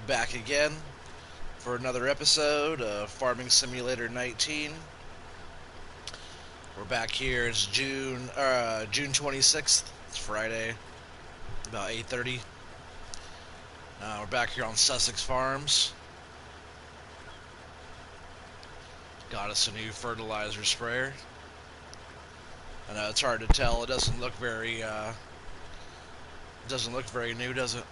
Back again for another episode of Farming Simulator 19. We're back here. It's June 26th. It's Friday, about 8:30. We're back here on Sussex Farms. Got us a new fertilizer sprayer. I know it's hard to tell. It doesn't look very new, does it?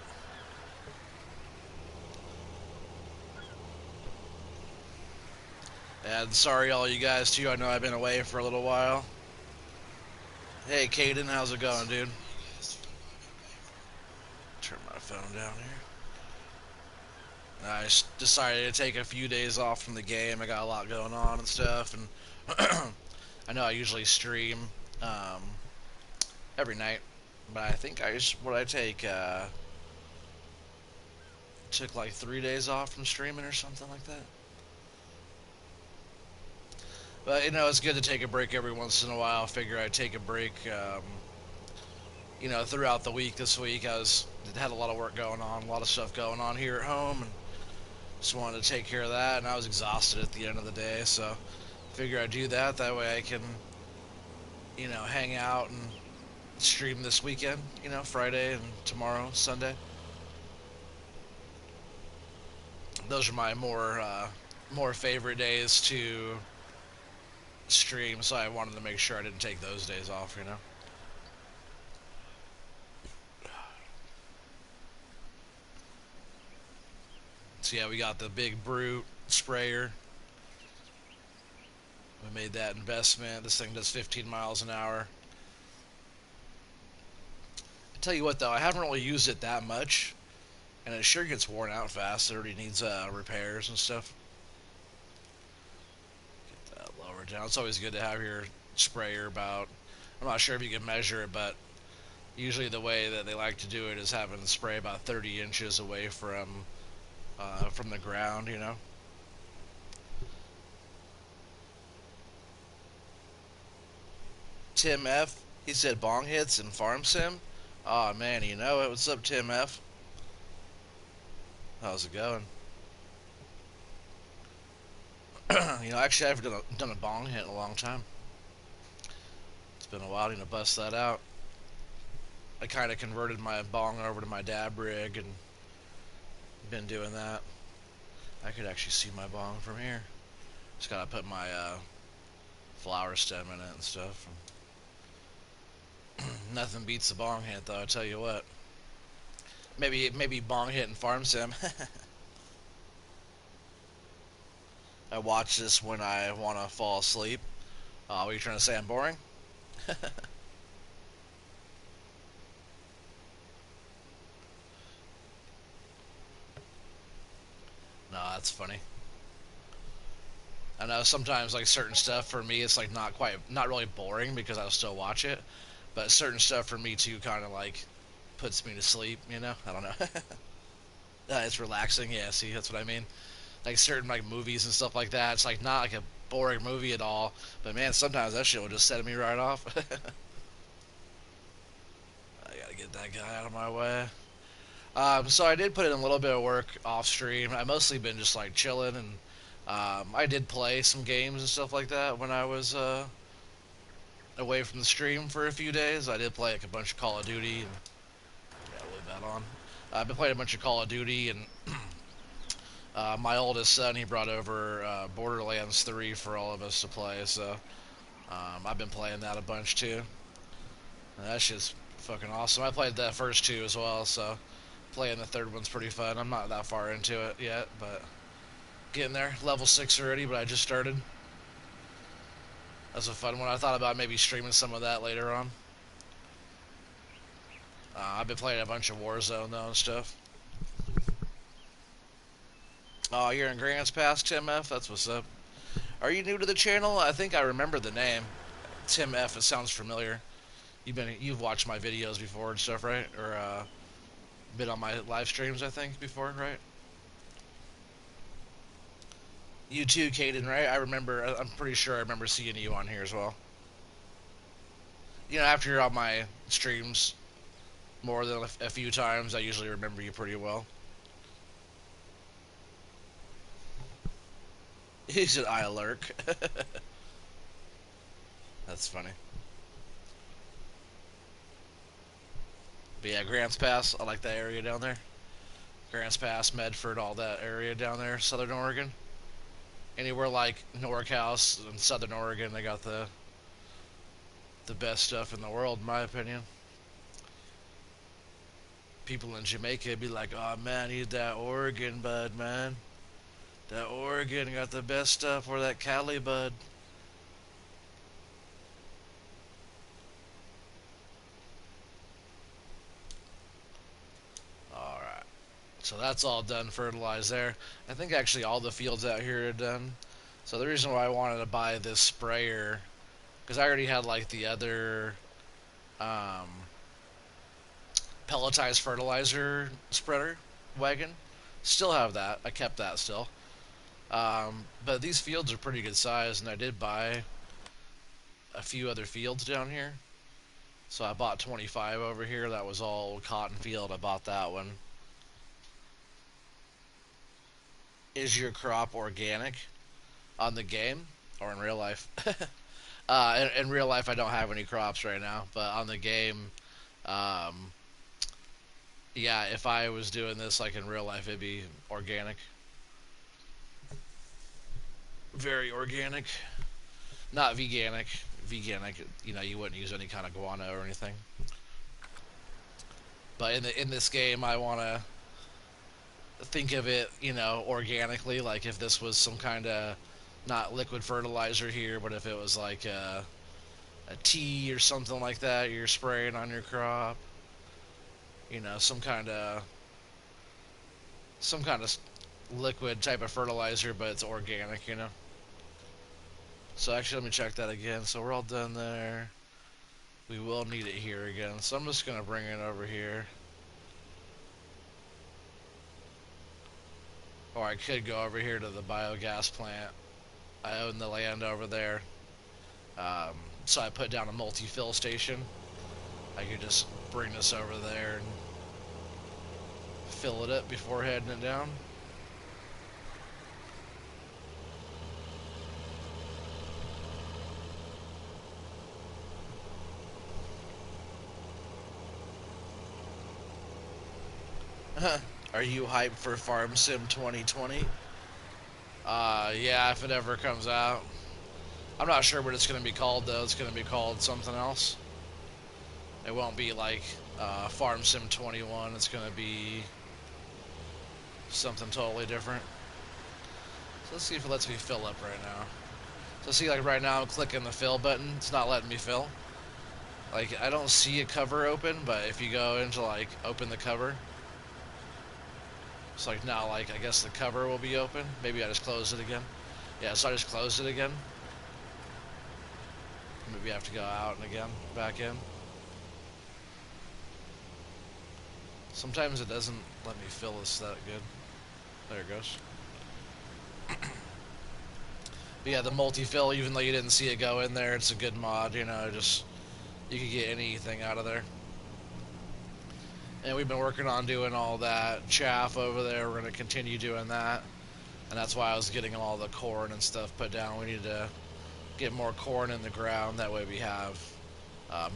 And sorry, all you guys too. I know I've been away for a little while. Hey, Caden, how's it going, dude? Turn my phone down here. I decided to take a few days off from the game. I got a lot going on and stuff, and I know I usually stream um, every night, but I think I take took like 3 days off from streaming or something like that. But it's good to take a break every once in a while. I figure I'd take a break. Throughout the week this week, had a lot of work going on, a lot of stuff going on here at home, and just wanted to take care of that. And I was exhausted at the end of the day, so figure I'd do that. That way I can, hang out and stream this weekend. Friday and tomorrow, Sunday. Those are my more favorite days to stream, so I wanted to make sure I didn't take those days off. So yeah, we got the big brute sprayer. We made that investment. This thing does 15 miles an hour. I tell you what though, I haven't really used it that much, and it sure gets worn out fast. It already needs repairs and stuff. Get that lower down. It's always good to have your sprayer about. I'm not sure if you can measure it, but usually the way that they like to do it is having the spray about 30 inches away from the ground. Tim F. He said bong hits and farm sim. Oh man, you know it. What's up, Tim F? How's it going? Actually, I've done a bong hit in a long time. It's been a while to bust that out. I kind of converted my bong over to my dab rig and been doing that. I could actually see my bong from here. Just gotta put my flower stem in it and stuff. Nothing beats the bong hit though. I tell you what. Maybe bong hit and farm sim. I watch this when I want to fall asleep. What are you trying to say? I'm boring? No, that's funny. I know sometimes like certain stuff for me it's like not really boring because I'll still watch it, but certain stuff for me too kind of like puts me to sleep. I don't know. It's relaxing. Yeah, see, that's what I mean. Like certain like movies and stuff like that. It's like not like a boring movie at all, but man, sometimes that shit will just set me right off. I gotta get that guy out of my way. So I did put in a little bit of work off stream. I mostly been just like chilling, and I did play some games and stuff like that when I was away from the stream for a few days. I did play like a bunch of Call of Duty, and yeah, leave that on. I've been playing a bunch of Call of Duty, and my oldest son he brought over Borderlands 3 for all of us to play. So I've been playing that a bunch too. And that shit's fucking awesome. I played the first two as well, so playing the third one's pretty fun. I'm not that far into it yet, but getting there. Level 6 already, but I just started. That's a fun one. I thought about maybe streaming some of that later on. I've been playing a bunch of Warzone though and stuff. Oh, you're in Grants Pass, Tim F. That's what's up. Are you new to the channel? I think I remember the name, Tim F. It sounds familiar. You've watched my videos before and stuff, right? Or been on my live streams, I think, before, right? You too, Caden, right? I'm pretty sure I remember seeing you on here as well. After you're on my streams more than a few times, I usually remember you pretty well. He's an eye lurk. That's funny. But yeah, Grants Pass. I like that area down there. Grants Pass, Medford, all that area down there, Southern Oregon. Anywhere like NorCal and Southern Oregon, they got the best stuff in the world, in my opinion. People in Jamaica be like, "Oh man, I need that Oregon bud, man. That Oregon got the best stuff, or that Cali bud." All right, so that's all done, fertilized there. I think actually all the fields out here are done. So the reason why I wanted to buy this sprayer, because I already had like the other um, pelletized fertilizer spreader wagon. Still have that. I kept that still. But these fields are pretty good size, and I did buy a few other fields down here. So I bought 25 over here. That was all cotton field. I bought that one. Is your crop organic on the game or in real life? In real life, I don't have any crops right now, but on the game, um, yeah, if I was doing this like in real life, it'd be organic, very organic, not veganic. Veganic, you wouldn't use any kind of guano or anything. But in this game, I want to think of it, organically. Like if this was some kind of not liquid fertilizer here, but if it was like a tea or something like that, you're spraying on your crop. Some kind of liquid type of fertilizer, but it's organic. So actually, let me check that again. So we're all done there. We will need it here again. So I'm just gonna bring it over here. Or I could go over here to the biogas plant. I own the land over there. Um, so I put down a multi-fill station. I could just bring this over there and fill it up before heading it down. Are you hyped for Farm Sim 2020? Yeah, if it ever comes out. I'm not sure what it's going to be called, though. It's going to be called something else. It won't be like Farm Sim 21. It's going to be something totally different. So let's see if it lets me fill up right now. So see, like right now I'm clicking the fill button. It's not letting me fill. Like I don't see a cover open, but if you go into like open the cover, it's like now like I guess the cover will be open. Maybe I just closed it again. Yeah, so I just closed it again. Maybe I have to go out and again, back in. Sometimes it doesn't let me fill this that good. There it goes. But yeah, the multi-fill, even though you didn't see it go in there, it's a good mod, just you could get anything out of there. And we've been working on doing all that chaff over there. We're going to continue doing that. And that's why I was getting all the corn and stuff put down. We need to get more corn in the ground. That way we have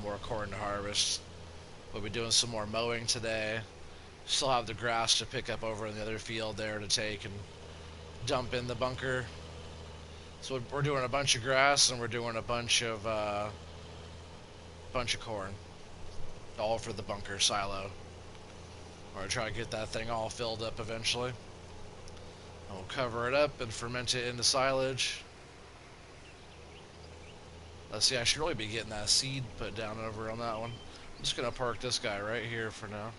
more corn to harvest. We'll be doing some more mowing today. Still have the grass to pick up over in the other field there to take and dump in the bunker. So we're doing a bunch of grass and we're doing a bunch of corn, all for the bunker silo. We're gonna try to get that thing all filled up eventually. And we'll cover it up and ferment it into silage. Let's see, I should really be getting that seed put down over on that one. I'm just gonna park this guy right here for now,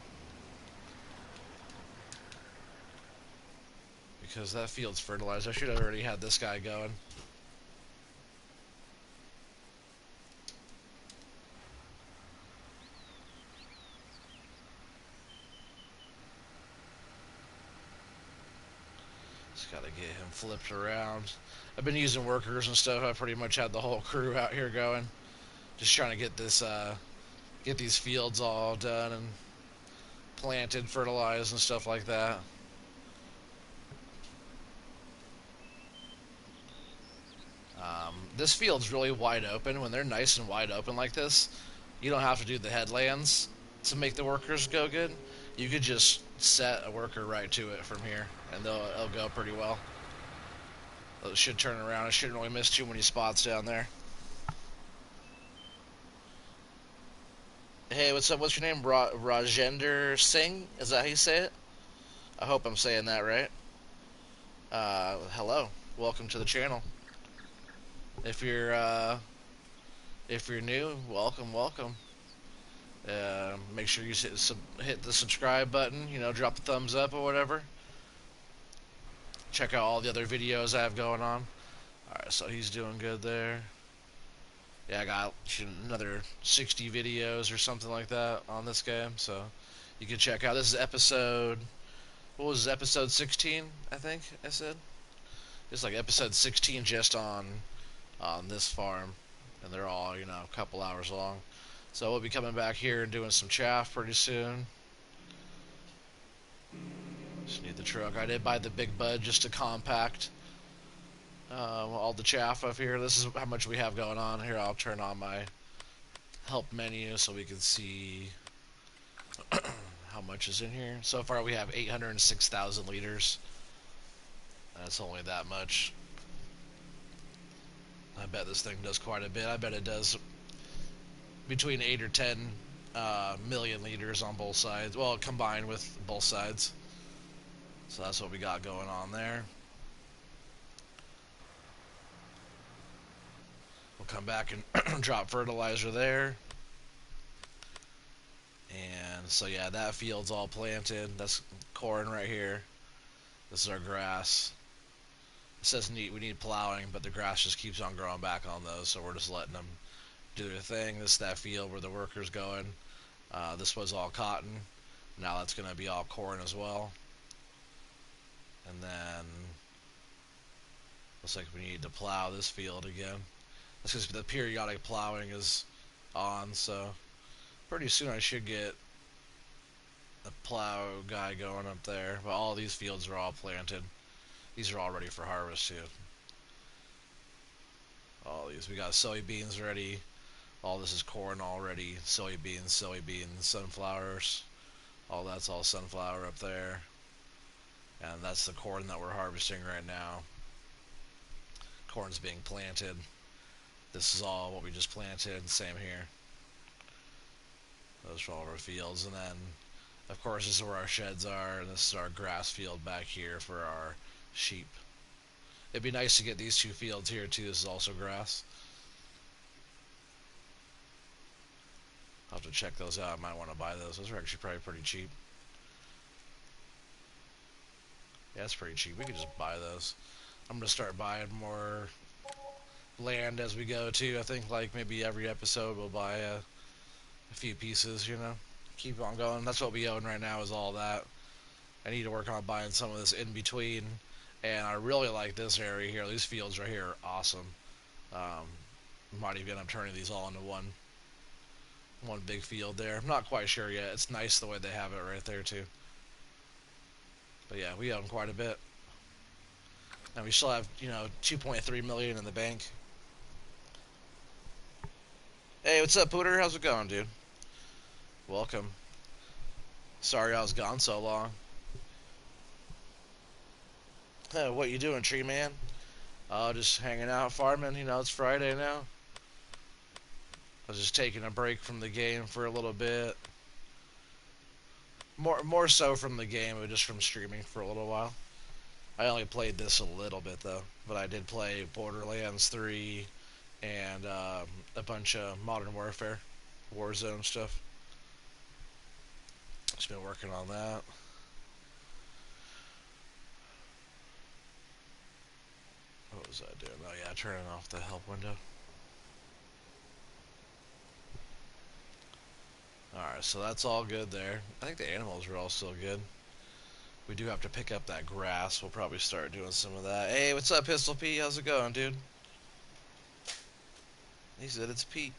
because that field's fertilized. I should have already had this guy going. Just gotta get him flipped around. I've been using workers and stuff. I pretty much had the whole crew out here going, just trying to get get these fields all done and planted, fertilized, and stuff like that. This field's really wide open. When they're nice and wide open like this, you don't have to do the headlands to make the workers go good. You could just set a worker right to it from here, and it'll go pretty well. It should turn around. It shouldn't really miss too many spots down there. Hey, what's up? What's your name? Rajender Singh? Is that how you say it? I hope I'm saying that right. Hello. Welcome to the channel. If you're if you're new, welcome, welcome. Make sure you hit the subscribe button. You know, drop the thumbs up or whatever. Check out all the other videos I have going on. Alright, so he's doing good there. Yeah, I got another 60 videos or something like that on this game, so you can check out. This is episode, what was it, episode 16, I think I said? It's like episode 16 just on this farm, and they're all, you know, a couple hours long. So we'll be coming back here and doing some chaff pretty soon. Just need the truck. I did buy the big bud just to compact all the chaff up here. This is how much we have going on here. I'll turn on my help menu so we can see how much is in here. So far we have 806,000 liters. That's only that much. I bet this thing does quite a bit. I bet it does between 8 or 10 million liters on both sides. Well, combined with both sides. So that's what we got going on there. We'll come back and drop fertilizer there. And so yeah, that field's all planted. That's corn right here. This is our grass. It says we need plowing, but the grass just keeps on growing back on those, so we're just letting them do their thing. This is that field where the worker's going. This was all cotton. Now that's going to be all corn as well. And then looks like we need to plow this field again. That's because the periodic plowing is on, so pretty soon I should get a plow guy going up there. But all these fields are all planted. These are all ready for harvest too. All these, we got soybeans ready. All this is corn already. Soybeans, sunflowers. All that's all sunflower up there. And that's the corn that we're harvesting right now. Corn's being planted. This is all what we just planted. Same here. Those are all of our fields. And then, of course, this is where our sheds are. And this is our grass field back here for our sheep. It'd be nice to get these two fields here, too. This is also grass. I'll have to check those out. I might want to buy those. Those are actually probably pretty cheap. Yeah, it's pretty cheap. We could just buy those. I'm going to start buying more land as we go, too. I think, like, maybe every episode we'll buy a few pieces, you know. Keep on going. That's what we own right now is all that. I need to work on buying some of this in between. And I really like this area here. These fields right here are awesome. Might even end up turning these all into one big field there. I'm not quite sure yet. It's nice the way they have it right there, too. But yeah, we own quite a bit. And we still have, you know, 2.3 million in the bank. Hey, what's up, Pooter? How's it going, dude? Welcome. Sorry I was gone so long. Hey, what you doing, tree man? Just hanging out, farming. You know, it's Friday now. I was just taking a break from the game for a little bit. More so from the game, but just from streaming for a little while. I only played this a little bit though, but I did play Borderlands 3 and a bunch of Modern Warfare, Warzone stuff. Just been working on that. What was I doing? Oh yeah, turning off the help window. Alright, so that's all good there. I think the animals are all still good. We do have to pick up that grass. We'll probably start doing some of that. Hey, what's up, Pistol Pete? How's it going, dude? He said it's Pete.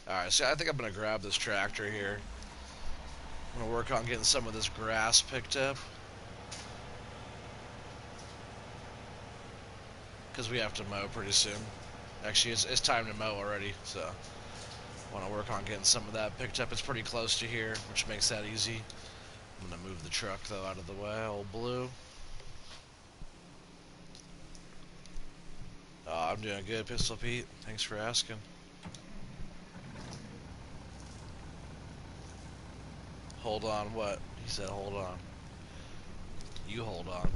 Alright, so I think I'm going to grab this tractor here. I'm gonna work on getting some of this grass picked up because we have to mow pretty soon. Actually, it's time to mow already, so I want to work on getting some of that picked up. It's pretty close to here, which makes that easy. I'm gonna move the truck though out of the way. Old Blue. I'm doing good, Pistol Pete. Thanks for asking. Hold on, what? He said hold on. You hold on.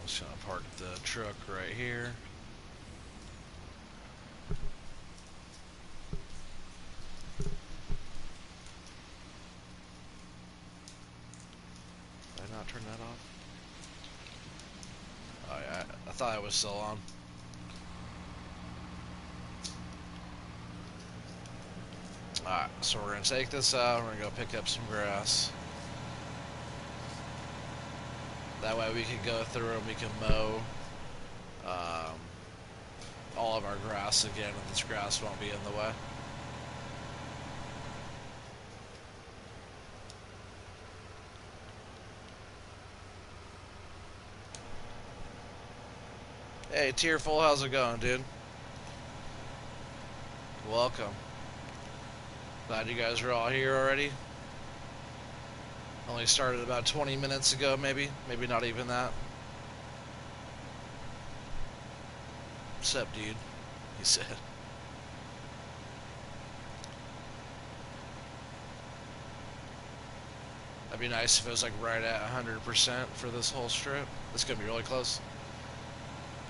I'm just gonna park the truck right here. Did I not turn that off? Oh yeah, I thought it was still on. Alright, so we're gonna take this out, we're gonna go pick up some grass. That way we can go through and we can mow um, all of our grass again, and this grass won't be in the way. Hey, Tearful, how's it going, dude? Welcome. Glad you guys are all here already. Only started about 20 minutes ago, maybe. Maybe not even that. What's up, dude? He said. That'd be nice if it was like right at 100% for this whole strip. It's gonna be really close.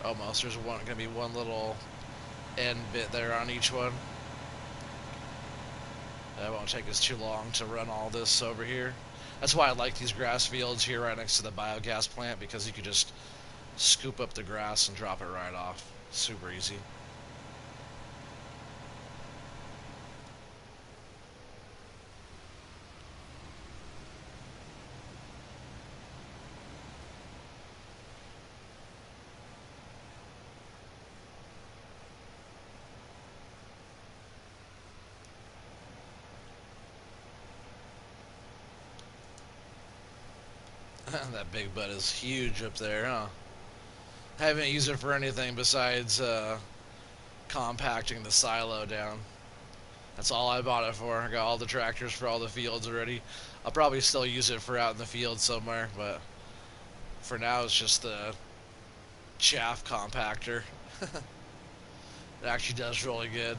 Almost. There's gonna be one little end bit there on each one. That won't take us too long to run all this over here. That's why I like these grass fields here right next to the biogas plant, because you could just scoop up the grass and drop it right off. Super easy. That big butt is huge up there, huh? I haven't used it for anything besides compacting the silo down. That's all I bought it for. I got all the tractors for all the fields already. I'll probably still use it for out in the field somewhere, but for now it's just the chaff compactor. It actually does really good.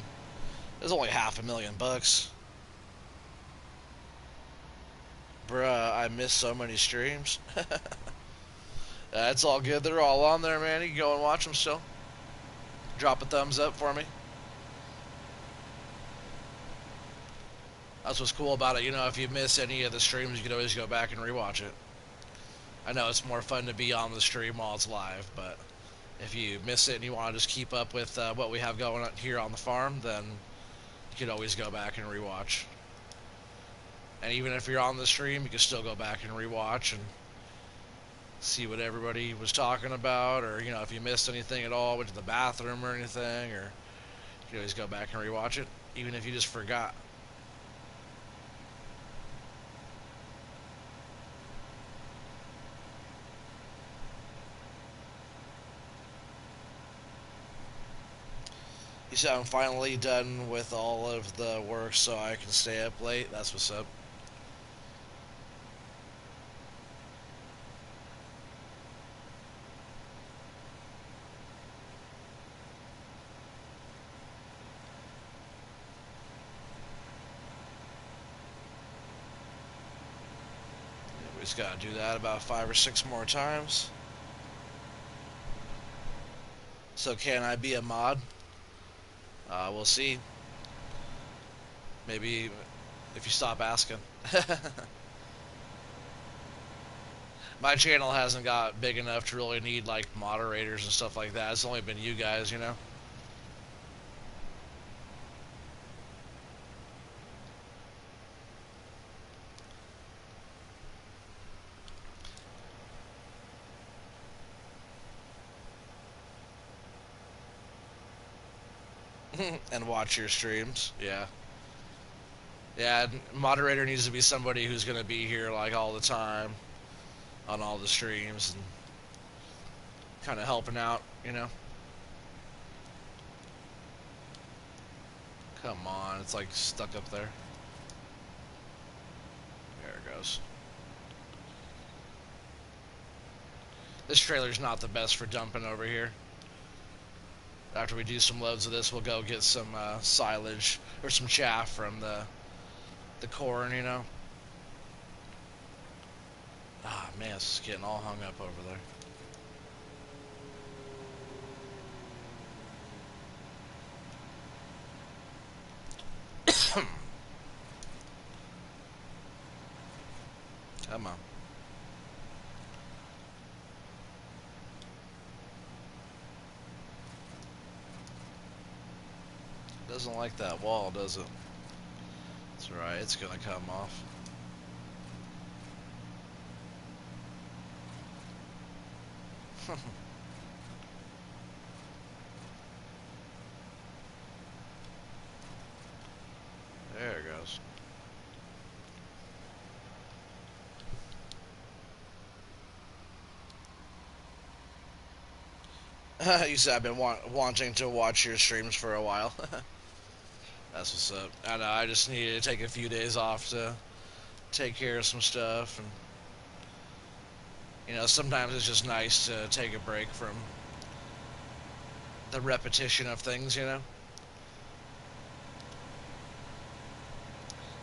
It's only $500,000. Bruh, I missed so many streams. That's all good. They're all on there, man. You can go and watch them still. Drop a thumbs up for me. That's what's cool about it. You know, if you miss any of the streams, you can always go back and rewatch it. I know it's more fun to be on the stream while it's live, but if you miss it and you want to just keep up with what we have going on here on the farm, then you can always go back and rewatch. And even if you're on the stream, you can still go back and rewatch and see what everybody was talking about, or you know, if you missed anything at all, went to the bathroom or anything, or you can always go back and rewatch it, even if you just forgot. You said I'm finally done with all of the work so I can stay up late. That's what's up. We just gotta do that about 5 or 6 more times. So can I be a mod? We'll see. Maybe if you stop asking. My channel hasn't got big enough to really need like moderators and stuff like that. It's only been you guys, you know. and watch your streams. Yeah. Yeah, moderator needs to be somebody who's going to be here like all the time on all the streams and kind of helping out, you know. Come on, it's like stuck up there. There it goes. This trailer's not the best for dumping over here. After we do some loads of this, we'll go get some silage or some chaff from the corn, you know. Ah, man, it's getting all hung up over there. Come on. Doesn't like that wall, does it? That's right, it's gonna come off. There it goes. You said I've been wanting to watch your streams for a while. That's what's up. I know, I just needed to take a few days off to take care of some stuff. And, you know, sometimes it's just nice to take a break from the repetition of things, you know?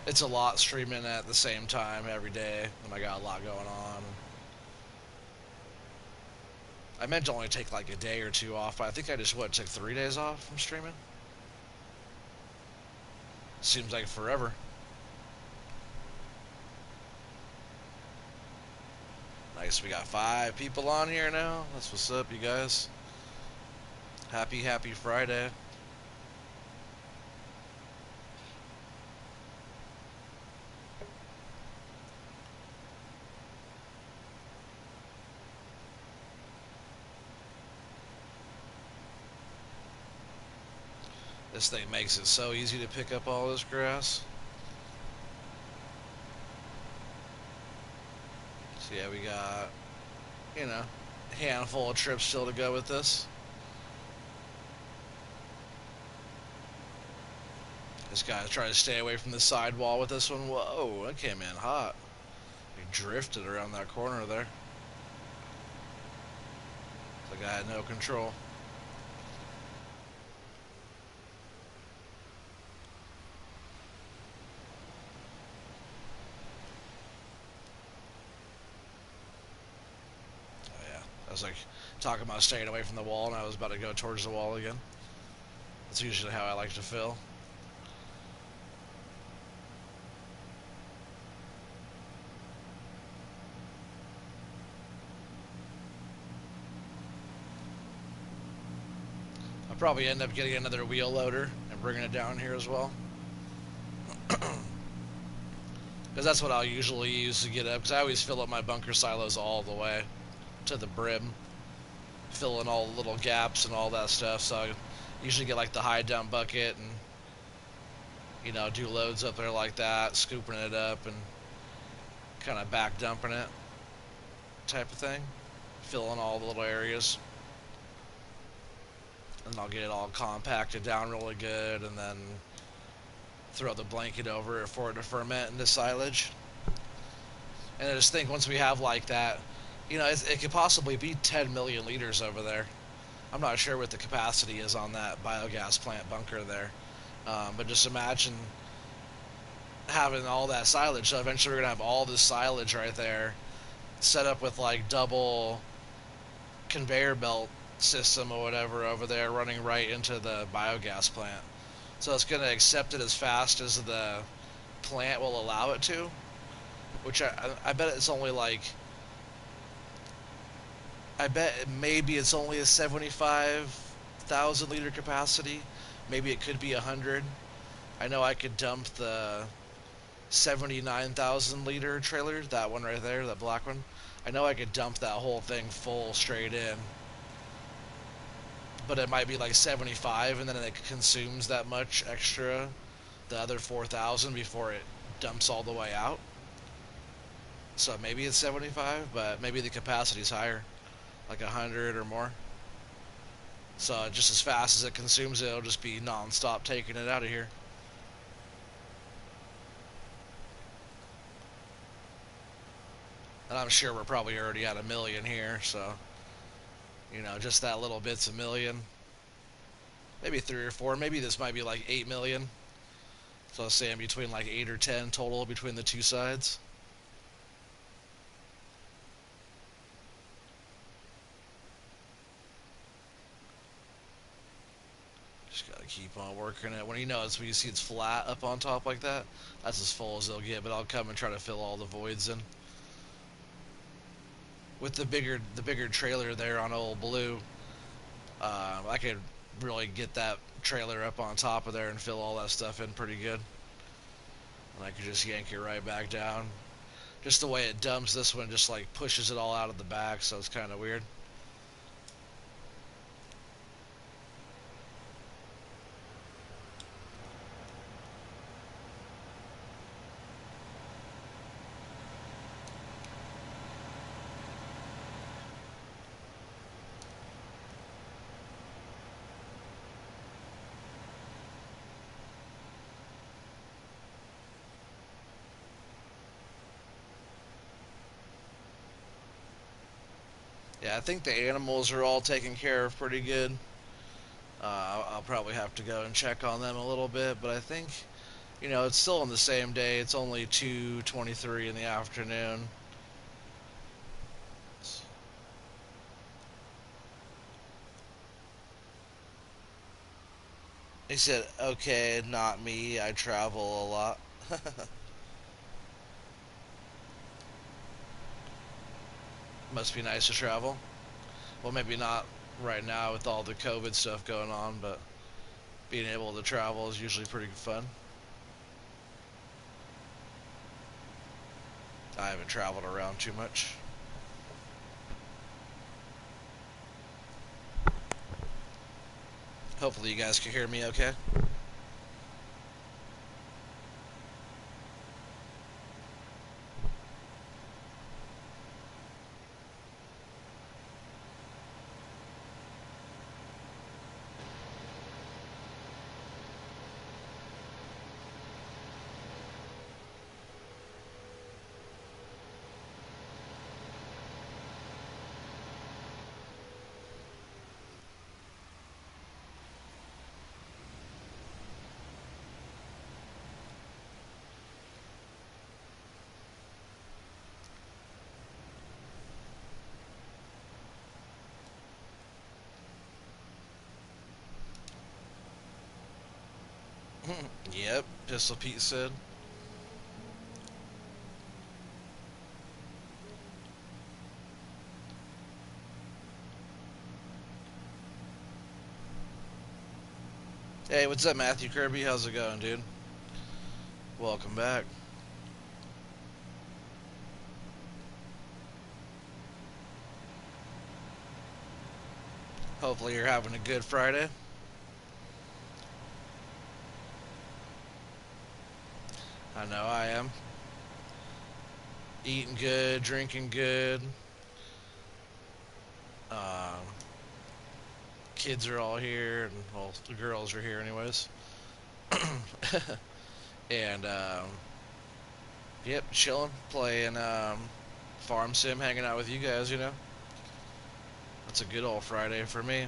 It's a lot streaming at the same time every day when I got a lot going on. I meant to only take like a day or two off, but I think I just, took 3 days off from streaming? Seems like forever. Nice, we got 5 people on here now. That's what's up, you guys. Happy Friday. This thing makes it so easy to pick up all this grass. So yeah, we got, you know, a handful of trips still to go with this. This guy's trying to stay away from the sidewall with this one. Whoa, that came in hot. He drifted around that corner there. The guy had no control. I was like talking about staying away from the wall, and I was about to go towards the wall again. That's usually how I like to feel. I'll probably end up getting another wheel loader and bringing it down here as well. Because that's what I'll usually use to get up, because I always fill up my bunker silos all the way to the brim, fill in all the little gaps and all that stuff. So I usually get like the high dump bucket and, you know, do loads up there like that, scooping it up and kind of back dumping it type of thing, fill in all the little areas, and I'll get it all compacted down really good, and then throw the blanket over it for it to ferment into silage. And I just think once we have like that, you know, it could possibly be 10 million liters over there. I'm not sure what the capacity is on that biogas plant bunker there. But just imagine having all that silage. So eventually we're going to have all this silage right there set up with like double conveyor belt system or whatever over there running right into the biogas plant. So it's going to accept it as fast as the plant will allow it to. Which I bet it's only like... I bet maybe it's only a 75,000 liter capacity. Maybe it could be 100. I know I could dump the 79,000 liter trailer, that one right there, that black one. I know I could dump that whole thing full straight in. but it might be like 75, and then it consumes that much extra, the other 4,000 before it dumps all the way out. So maybe it's 75, but maybe the capacity is higher, like 100 or more. So just as fast as it consumes it, it'll just be non-stop taking it out of here. And I'm sure we're probably already at a million here, so just that little bit's a million, maybe 3 or 4. Maybe this might be like 8 million. So I was saying between like 8 or 10 total between the two sides. Just gotta keep on working it. When when you see it's flat up on top like that, that's as full as they'll get. But I'll come and try to fill all the voids in. With the bigger trailer there on Old Blue, I could really get that trailer up on top of there and fill all that stuff in pretty good. And I could just yank it right back down. Just the way it dumps this one just like pushes it all out of the back, so it's kind of weird. Yeah, I think the animals are all taken care of pretty good. I'll probably have to go and check on them a little bit, but I think it's still on the same day. It's only 2:23 in the afternoon. He said, "Okay, not me. I travel a lot." Must be nice to travel. Well, maybe not right now with all the COVID stuff going on, but being able to travel is usually pretty fun. I haven't traveled around too much. Hopefully, you guys can hear me okay. Yep, Pistol Pete said. Hey, what's up, Matthew Kirby? How's it going, dude? Welcome back. Hopefully, you're having a good Friday. I know I am. Eating good, drinking good. Um, Kids are all here, and well, the girls are here, anyways. And yep, chilling, playing farm sim, hanging out with you guys. That's a good old Friday for me.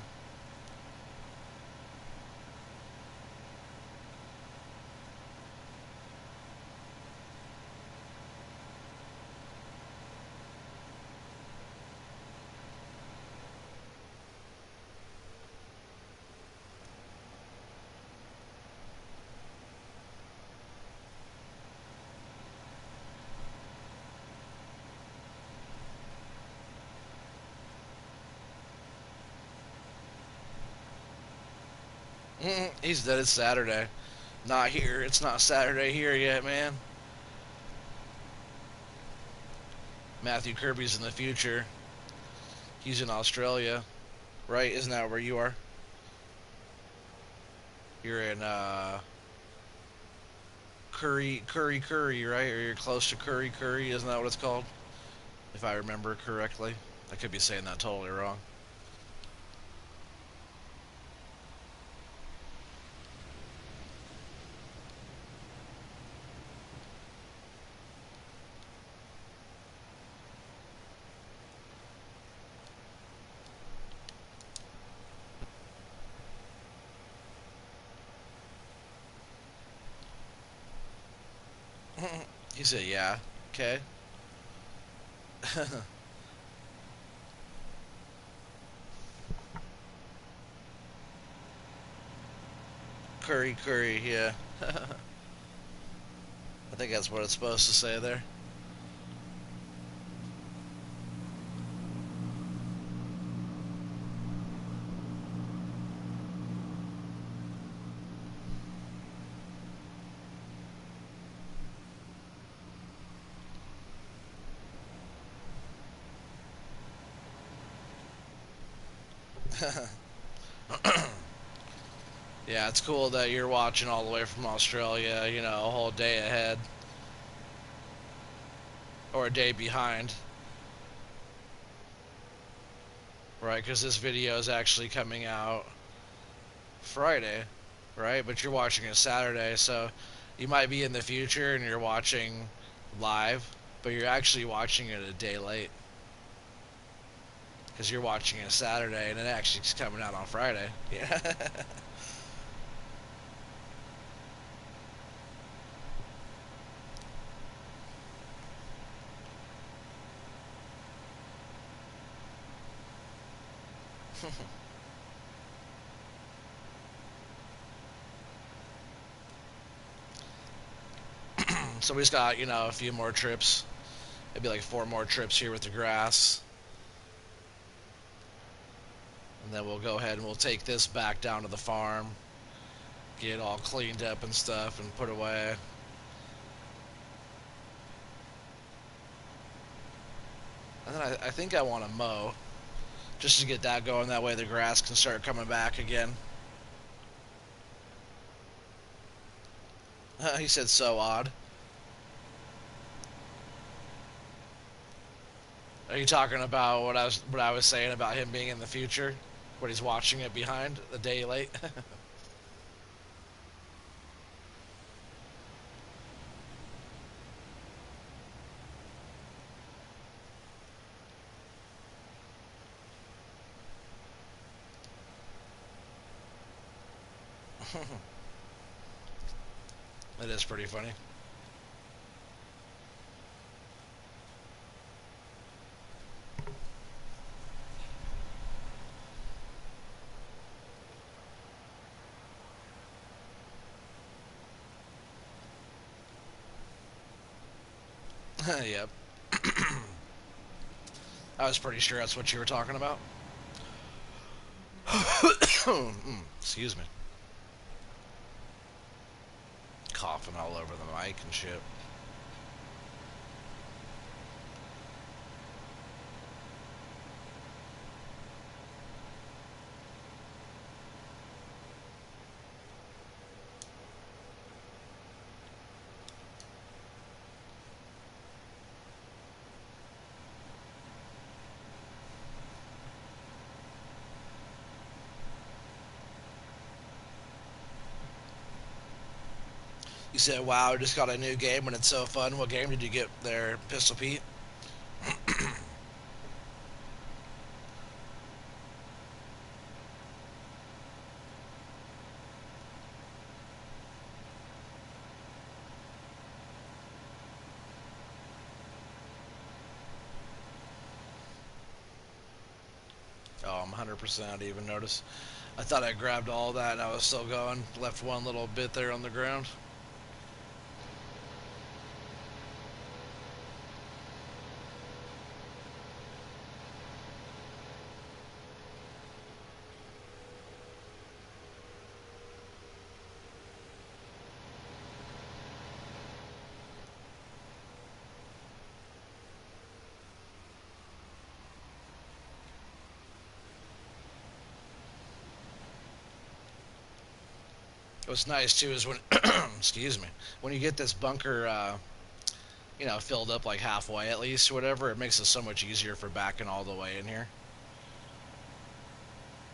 He's dead. It's Saturday. Not here. It's not Saturday here yet, man. Matthew Kirby's in the future. He's in Australia, right? Isn't that where you are? You're in Curry, right? Or you're close to Curry, isn't that what it's called? If I remember correctly. I could be saying that totally wrong. He said, yeah. Okay. Curry, yeah. I think that's what it's supposed to say there. Yeah, it's cool that you're watching all the way from Australia, you know, a whole day ahead or a day behind, right? Because this video is actually coming out Friday, right? But you're watching it Saturday, so you might be in the future and you're watching live, but you're actually watching it a day late because you're watching it Saturday and it actually is coming out on Friday. Yeah. So we just got, you know, a few more trips. Maybe like 4 more trips here with the grass. And then we'll go ahead and we'll take this back down to the farm, get it all cleaned up and stuff, and put away. And then I think I want to mow just to get that going. That way the grass can start coming back again. He said so odd. Are you talking about what I was saying about him being in the future? What he's watching it behind a day late? It is pretty funny. Yep. I was pretty sure that's what you were talking about. Excuse me. Coughing all over the mic and shit. You said, "Wow, I just got a new game and it's so fun." What game did you get there, Pistol Pete? Oh, I'm 100%. I didn't even notice. I thought I grabbed all that and I was still going. Left one little bit there on the ground. What's nice too is when, excuse me, when you get this bunker, filled up like halfway at least, or whatever, it makes it so much easier for backing all the way in here.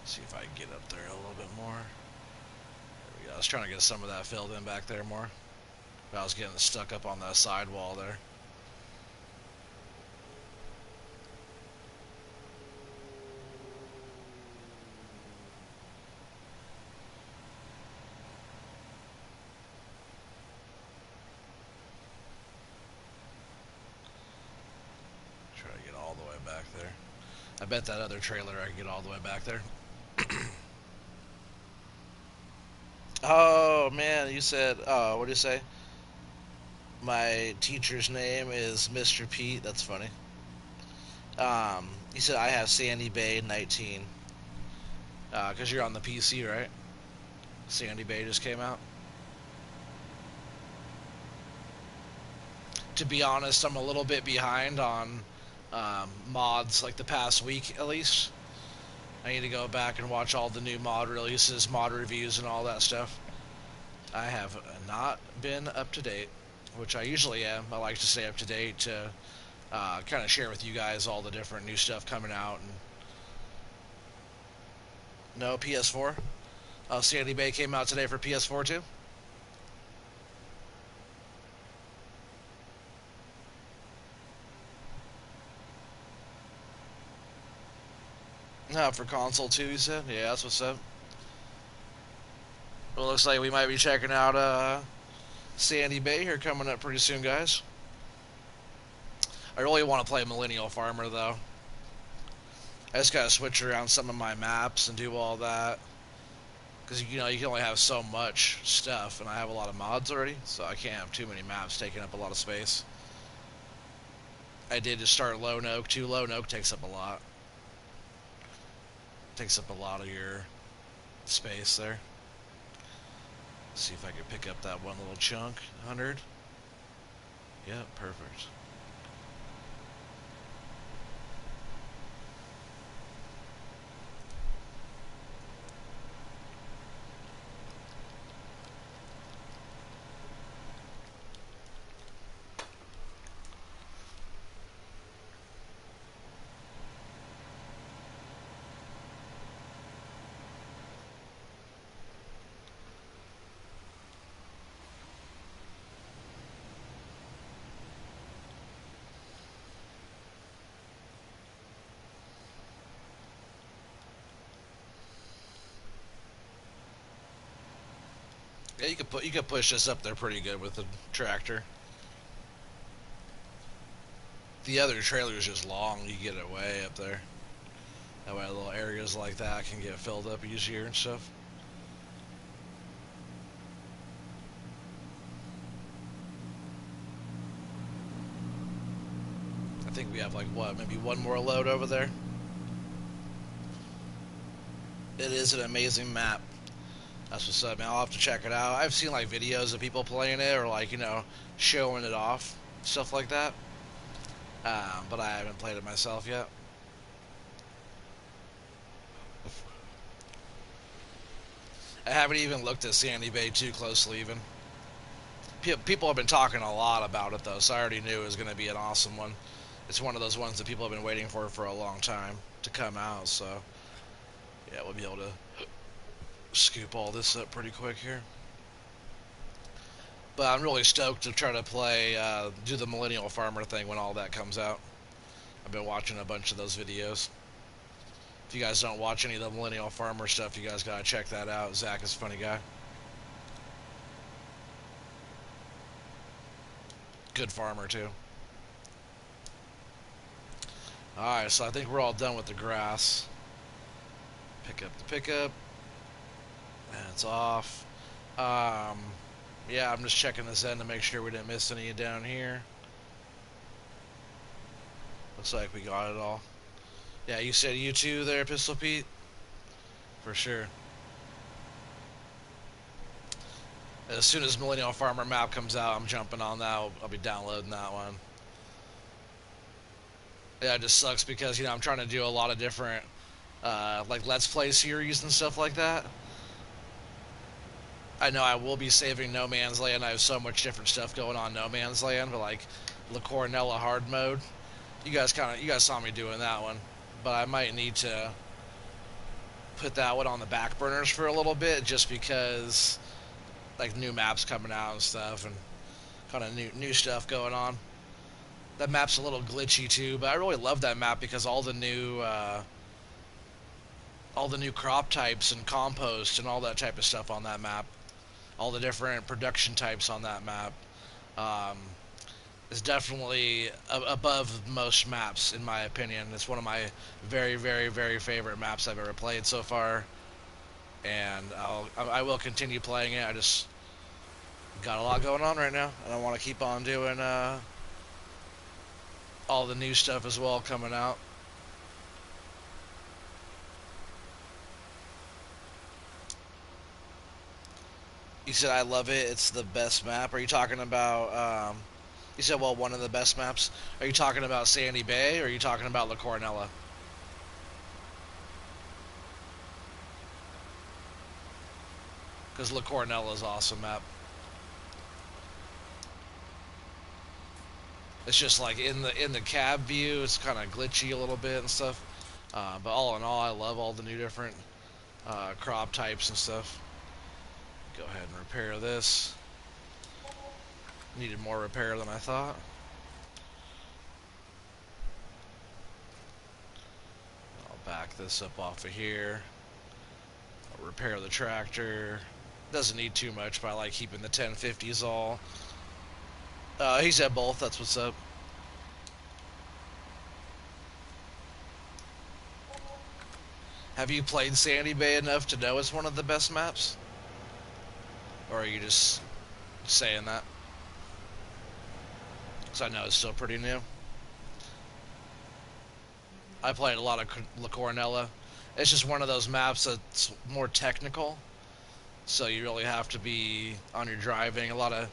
See if I can get up there a little bit more. There we go. I was trying to get some of that filled in back there more. But I was getting stuck up on that side wall there. Try to get all the way back there. I bet that other trailer I can get all the way back there. Oh man, you said, what do you say? My teacher's name is Mr. Pete. That's funny. He said I have Sandy Bay 19. Because you're on the PC, right? Sandy Bay just came out. To be honest, I'm a little bit behind on mods, like the past week at least. I need to go back and watch all the new mod releases, mod reviews, and all that stuff. I have not been up to date, which I usually am. I like to stay up to date to kind of share with you guys all the different new stuff coming out. And no PS4. Sandy Bay came out today for PS4 too. No, for console too. You said, yeah, that's what's up. Well, looks like we might be checking out Sandy Bay here coming up pretty soon, guys. I really want to play Millennial Farmer though. I just gotta switch around some of my maps and do all that. Because you can only have so much stuff, and I have a lot of mods already, so I can't have too many maps taking up a lot of space. I did just start Lone Oak too. Lone Oak takes up a lot. Takes up a lot of your space there. Let's see if I can pick up that one little chunk. 100. Yep, perfect. Yeah, you could push this up there pretty good with the tractor. The other trailer is just long. You get it way up there. That way, little areas like that can get filled up easier and stuff. I think we have like what, maybe one more load over there. It is an amazing map. That's what's up, man. I'll have to check it out. I've seen like videos of people playing it or like showing it off, stuff like that. But I haven't played it myself yet. I haven't even looked at Sandy Bay too closely even. People have been talking a lot about it though, so I already knew it was going to be an awesome one. It's one of those ones that people have been waiting for a long time to come out. So yeah, we'll be able to scoop all this up pretty quick here. But I'm really stoked to try to do the Millennial Farmer thing when all that comes out. I've been watching a bunch of those videos. If you guys don't watch any of the Millennial Farmer stuff, you guys gotta check that out. Zach is a funny guy. Good farmer too. Alright, so I think we're all done with the grass. Pick up the pickup. And it's off. Yeah, I'm just checking this end to make sure we didn't miss any down here. Looks like we got it all. Yeah, you said you too there, Pistol Pete? For sure. As soon as Millennial Farmer map comes out, I'm jumping on that. I'll be downloading that one. Yeah, it just sucks because, I'm trying to do a lot of different, like, Let's Play series and stuff like that. I know I will be saving No Man's Land. I have so much different stuff going on No Man's Land, but like La Coronella hard mode, you guys saw me doing that one, but I might need to put that one on the back burners for a little bit just because like new maps coming out and stuff and kind of new stuff going on. That map's a little glitchy too, but I really love that map because all the new crop types and compost and all that type of stuff on that map, all the different production types on that map, um, is definitely above most maps in my opinion. It's one of my very, very, very favorite maps I've ever played so far, and I will continue playing it. I just got a lot going on right now, and I want to keep on doing all the new stuff as well coming out. You said I love it. It's the best map. Are you talking about? You said well, one of the best maps. Are you talking about Sandy Bay or are you talking about La Coronella? Because La Coronella is awesome map. It's just like in the cab view, it's kind of glitchy a little bit and stuff. But all in all, I love all the new different crop types and stuff. Go ahead and repair this. Needed more repair than I thought. I'll back this up off of here. I'll repair the tractor. Doesn't need too much, but I like keeping the 1050s all. He said both. That's what's up. Have you played Sandy Bay enough to know it's one of the best maps? Or are you just saying that? Because I know it's still pretty new. I played a lot of La Coronella. It's just one of those maps that's more technical, so you really have to be on your driving. A lot of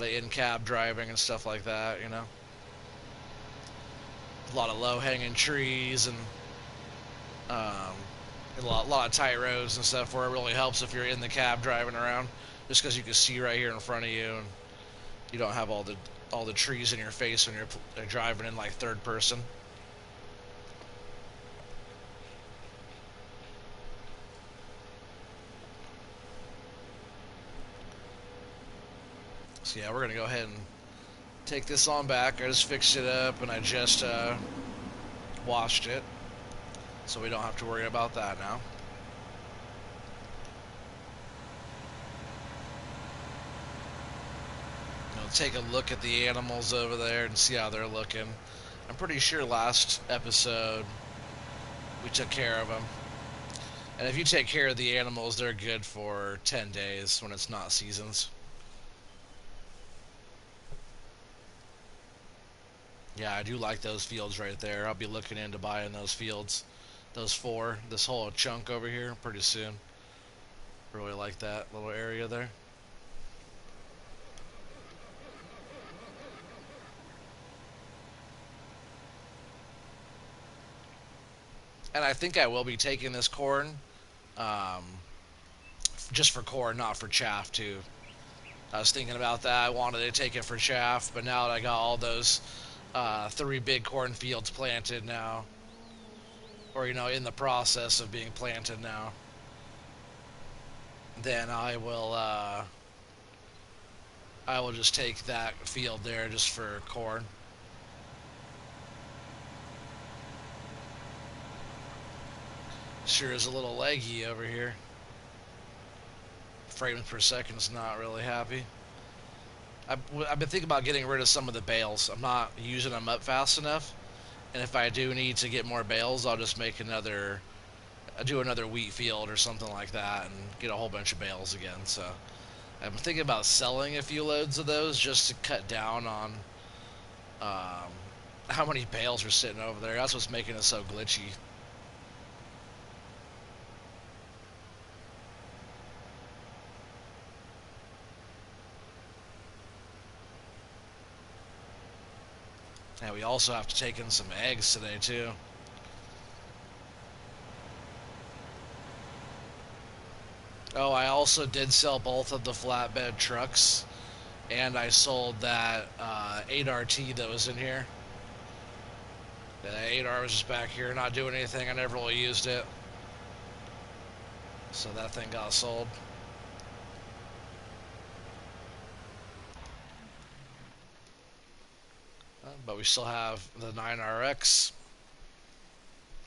in-cab driving and stuff like that. You know, a lot of low-hanging trees um, and a lot of tight roads and stuff where it really helps if you're in the cab driving around, just because you can see right here in front of you and you don't have all the trees in your face when you're driving in like third person. So yeah, we're gonna go ahead and take this on back. I just fixed it up and I just washed it, so we don't have to worry about that now. Take a look at the animals over there and see how they're looking. I'm pretty sure last episode we took care of them. And if you take care of the animals, they're good for 10 days when it's not seasons. Yeah, I do like those fields right there. I'll be looking into buying those fields. Those four, this whole chunk over here, pretty soon. Really like that little area there. And I think I will be taking this corn, um, just for corn, not for chaff too. I was thinking about that. I wanted to take it for chaff, but now that I got all those three big cornfields planted now, or in the process of being planted now, then I will just take that field there just for corn. Sure is a little laggy over here. Frames per second is not really happy. I've been thinking about getting rid of some of the bales. I'm not using them up fast enough, and if I do need to get more bales, I'll just do another wheat field or something like that, and get a whole bunch of bales again. So I'm thinking about selling a few loads of those just to cut down on um, how many bales are sitting over there. That's what's making it so glitchy. And we also have to take in some eggs today too. Oh, I also did sell both of the flatbed trucks, and I sold that 8RT that was in here. That 8R was just back here, not doing anything. I never really used it, so that thing got sold. But we still have the 9RX.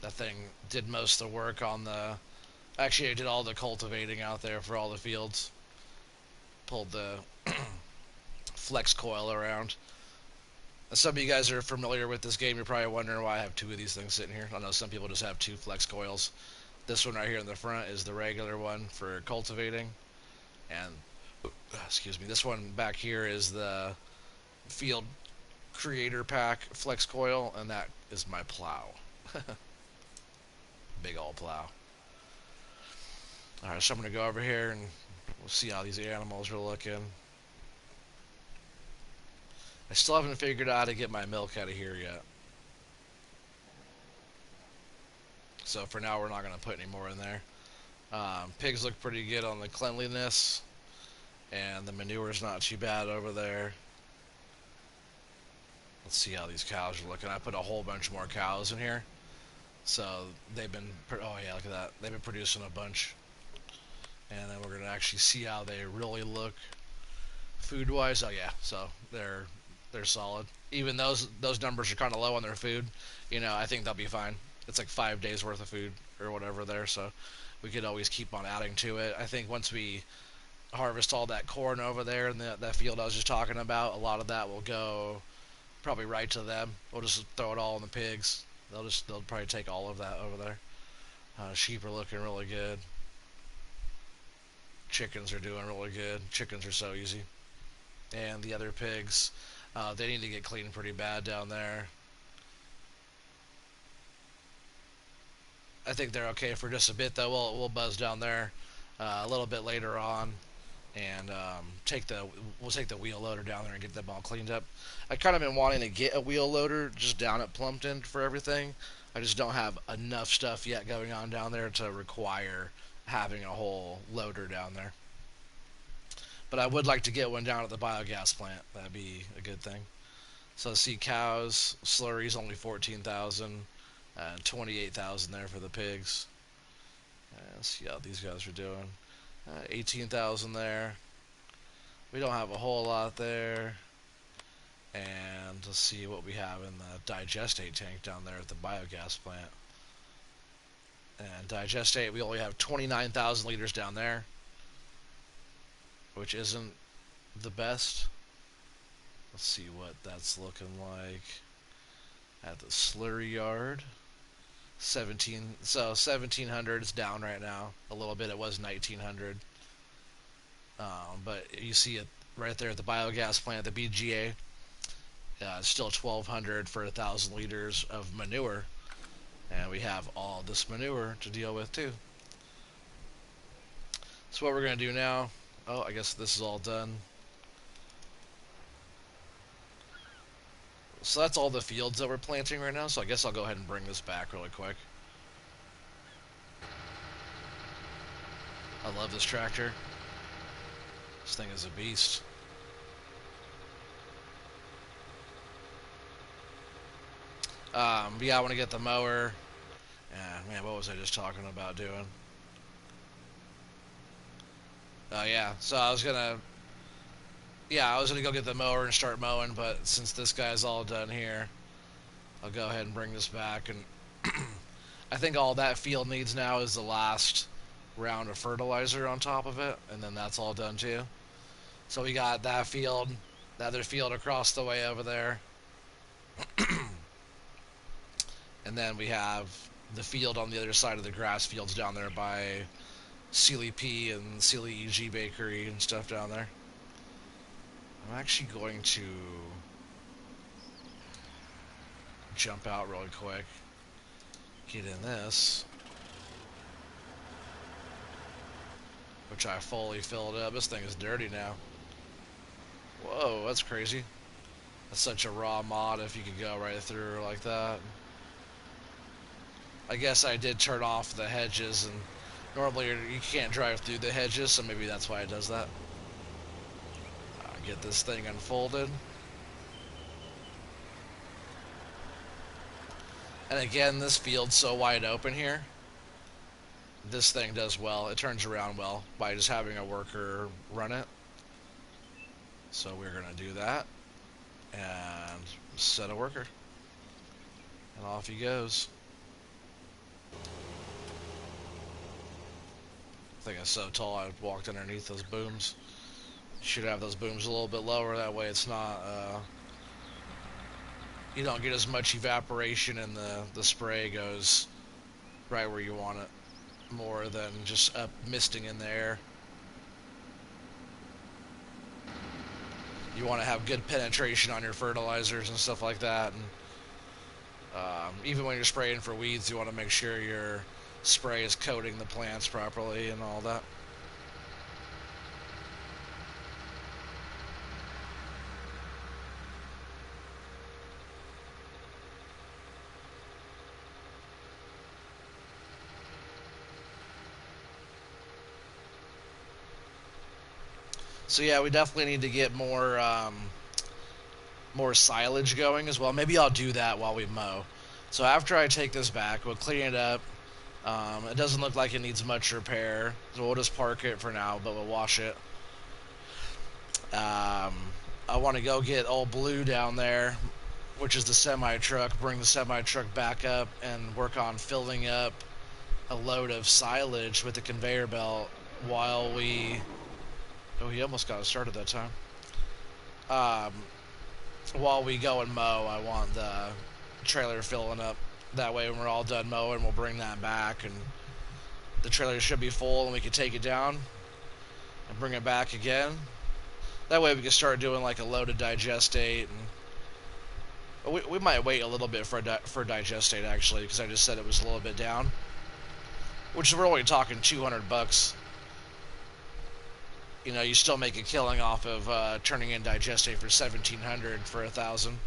That thing did most of the work on the. Actually, I did all the cultivating out there for all the fields. Pulled the flex coil around. Some of you guys are familiar with this game. You're probably wondering why I have two of these things sitting here. I know some people just have two flex coils. This one right here in the front is the regular one for cultivating, and excuse me, this one back here is the field creator pack flex coil, and that is my plow. Big old plow. All right, so I'm gonna go over here and we'll see how these animals are looking. I still haven't figured out how to get my milk out of here yet. So for now, we're not going to put any more in there. Pigs look pretty good on the cleanliness, and the manure's not too bad over there. Let's see how these cows are looking. I put a whole bunch more cows in here. So they've been, oh yeah, look at that. They've been producing a bunch. And then we're going to actually see how they really look food-wise. Oh yeah, so they're solid. Even those numbers are kind of low on their food. I think they'll be fine. It's like 5 days worth of food or whatever there, so we could always keep on adding to it. I think once we harvest all that corn over there in that field I was just talking about, a lot of that will go probably right to them. We'll just throw it all in the pigs. They'll probably take all of that over there. Sheep are looking really good. Chickens are doing really good. Chickens are so easy. And the other pigs, they need to get cleaned pretty bad down there. I think they're okay for just a bit though. We'll buzz down there a little bit later on, and we'll take the wheel loader down there and get them all cleaned up. I kind of been wanting to get a wheel loader just down at Plumpton for everything. I just don't have enough stuff yet going on down there to require having a whole loader down there. But I would like to get one down at the biogas plant. That'd be a good thing. So see cows, slurries only 14,000, 28,000 there for the pigs. Let's see how these guys are doing. 18,000 there. We don't have a whole lot there. And let's see what we have in the digestate tank down there at the biogas plant. And digestate, we only have 29,000 liters down there, which isn't the best. Let's see what that's looking like at the slurry yard. 1700 is down right now a little bit. It was 1900, but you see it right there at the biogas plant, the BGA. It's still 1200 for 1,000 liters of manure, and we have all this manure to deal with too. So what we're gonna do now? Oh, I guess this is all done. So that's all the fields that we're planting right now, so I guess I'll go ahead and bring this back really quick. I love this tractor. This thing is a beast. Yeah, I want to get the mower. Yeah, man, what was I just talking about doing? Oh, yeah, so I was gonna go get the mower and start mowing, but since this guy's all done here, I'll go ahead and bring this back. And I think all that field needs now is the last round of fertilizer on top of it, and then that's all done too. So we got that field, the other field across the way over there, and then we have the field on the other side of the grass fields down there by Sealy P and Sealy EG Bakery and stuff down there. I'm actually going to jump out really quick, get in this, which I fully filled up. This thing is dirty now. Whoa, that's crazy. That's such a raw mod if you could go right through like that. I guess I did turn off the hedges and Normally you can't drive through the hedges, so maybe that's why it does that. Get this thing unfolded. And again, this field's so wide open here. This thing does well. It turns around well by just having a worker run it. So we're going to do that. And set a worker. And off he goes. I think it's so tall I walked underneath those booms. You should have those booms a little bit lower. That way it's not... you don't get as much evaporation and the spray goes right where you want it. More than just up misting in the air. You want to have good penetration on your fertilizers and stuff like that. And even when you're spraying for weeds, you want to make sure your spray is coating the plants properly and all that. So yeah, we definitely need to get more silage going as well. Maybe I'll do that while we mow. So after I take this back, we'll clean it up. It doesn't look like it needs much repair, so we'll just park it for now, but we'll wash it. I want to go get old Blue down there, which is the semi-truck, bring the semi-truck back up and work on filling up a load of silage with the conveyor belt while we... Oh, he almost got us started that time. While we go and mow, I want the trailer filling up. That way when we're all done mowing, we'll bring that back and the trailer should be full and we can take it down and bring it back again. That way we can start doing like a loaded digestate, and we might wait a little bit for digestate actually, because I just said it was a little bit down, which we're only talking $200. You know, you still make a killing off of turning in digestate for $1,700 for 1,000.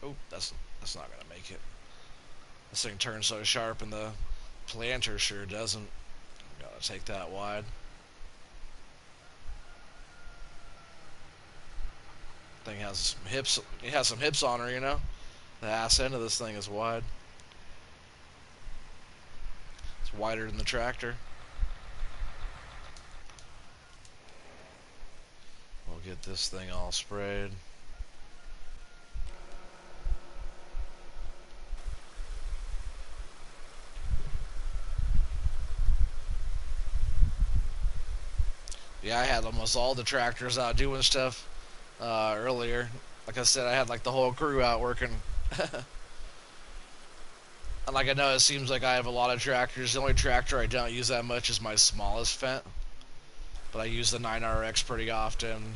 Oh, that's not gonna make it. This thing turns so sharp, and the planter sure doesn't. Gotta take that wide. Thing has some hips. It has some hips on her, you know. The ass end of this thing is wide. It's wider than the tractor. We'll get this thing all sprayed. Yeah, I had almost all the tractors out doing stuff earlier. Like I said, I had like the whole crew out working. And like I know it seems like I have a lot of tractors. The only tractor I don't use that much is my smallest Fendt. But I use the 9RX pretty often.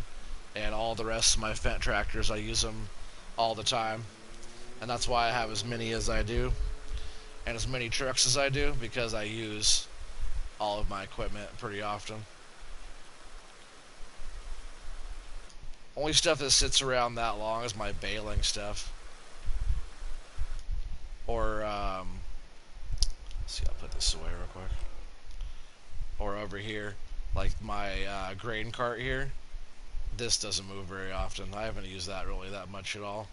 And all the rest of my Fendt tractors, I use them all the time. And that's why I have as many as I do. And as many trucks as I do, because I use all of my equipment pretty often. Only stuff that sits around that long is my baling stuff. Or, let's see, I'll put this away real quick. Or over here, like my grain cart here. This doesn't move very often. I haven't used that really that much at all.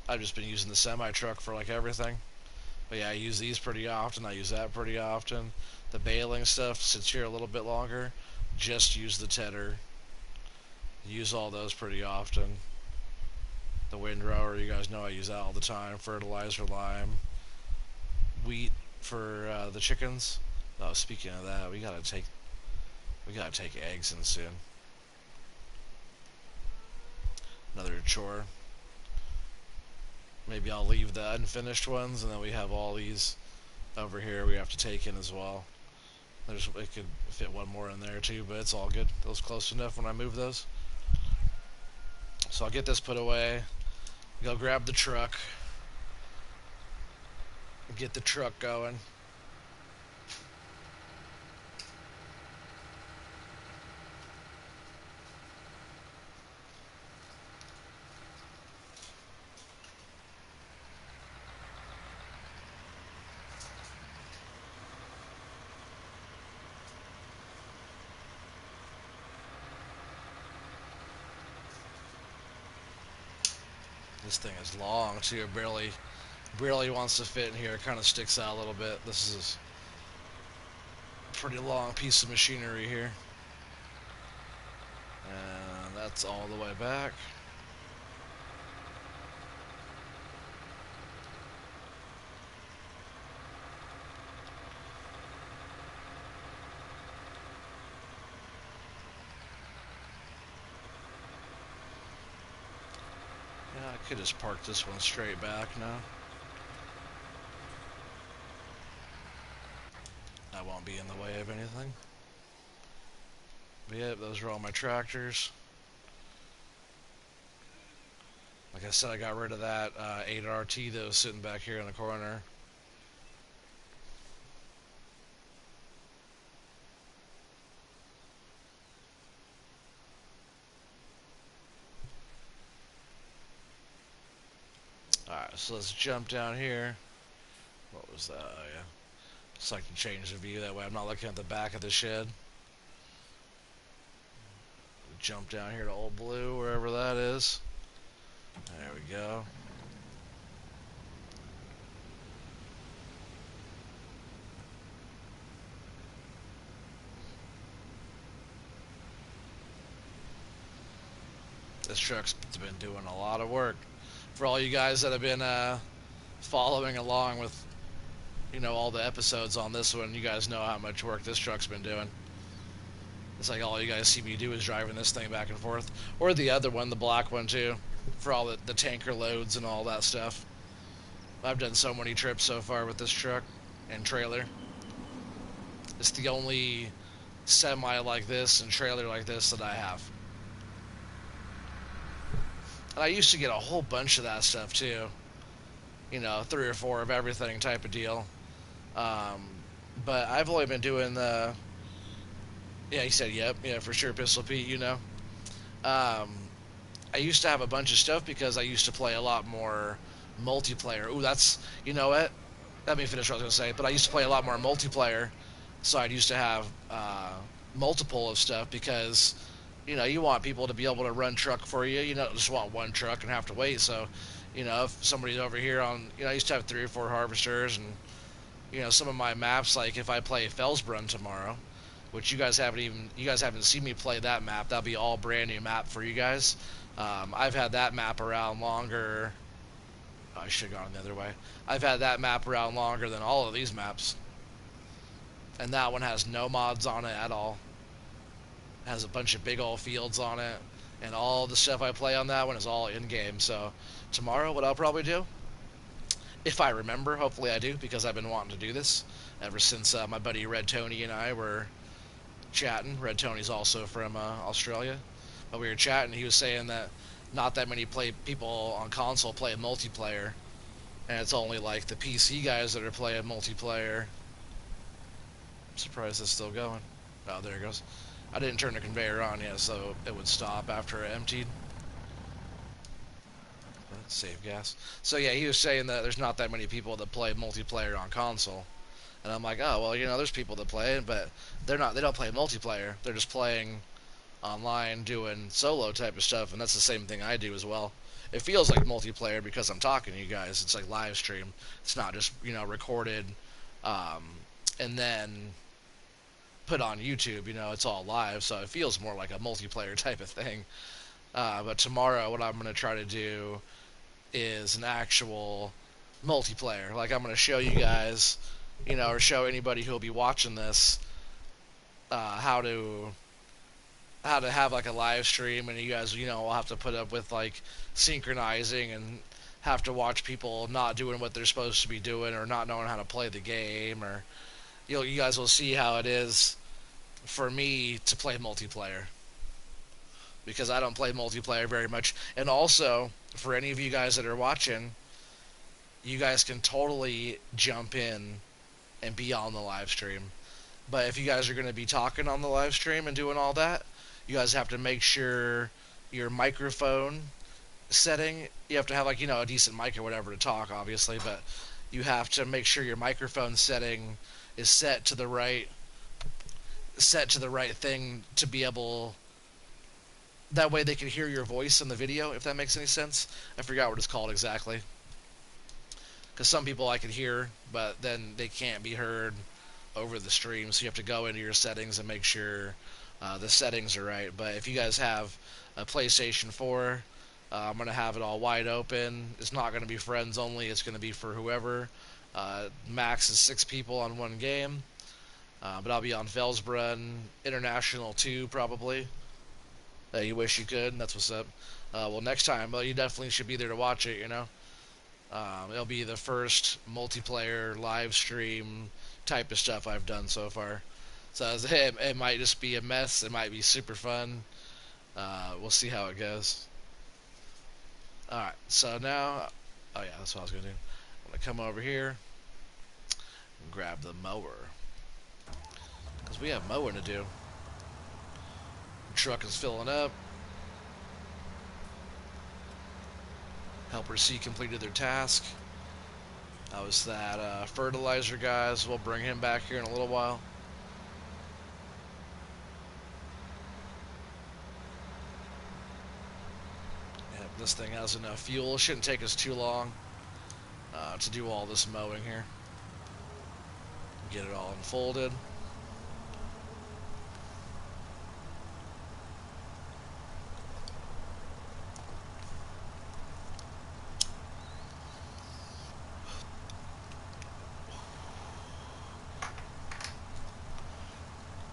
I've just been using the semi-truck for like everything. But yeah, I use these pretty often. I use that pretty often. The baling stuff sits here a little bit longer. Just use the tedder. Use all those pretty often. The windrower, you guys know I use that all the time. Fertilizer, lime, wheat for the chickens. Oh, speaking of that, we gotta take eggs in soon. Another chore. Maybe I'll leave the unfinished ones, and then we have all these over here we have to take in as well. It could fit one more in there too, but it's all good. Those close enough when I move those. So I'll get this put away. Go grab the truck. Get the truck going. This thing is long too. Barely wants to fit in here. It kind of sticks out a little bit. This is a pretty long piece of machinery here. And that's all the way back. Yeah, I could just park this one straight back now. I won't be in the way of anything. But yep, those are all my tractors. Like I said, I got rid of that 8RT that was sitting back here in the corner. Alright, so let's jump down here. What was that? Oh, yeah. Just like to change the view, that way I'm not looking at the back of the shed. Jump down here to Old Blue, wherever that is. There we go. This truck's been doing a lot of work. For all you guys that have been following along with, all the episodes on this one, you guys know how much work this truck's been doing. It's like all you guys see me do is driving this thing back and forth. Or the other one, the black one too, for all the tanker loads and all that stuff. I've done so many trips so far with this truck and trailer. It's the only semi like this and trailer like this that I have. And I used to get a whole bunch of that stuff too. 3 or 4 of everything type of deal. But I've only been doing the... Yeah, he said, yep. Yeah, for sure, Pistol Pete, I used to have a bunch of stuff because I used to play a lot more multiplayer. Ooh, that's... You know what? Let me finish what I was going to say. But I used to play a lot more multiplayer, so I used to have multiple of stuff because... you want people to be able to run truck for you. You don't just want one truck and have to wait. So, if somebody's over here on, I used to have 3 or 4 harvesters, and some of my maps, like if I play Fellsbrunn tomorrow, which you guys haven't seen me play that map. That'll be all brand new map for you guys. I've had that map around longer. Oh, I should have gone the other way. I've had that map around longer than all of these maps, and that one has no mods on it at all. Has a bunch of big old fields on it, and all the stuff I play on that one is all in-game. So tomorrow what I'll probably do, if I remember, hopefully I do, because I've been wanting to do this ever since my buddy Red Tony and I were chatting. Red Tony's also from Australia, but we were chatting. He was saying that not that many people on console play multiplayer, and it's only like the PC guys that are playing multiplayer. I'm surprised it's still going. Oh, there it goes. I didn't turn the conveyor on yet, so it would stop after it emptied. Save gas. So yeah, he was saying that there's not that many people that play multiplayer on console. And I'm like, oh, well, there's people that play it, but they don't play multiplayer. They're just playing online, doing solo type of stuff, and that's the same thing I do as well. It feels like multiplayer because I'm talking to you guys. It's like live stream. It's not just, recorded, and then put on YouTube. It's all live, so it feels more like a multiplayer type of thing. But tomorrow, what I'm going to try to do is an actual multiplayer. Like, I'm going to show you guys, or show anybody who will be watching this, how to have like a live stream, and you guys, will have to put up with like synchronizing and have to watch people not doing what they're supposed to be doing or not knowing how to play the game, or you guys will see how it is for me to play multiplayer, because I don't play multiplayer very much. And also, for any of you guys that are watching, you guys can totally jump in and be on the live stream. But if you guys are going to be talking on the live stream and doing all that, you guys have to make sure your microphone setting, you have to have like, a decent mic or whatever to talk, obviously, but you have to make sure your microphone setting is set to the right thing to be able That way they can hear your voice in the video, if that makes any sense. I forgot what it's called exactly. Because some people I can hear, but then they can't be heard over the stream. So you have to go into your settings and make sure the settings are right. But if you guys have a PlayStation 4, I'm going to have it all wide open. It's not going to be friends only. It's going to be for whoever. Max is 6 people on one game. But I'll be on Velsbrunn International 2 probably. You wish you could. That's what's up. Well, next time, well, you definitely should be there to watch it. You know, it'll be the first multiplayer live stream type of stuff I've done so far. So it might just be a mess. It might be super fun. We'll see how it goes. All right. So now, oh yeah, that's what I was gonna do. I'm gonna come over here and grab the mower because we have mowing to do. The truck is filling up. Helper C completed their task. That was that fertilizer guys. We'll bring him back here in a little while. Yep, this thing has enough fuel. It shouldn't take us too long to do all this mowing here. Get it all unfolded.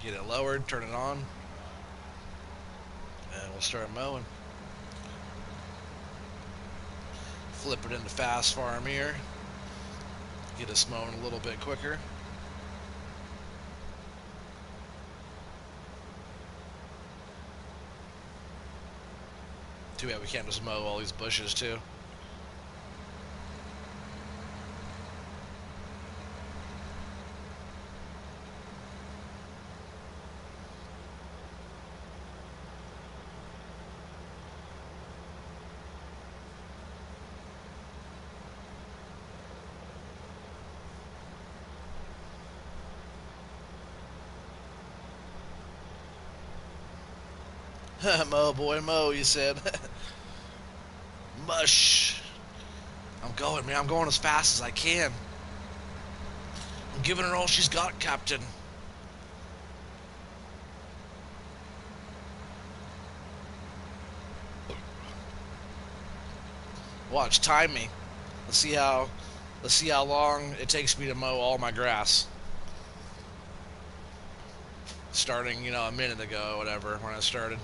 Get it lowered, turn it on, and we'll start mowing. Flip it into fast farm here. Get us mowing a little bit quicker. Too bad we can't just mow all these bushes too. Mow, boy, mow, you said. Mush. I'm going, man. I'm going as fast as I can. I'm giving her all she's got, Captain. Watch, time me. Let's see how long it takes me to mow all my grass. Starting, a minute ago or whatever when I started.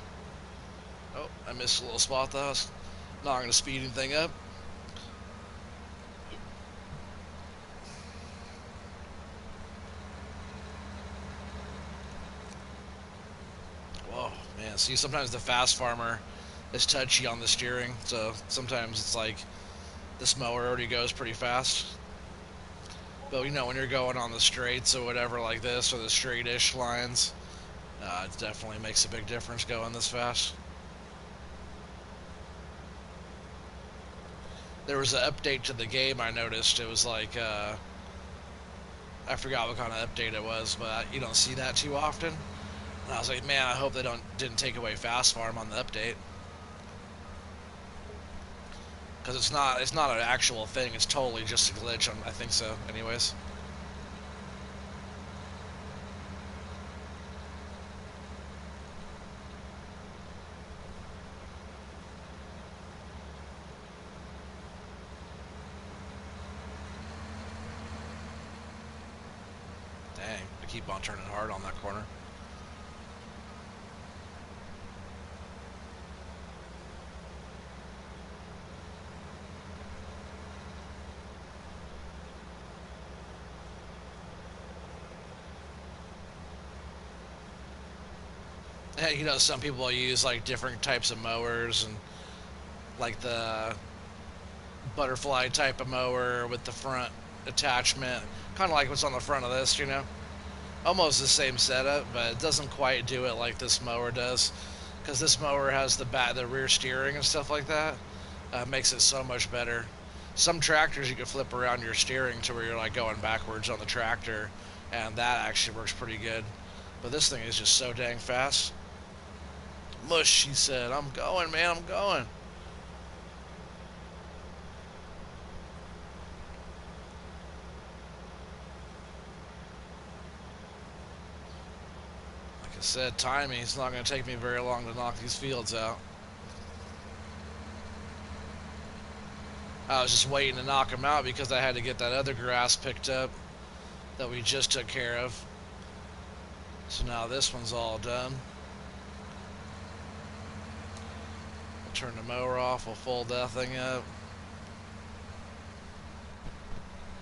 Oh, I missed a little spot though. I was not going to speed anything up. Whoa, man. See, sometimes the fast farmer is touchy on the steering, so sometimes it's like this mower already goes pretty fast. But when you're going on the straights or whatever like this, or the straight-ish lines, it definitely makes a big difference going this fast. There was an update to the game I noticed. It was like, I forgot what kind of update it was, but you don't see that too often. And I was like, man, I hope they didn't take away fast farm on the update. Because it's not an actual thing. It's totally just a glitch. I think so. Anyways. Dang, I keep on turning hard on that corner. Some people use like different types of mowers, and like the butterfly type of mower with the front attachment, kind of like what's on the front of this, almost the same setup, but it doesn't quite do it like this mower does, because this mower has the rear steering and stuff like that. Makes it so much better. Some tractors you can flip around your steering to where you're like going backwards on the tractor, and that actually works pretty good. But this thing is just so dang fast. Mush, he said. I'm going, man, I'm going. Like I said, timing. It's not going to take me very long to knock these fields out. I was just waiting to knock them out because I had to get that other grass picked up that we just took care of. So now this one's all done. We'll turn the mower off. We'll fold that thing up.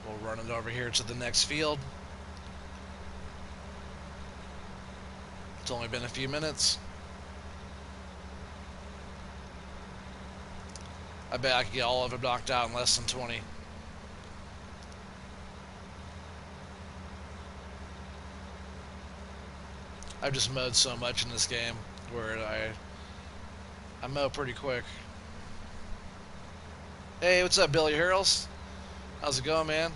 We'll run it over here to the next field. It's only been a few minutes. I bet I could get all of them knocked out in less than 20. I've just mowed so much in this game where I mow pretty quick. Hey, what's up, Billy Hurls? How's it going, man?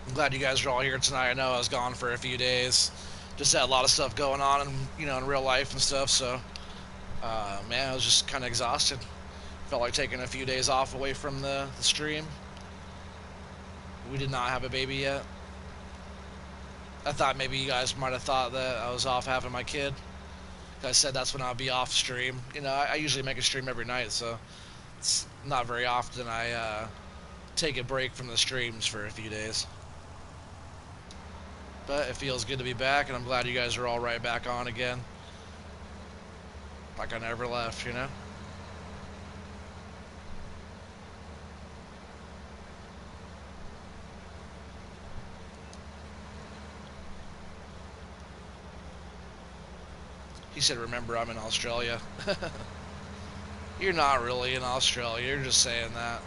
I'm glad you guys are all here tonight. I know I was gone for a few days. Just had a lot of stuff going on, in real life and stuff. So, man, I was just kind of exhausted. Felt like taking a few days off away from the stream. We did not have a baby yet. I thought maybe you guys might have thought that I was off having my kid. I said that's when I'll be off stream. I usually make a stream every night, so it's not very often I take a break from the streams for a few days. But it feels good to be back, and I'm glad you guys are all right back on again. Like I never left, He said, remember, I'm in Australia. You're not really in Australia. You're just saying that.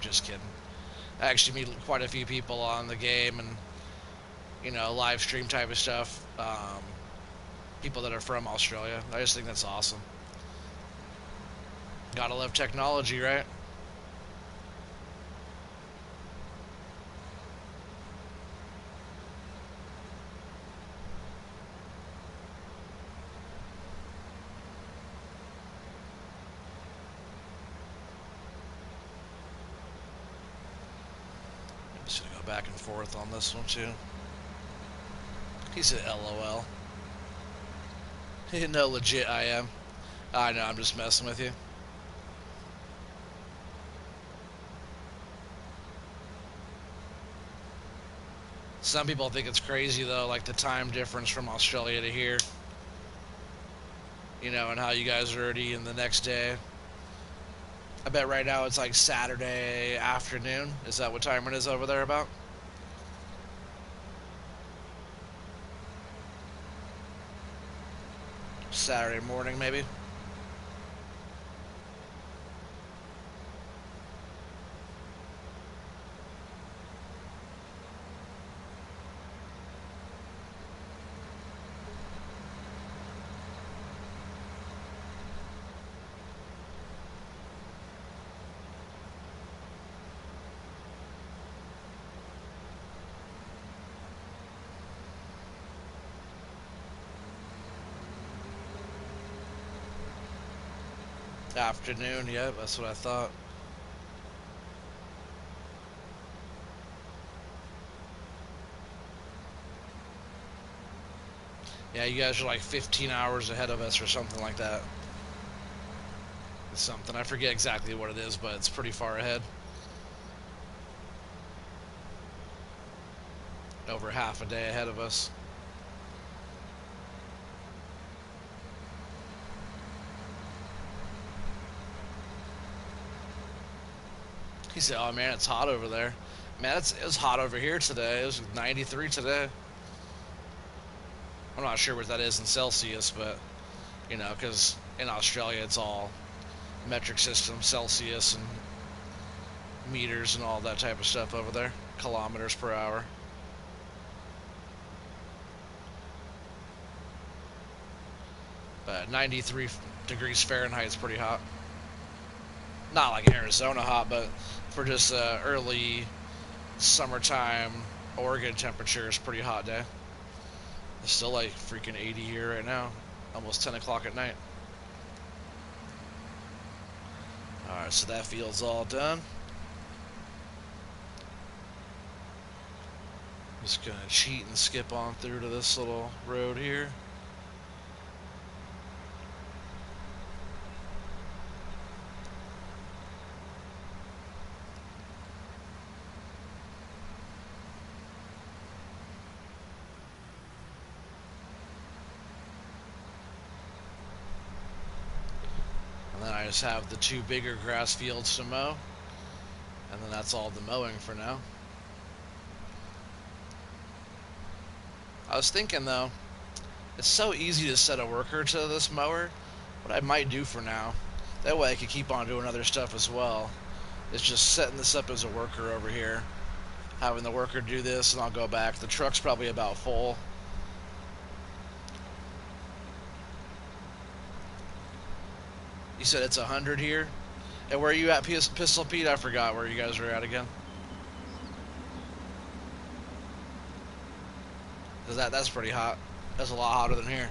Just kidding. I actually meet quite a few people on the game and, live stream type of stuff. People that are from Australia. I just think that's awesome. Gotta love technology, right? I'm just gonna go back and forth on this one too. He said LOL. No, legit I am. I know, I'm just messing with you. Some people think it's crazy though, like the time difference from Australia to here. And how you guys are already in the next day. I bet right now it's like Saturday afternoon. Is that what time it is over there about? Saturday morning, maybe? Afternoon, yeah, that's what I thought. Yeah, you guys are like 15 hours ahead of us or something like that. It's something. I forget exactly what it is, but it's pretty far ahead. Over half a day ahead of us. He said, oh man, it's hot over there. Man, it was hot over here today. It was 93 today. I'm not sure what that is in Celsius, but, because in Australia it's all metric system, Celsius and meters and all that type of stuff over there. Kilometers per hour. But 93 degrees Fahrenheit is pretty hot. Not like Arizona hot, but for just early summertime Oregon temperature is pretty hot day. It's still like freaking 80 here right now. Almost 10 o'clock at night. Alright, so that field's all done. Just gonna cheat and skip on through to this little road here. And then I just have the two bigger grass fields to mow. And then that's all the mowing for now. I was thinking though, it's so easy to set a worker to this mower. What I might do for now, that way I could keep on doing other stuff as well, is just setting this up as a worker over here. Having the worker do this and I'll go back. The truck's probably about full. You said it's 100 here? And where are you at, Pistol Pete? I forgot where you guys are at again. Cause that's pretty hot. That's a lot hotter than here.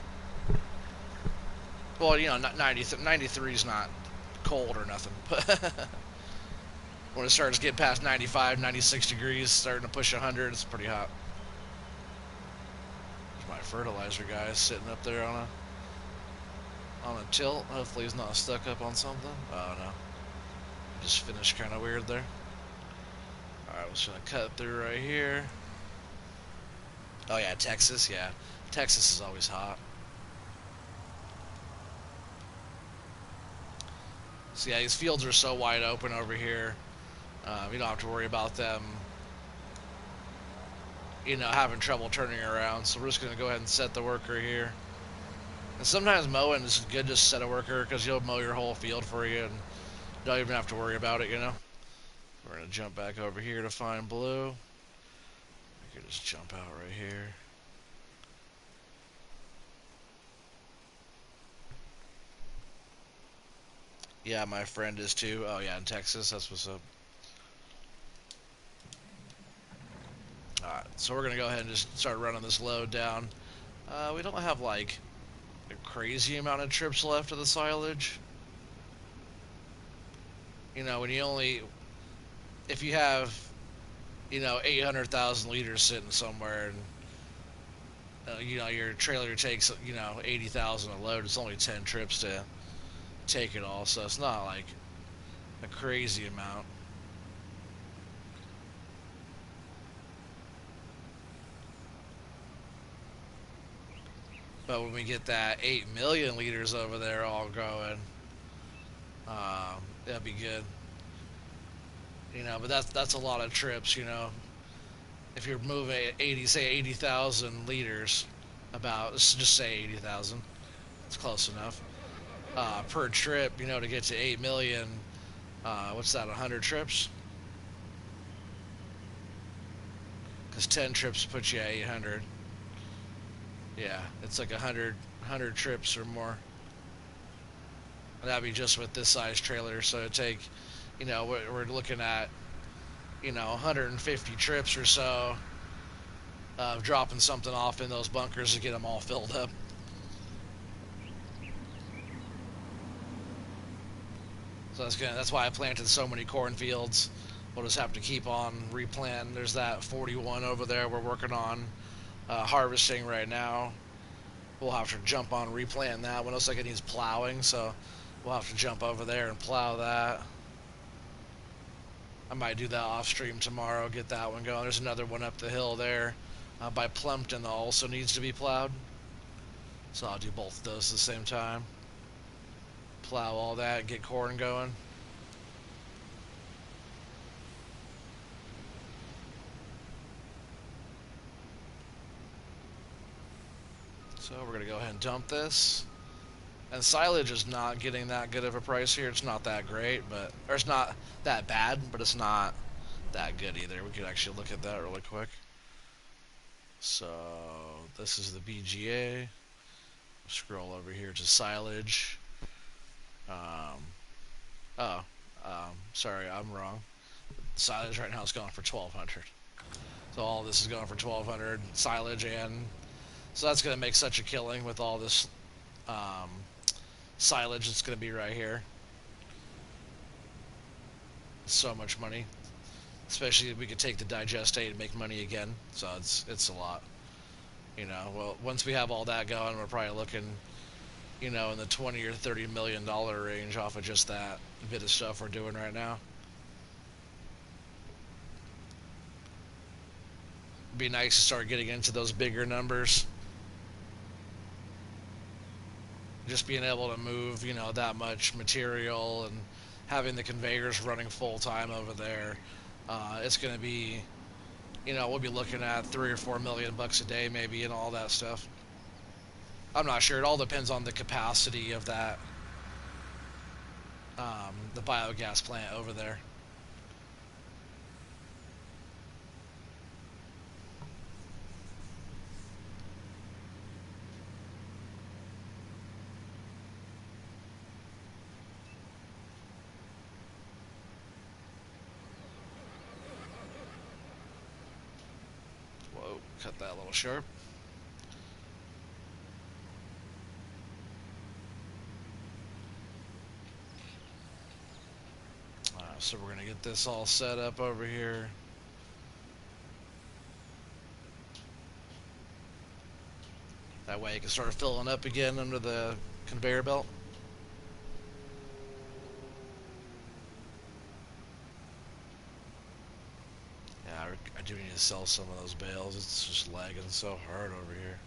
Well, you know, 93 is not cold or nothing. But when it starts getting past 95, 96 degrees, starting to push 100, it's pretty hot. There's my fertilizer guy sitting up there on a tilt. Hopefully he's not stuck up on something. Oh no. Just finished kind of weird there. Alright, we're just gonna cut through right here. Oh yeah, Texas, yeah. Texas is always hot. So yeah, these fields are so wide open over here. You don't have to worry about them, you know, having trouble turning around. So we're just gonna go ahead and set the worker here. And sometimes mowing is good to set a worker because you'll mow your whole field for you and don't even have to worry about it, you know. We're gonna jump back over here to find blue. We can just jump out right here. Yeah, my friend is too. Oh yeah, in Texas, that's what's up. Alright, so we're gonna go ahead and just start running this load down. We don't have like a crazy amount of trips left of the silage. You know, when you only, if you have, you know, 800,000 liters sitting somewhere and, you know, your trailer takes, you know, 80,000 a load, it's only 10 trips to take it all, so it's not like a crazy amount. But when we get that 8 million liters over there all going, that'd be good. You know, but that's a lot of trips. You know, if you're moving 80, say 80,000 liters, about let's just say 80,000. It's close enough per trip. You know, to get to 8 million. What's that? 100 trips? Because 10 trips puts you at 800. Yeah, it's like 100 trips or more. And that'd be just with this size trailer. So it'd take, you know, we're looking at, you know, 150 trips or so of dropping something off in those bunkers to get them all filled up. So that's why I planted so many cornfields. We'll just have to keep on replanting. There's that 41 over there we're working on harvesting right now. We'll have to jump on replanting that one. Looks like it needs plowing, so we'll have to jump over there and plow that. I might do that off stream tomorrow, get that one going. There's another one up the hill there by Plumpton that also needs to be plowed. So I'll do both of those at the same time. Plow all that, get corn going. So we're going to go ahead and dump this. And silage is not getting that good of a price here. It's not that great, but or it's not that bad, but it's not that good either. We could actually look at that really quick. So this is the BGA. Scroll over here to silage. Sorry, I'm wrong. Silage right now is going for 1,200. So all this is going for 1,200 silage, and so that's going to make such a killing with all this um, silage that's going to be right here. So much money, especially if we could take the digestate and make money again. So it's a lot. Well, once we have all that going, we're probably looking, in the 20 or $30 million range off of just that bit of stuff we're doing right now. It'd be nice to start getting into those bigger numbers. Just being able to move, that much material and having the conveyors running full time over there, it's going to be, we'll be looking at 3 or 4 million bucks a day, maybe, and all that stuff. I'm not sure. It all depends on the capacity of that, the biogas plant over there. Whoa, cut that a little sharp. So we're going to get this all set up over here. That way it can start filling up again under the conveyor belt. Yeah, I do need to sell some of those bales. It's just lagging so hard over here.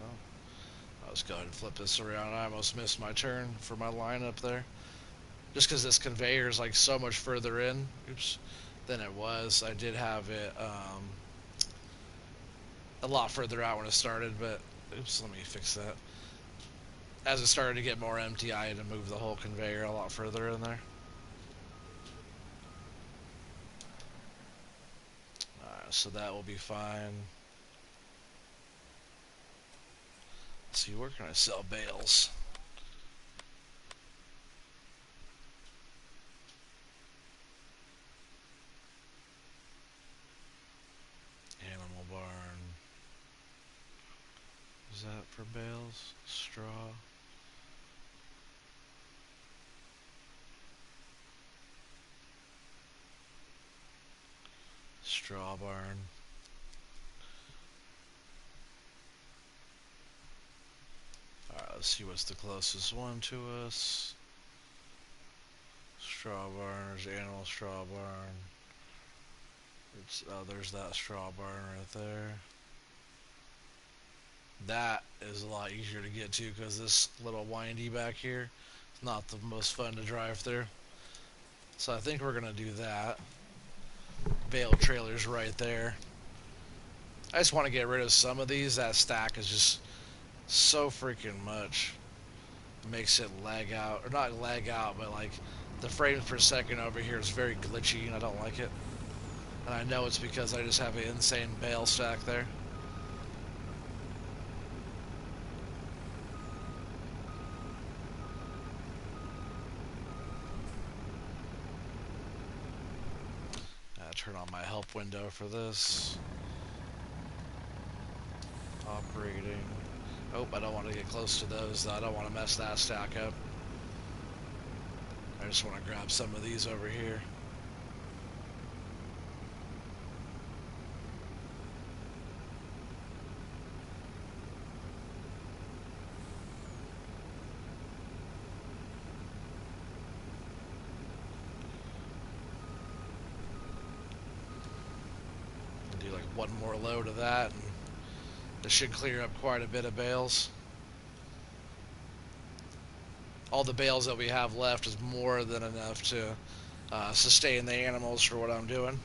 Oh, I'll just go ahead and flip this around. I almost missed my turn for my line up there. Just because this conveyor is like so much further in, than it was. I did have it a lot further out when it started, but let me fix that. As it started to get more empty, I had to move the whole conveyor a lot further in there. Alright, so that will be fine. Let's see, where can I sell bales? Animal barn. Is that for bales? Straw. Straw barn. Alright, let's see what's the closest one to us. Straw barn, there's animal straw barn. There's that straw barn right there. That is a lot easier to get to because this little windy back here is not the most fun to drive through. So I think we're going to do that. Bale trailers right there. I just want to get rid of some of these. That stack is just so freaking much. It makes it lag out. Or not lag out, but like the frames per second over here is very glitchy and I don't like it. And I know it's because I just have an insane bale stack there. Turn on my help window for this. Operating. Oh, I don't want to get close to those though. I don't want to mess that stack up. I just want to grab some of these over here. One more load of that, and this should clear up quite a bit of bales. All the bales that we have left is more than enough to sustain the animals for what I'm doing.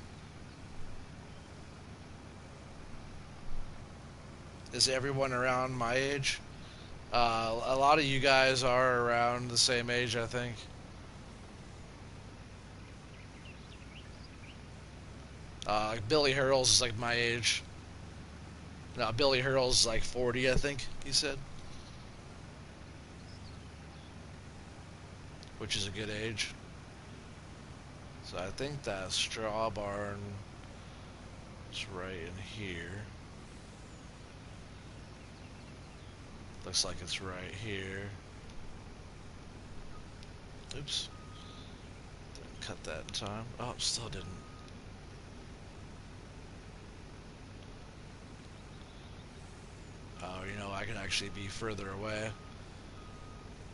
Is everyone around my age? A lot of you guys are around the same age, I think. Billy Hurls is like my age. No, Billy Hurls is like 40, I think he said. Which is a good age. So I think that straw barn is right in here. Looks like it's right here. Oops. Didn't cut that in time. Oh, still didn't. Oh, I can actually be further away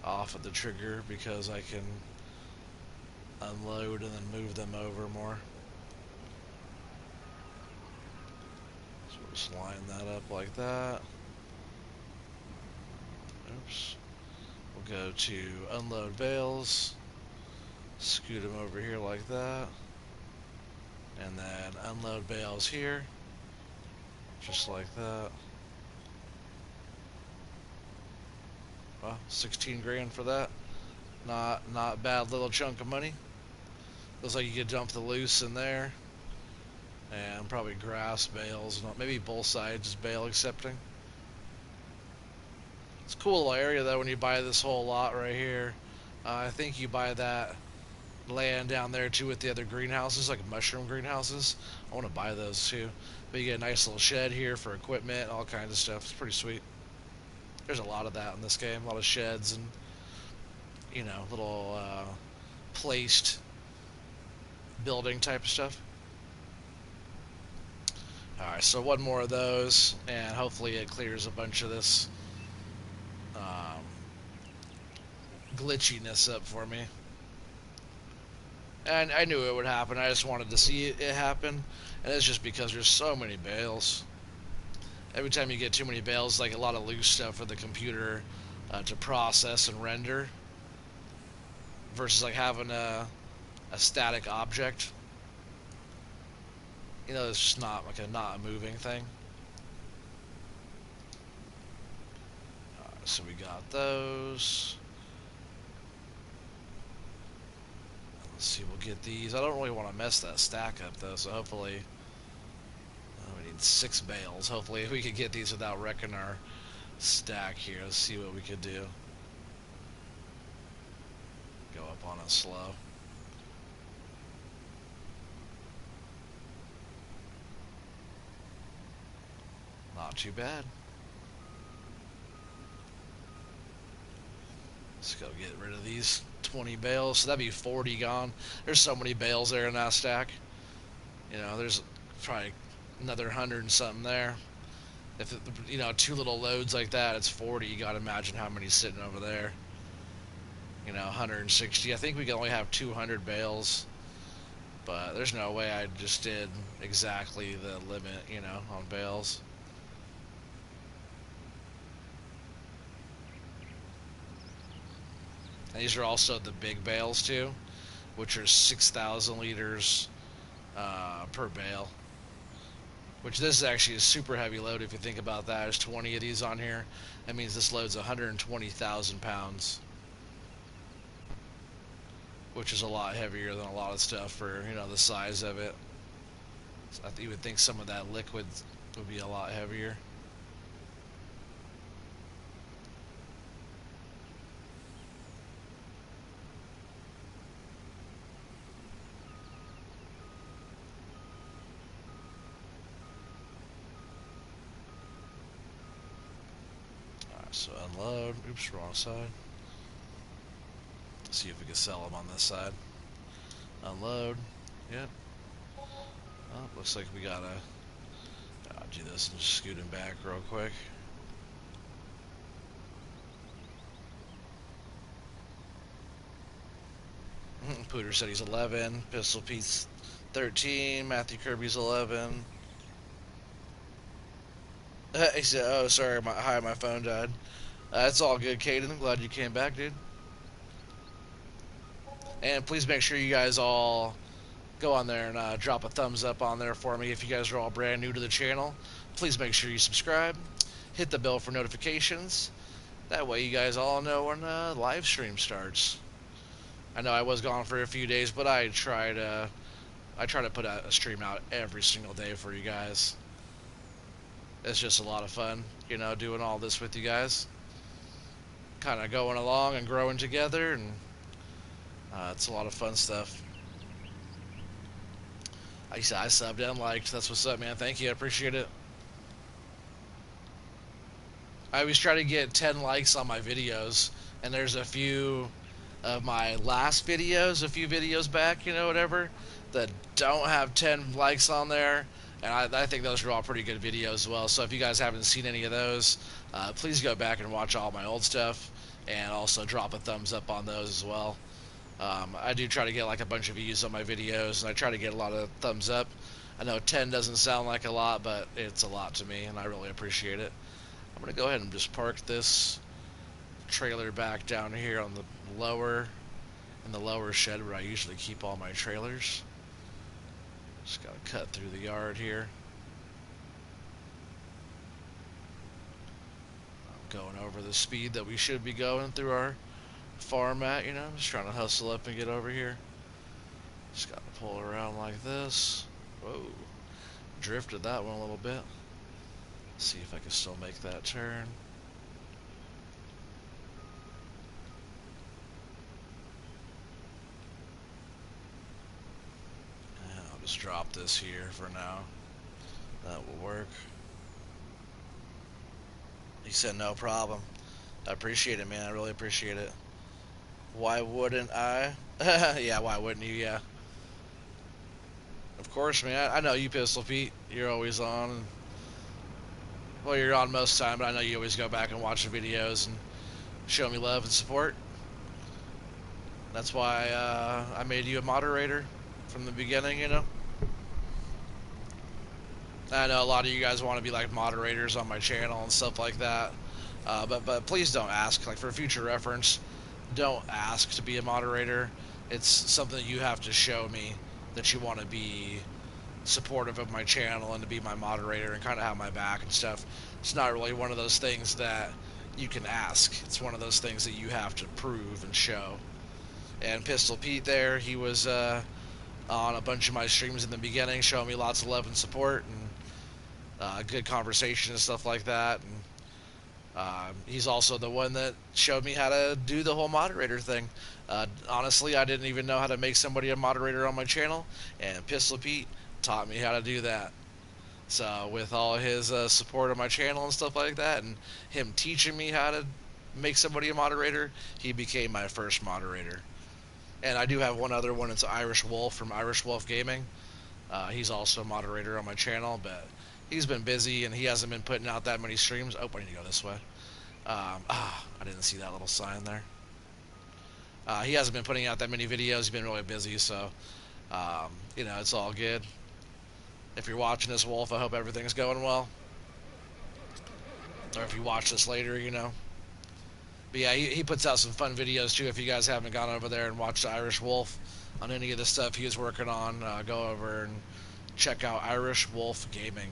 off of the trigger because I can unload and then move them over more. So we'll just line that up like that. Oops. We'll go to unload bales, scoot them over here like that, and then unload bales here, just like that. Well, 16 grand for that. Not bad little chunk of money. Looks like you could dump the loose in there, and probably grass bales, maybe both sides bale accepting. It's a cool little area though when you buy this whole lot right here. I think you buy that land down there too with the other greenhouses, like mushroom greenhouses. I want to buy those too. But you get a nice little shed here for equipment, all kinds of stuff. It's pretty sweet. There's a lot of that in this game, a lot of sheds and little placed building type of stuff. Alright, so one more of those, and hopefully it clears a bunch of this um, glitchiness up for me. And I knew it would happen. I just wanted to see it happen, and it's just because there's so many bales. Every time you get too many bales, like a lot of loose stuff for the computer to process and render, versus like having a static object. It's just not like not a moving thing. So we got those. Let's see, we'll get these. I don't really want to mess that stack up though, so hopefully we need 6 bales. Hopefully we could get these without wrecking our stack here. Let's see what we could do. Go up on it slow. Not too bad. Let's go get rid of these 20 bales. So that'd be 40 gone. There's so many bales there in that stack. There's probably another 100 and something there. If 2 little loads like that, it's 40. You gotta imagine how many's sitting over there. 160. I think we can only have 200 bales, but there's no way I just did exactly the limit, on bales. And these are also the big bales too, which are 6,000 liters per bale. Which this is actually a super heavy load if you think about that. There's 20 of these on here. That means this load's 120,000 pounds. Which is a lot heavier than a lot of stuff for, the size of it. So you would think some of that liquid would be a lot heavier. So unload. Oops, wrong side. See if we can sell them on this side. Unload. Yep. Oh, looks like we gotta do this and just scoot him back real quick. Pooter said he's 11. Pistol Pete's 13. Matthew Kirby's 11. He said, "Oh, sorry, my phone died." It's all good, Caden. I'm glad you came back, dude. And please make sure you guys all go on there and drop a thumbs up on there for me if you guys are all brand new to the channel. Please make sure you subscribe. Hit the bell for notifications. That way you guys all know when live stream starts. I know I was gone for a few days, but I try to put a stream out every single day for you guys. It's just a lot of fun, doing all this with you guys. Kind of going along and growing together, and it's a lot of fun stuff. I subbed and liked. That's what's up, man. Thank you. I appreciate it. I always try to get 10 likes on my videos, and there's a few of my last videos, a few videos back, whatever, that don't have 10 likes on there. And I think those are all pretty good videos as well. So if you guys haven't seen any of those, please go back and watch all my old stuff, and also drop a thumbs up on those as well. I do try to get like a bunch of views on my videos, and I try to get a lot of thumbs up. I know 10 doesn't sound like a lot, but it's a lot to me, and I really appreciate it. I'm going to go ahead and just park this trailer back down here on the in the lower shed where I usually keep all my trailers. Just got to cut through the yard here. I'm going over the speed that we should be going through our farm at, just trying to hustle up and get over here. Just got to pull around like this. Whoa, drifted that one a little bit. See if I can still make that turn. I'll just drop this here for now. That will work. He said no problem. I appreciate it, man. I really appreciate it. Why wouldn't I? Yeah, why wouldn't you? Yeah. Of course, man. I know you, Pistol Pete. You're always on. Well, you're on most of the time, but I know you always go back and watch the videos and show me love and support. That's why I made you a moderator from the beginning, I know a lot of you guys want to be like moderators on my channel and stuff like that. But please don't ask. Like, for future reference, don't ask to be a moderator. It's something that you have to show me that you want to be supportive of my channel and to be my moderator and kind of have my back and stuff. It's not really one of those things that you can ask. It's one of those things that you have to prove and show. And Pistol Pete there, he was on a bunch of my streams in the beginning, showing me lots of love and support and good conversation and stuff like that. And he's also the one that showed me how to do the whole moderator thing. Honestly, I didn't even know how to make somebody a moderator on my channel, and Pistol Pete taught me how to do that. So with all his support of my channel and stuff like that, and him teaching me how to make somebody a moderator, he became my first moderator. And I do have one other one. It's Irish Wolf from Irish Wolf Gaming. He's also a moderator on my channel, but he's been busy and he hasn't been putting out that many streams. Oh, I need to go this way. I didn't see that little sign there. He hasn't been putting out that many videos. He's been really busy, so it's all good. If you're watching this, Wolf, I hope everything's going well. Or if you watch this later, But yeah, he puts out some fun videos too. If you guys haven't gone over there and watched Irish Wolf on any of the stuff he is working on, go over and check out Irish Wolf Gaming.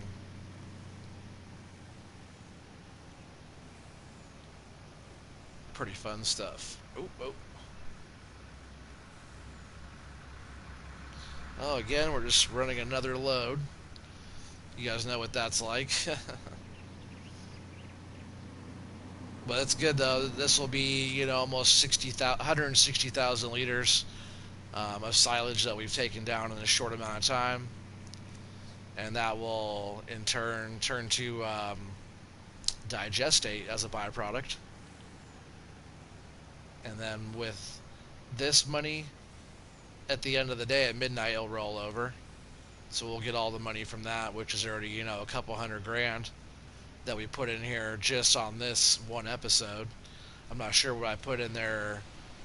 Pretty fun stuff. Oh, again, we're just running another load. You guys know what that's like. But it's good, though. This will be, almost 160,000 liters of silage that we've taken down in a short amount of time. And that will, in turn to digestate as a byproduct. And then with this money, at the end of the day, at midnight, it'll roll over. So we'll get all the money from that, which is already, a couple $100,000 that we put in here just on this one episode. I'm not sure what I put in there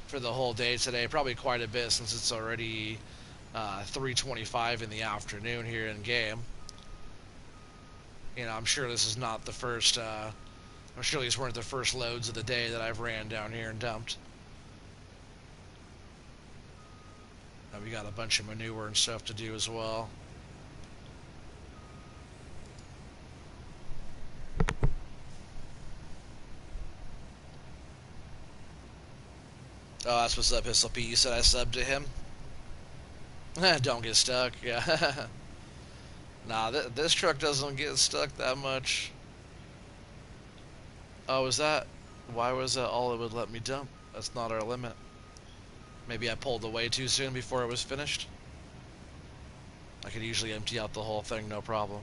for the whole day today. Probably quite a bit, since it's already 3:25 in the afternoon here in game. I'm sure this is not the first. I'm sure these weren't the first loads of the day that I've ran down here and dumped. We got a bunch of manure and stuff to do as well. Oh, that's what's up, Pistol Pete. You said I subbed to him? Don't get stuck, yeah. Nah, this truck doesn't get stuck that much. Oh, was that... Why was that all it would let me dump? That's not our limit. Maybe I pulled away too soon before it was finished? I could usually empty out the whole thing, no problem.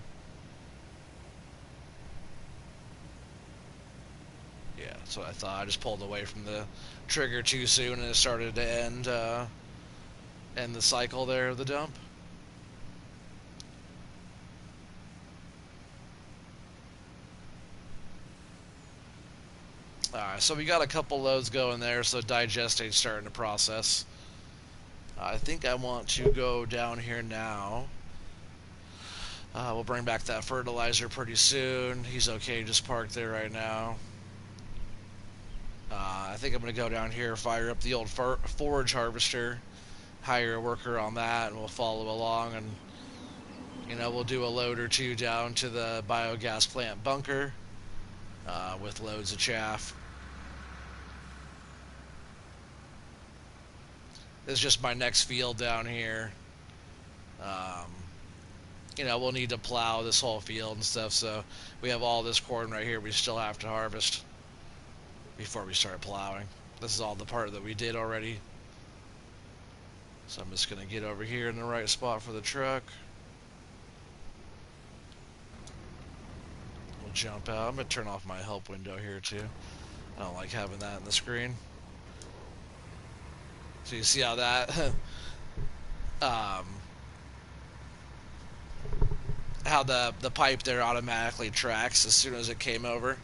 Yeah, that's what I thought. I just pulled away from the trigger too soon, and it started to end the cycle there of the dump. Alright, so we got a couple loads going there, so digestate's starting to process. I think I want to go down here now. We'll bring back that fertilizer pretty soon. He's okay, just parked there right now. I think I'm going to go down here, fire up the old forage harvester, hire a worker on that, and we'll follow along, and we'll do a load or two down to the biogas plant bunker with loads of chaff. This is just my next field down here. We'll need to plow this whole field and stuff, so we have all this corn right here we still have to harvest before we start plowing. This is all the part that we did already. So I'm just going to get over here in the right spot for the truck. We'll jump out. I'm going to turn off my help window here too. I don't like having that in the screen. So you see how that how the pipe there automatically tracks as soon as it came over.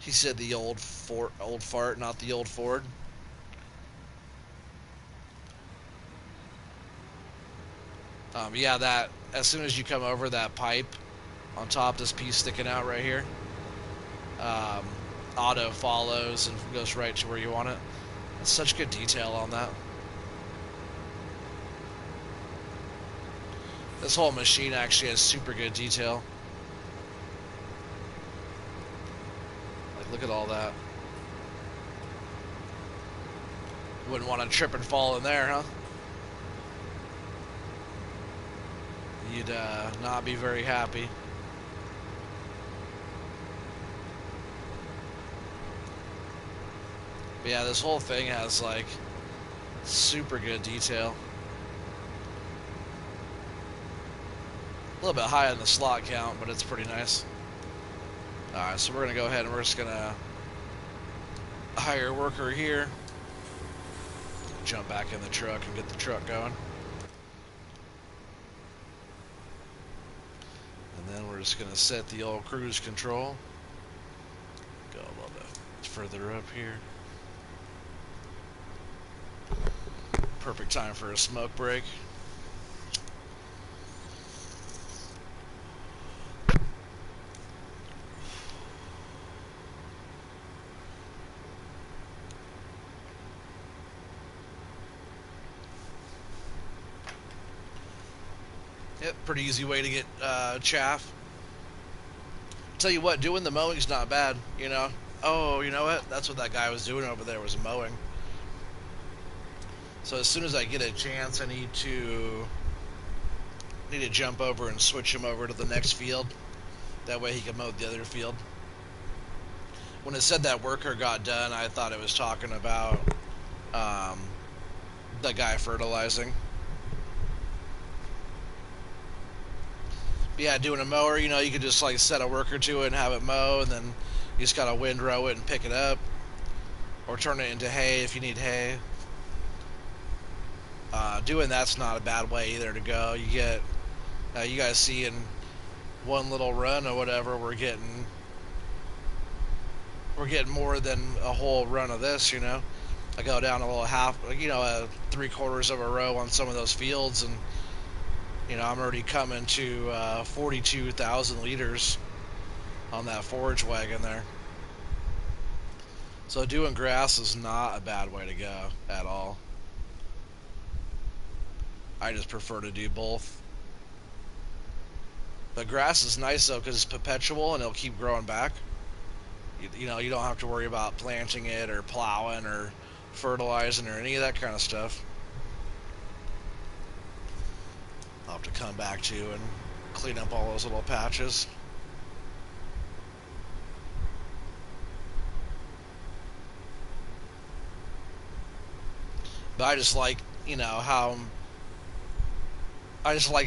He said the old fart, not the old Ford. Yeah, that as soon as you come over that pipe on top, this piece sticking out right here, auto follows and goes right to where you want it. That's such good detail on that. This whole machine actually has super good detail. Like, look at all that. Wouldn't want to trip and fall in there, huh? You'd not be very happy. But yeah, this whole thing has like super good detail. A little bit high on the slot count, but it's pretty nice. Alright, so we're going to go ahead and we're just going to hire a worker here. Jump back in the truck and get the truck going. And then we're just going to set the old cruise control. Go a little bit further up here. Perfect time for a smoke break. Yep, pretty easy way to get chaff. Tell you what, doing the mowing's not bad, Oh, you know what? That's what that guy was doing over there, was mowing. So as soon as I get a chance, I need to jump over and switch him over to the next field. That way he can mow the other field. When it said that worker got done, I thought it was talking about the guy fertilizing. But yeah, doing a mower, you could just like set a worker to it and have it mow, and then you just gotta windrow it and pick it up, or turn it into hay if you need hay. Doing that's not a bad way either to go. You get, you guys see in one little run or whatever, we're getting more than a whole run of this. I go down a little half, 3/4 of a row on some of those fields, and I'm already coming to 42,000 liters on that forage wagon there. So doing grass is not a bad way to go at all. I just prefer to do both. But grass is nice though because it's perpetual and it'll keep growing back. You don't have to worry about planting it or plowing or fertilizing or any of that kind of stuff. I'll have to come back to and clean up all those little patches. But I just like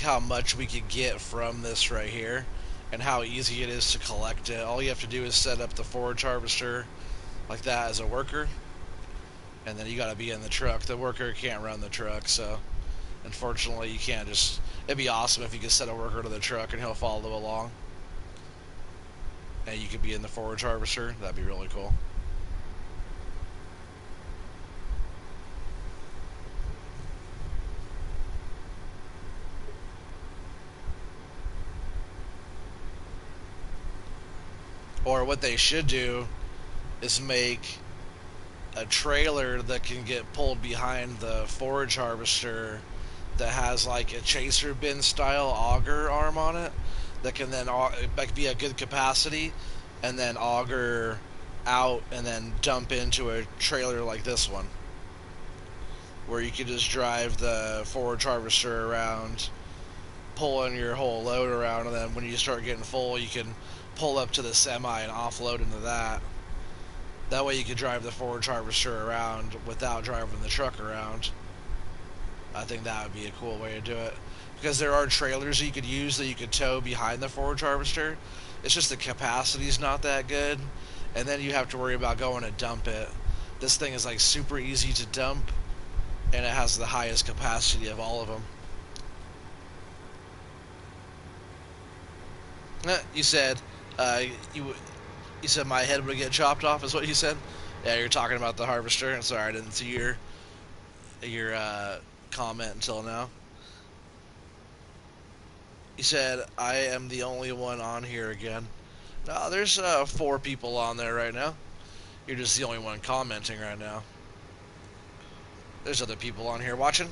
how much we could get from this right here, and how easy it is to collect it. All you have to do is set up the forage harvester like that as a worker, and then you got to be in the truck. The worker can't run the truck, so unfortunately you can't just. It'd be awesome if you could set a worker to the truck and he'll follow along, and you could be in the forage harvester. That'd be really cool. Or what they should do is make a trailer that can get pulled behind the forage harvester that has like a chaser bin style auger arm on it that can then like be a good capacity and then auger out and then dump into a trailer like this one where you could just drive the forage harvester around pulling your whole load around, and then when you start getting full you can pull up to the semi and offload into that. That way you could drive the forage harvester around without driving the truck around. I think that would be a cool way to do it. Because there are trailers that you could use that you could tow behind the forage harvester. It's just the capacity's not that good. And then you have to worry about going to dump it. This thing is like super easy to dump, and it has the highest capacity of all of them. You said uh, you you said my head would get chopped off, is what you said? Yeah, you're talking about the harvester. I'm sorry, I didn't see your comment until now. You said I am the only one on here again. No, there's four people on there right now. You're just the only one commenting right now. There's other people on here watching.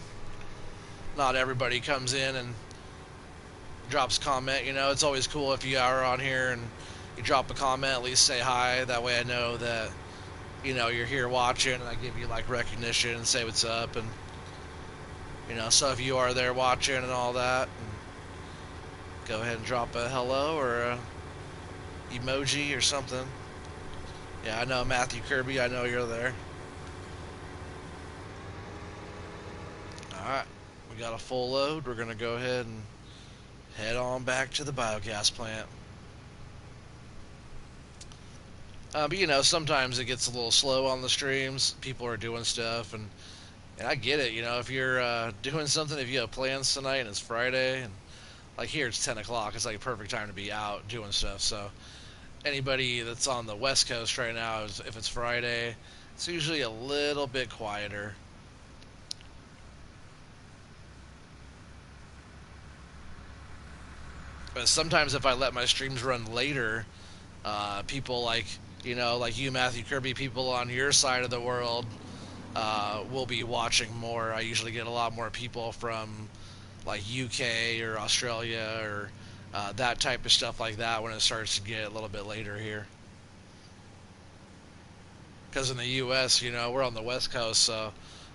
Not everybody comes in and drops a comment. You know, it's always cool if you are on here and you drop a comment. At least say hi. That way I know that you're here watching, and I give you like recognition and say what's up, and so if you are there watching and all that, and go ahead and drop a hello or a emoji or something. Yeah, I know Matthew Kirby. I know you're there. All right, we got a full load. We're gonna go ahead and head on back to the biogas plant. But sometimes it gets a little slow on the streams. People are doing stuff, and I get it. If you're doing something, if you have plans tonight and it's Friday, and like here it's 10 o'clock, it's like a perfect time to be out doing stuff. So anybody that's on the West Coast right now, if it's Friday, it's usually a little bit quieter. But sometimes if I let my streams run later, people like you, Matthew Kirby, people on your side of the world will be watching more. I usually get a lot more people from like UK or Australia or that type of stuff like that when it starts to get a little bit later here. Because in the US, we're on the West Coast, so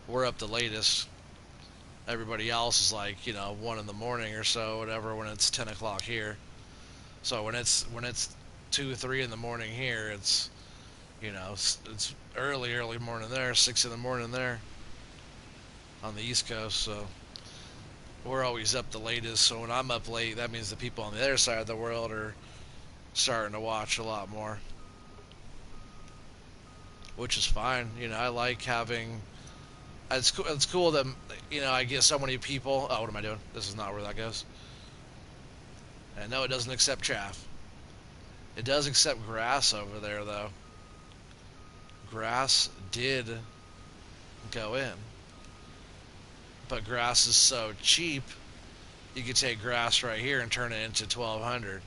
we're up the latest. Everybody else is like 1 in the morning or so, whatever, when it's 10 o'clock here. So when it's 2 or 3 in the morning here, it's early morning there, 6 in the morning there on the East Coast. So we're always up the latest. So when I'm up late, that means the people on the other side of the world are starting to watch a lot more, which is fine. I like having. It's cool. It's cool that I get so many people. Oh, what am I doing? This is not where that goes. And no, it doesn't accept chaff. It does accept grass over there, though. Grass did go in, but grass is so cheap. You could take grass right here and turn it into 1,200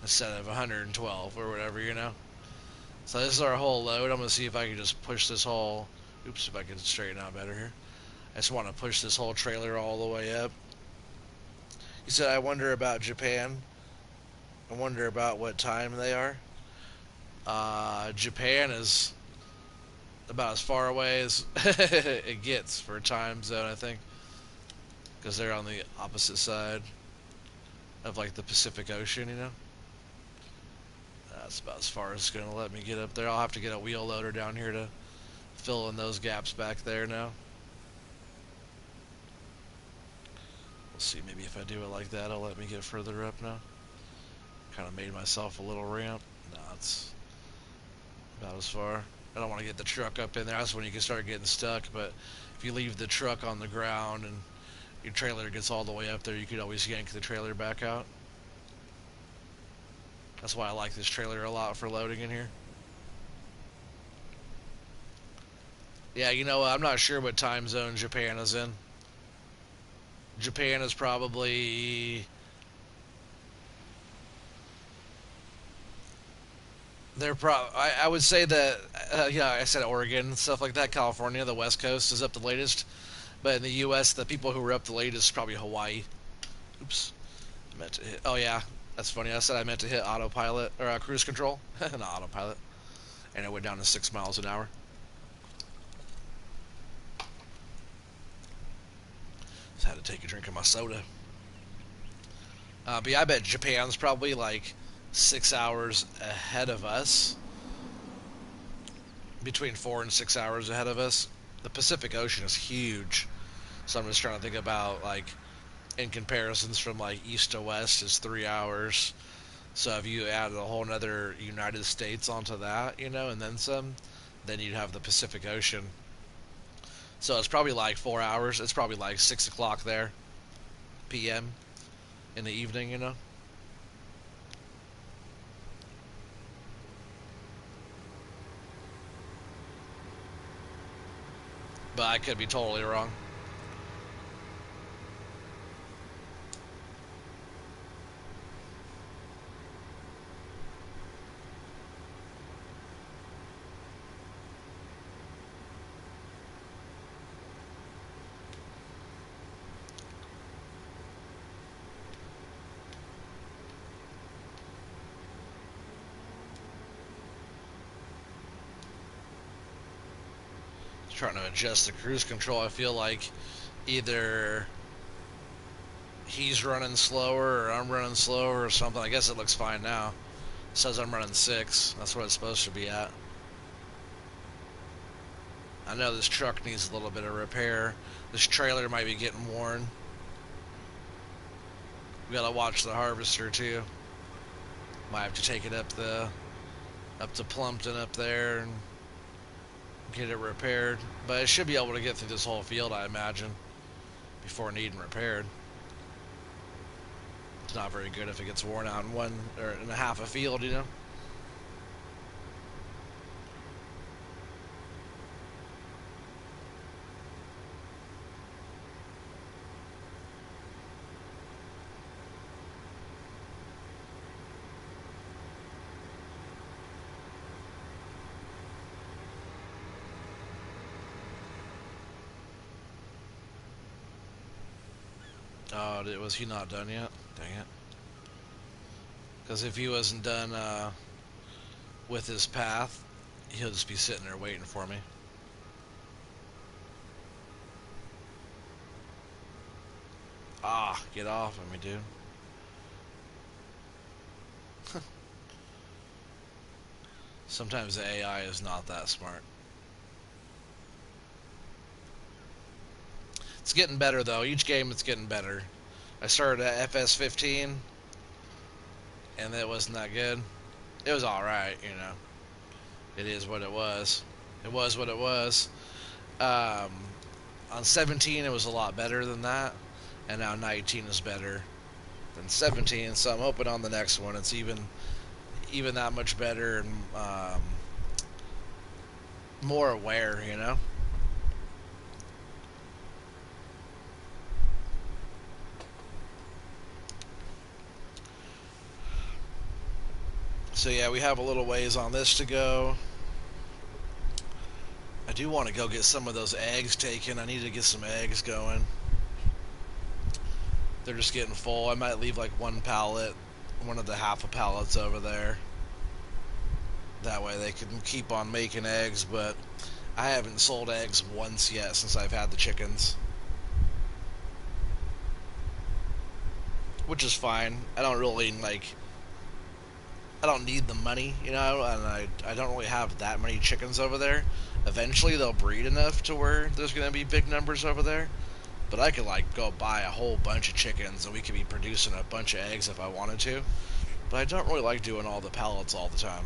instead of 112 or whatever. So this is our whole load. I'm gonna see if I can just push this whole. Oops, if I can straighten out better here. I just want to push this whole trailer all the way up. He said, I wonder about Japan. I wonder about what time they are. Japan is about as far away as it gets for a time zone, I think. Because they're on the opposite side of like the Pacific Ocean. That's about as far as it's going to let me get up there. I'll have to get a wheel loader down here to fill in those gaps back there now. We'll see, maybe if I do it like that, it'll let me get further up now. Kind of made myself a little ramp. No, it's about as far. I don't want to get the truck up in there. That's when you can start getting stuck. But if you leave the truck on the ground and your trailer gets all the way up there, you could always yank the trailer back out. That's why I like this trailer a lot for loading in here. Yeah, you know, I'm not sure what time zone Japan is in. Japan is probably... I would say that, yeah, I said Oregon and stuff like that. California, the West Coast is up the latest. But in the U.S., the people who were up the latest is probably Hawaii. Oops. I meant to hit... Oh, yeah. That's funny. I said I meant to hit autopilot, or cruise control. Not autopilot. And it went down to 6 miles an hour. Just had to take a drink of my soda. But yeah, I bet Japan's probably like 6 hours ahead of us. Between 4 and 6 hours ahead of us. The Pacific Ocean is huge. So I'm just trying to think about, like, in comparisons from, like, east to west is 3 hours. So if you add a whole nother United States onto that, you know, and then some, then you'd have the Pacific Ocean. So it's probably like 4 hours. It's probably like 6 o'clock there, p.m. in the evening, you know. But I could be totally wrong. Trying to adjust the cruise control. I feel like either he's running slower or I'm running slower or something. I guess it looks fine now. It says I'm running 6. That's what it's supposed to be at. I know this truck needs a little bit of repair. This trailer might be getting worn. We gotta watch the harvester too. Might have to take it up to Plumpton up there and get it repaired. But it should be able to get through this whole field, I imagine, before needing repaired. It's not very good if it gets worn out in one or in a half a field, you know. Oh, was he not done yet? Dang it. Because if he wasn't done with his path, he'll just be sitting there waiting for me. Ah, get off of me, dude. Sometimes the AI is not that smart. It's getting better, though. Each game it's getting better. I started at FS15, and it wasn't that good. It was alright, you know. It is what it was. It was what it was. Um, on 17, it was a lot better than that. And now 19 is better than 17. So I'm hoping on the next one it's even that much better and more aware, you know. So yeah, we have a little ways on this to go. I do want to go get some of those eggs taken. I need to get some eggs going. They're just getting full. I might leave like one pallet, one of the half a pallets over there. That way they can keep on making eggs, but I haven't sold eggs once yet since I've had the chickens. Which is fine. I don't really I don't need the money, you know, and I don't really have that many chickens over there. Eventually they'll breed enough to where there's going to be big numbers over there. But I could like go buy a whole bunch of chickens and we could be producing a bunch of eggs if I wanted to. But I don't really like doing all the pellets all the time.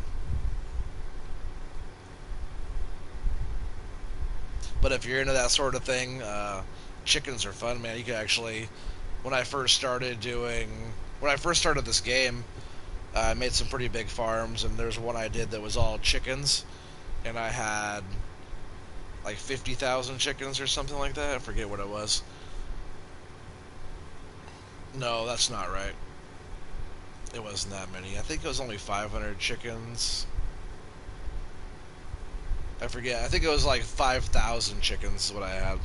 But if you're into that sort of thing, chickens are fun, man. You could actually, when I first started doing, when I first started this game, I made some pretty big farms, and there's one I did that was all chickens, and I had like 50,000 chickens or something like that. I forget what it was. No, that's not right. It wasn't that many. I think it was only 500 chickens. I forget. I think it was like 5,000 chickens is what I had.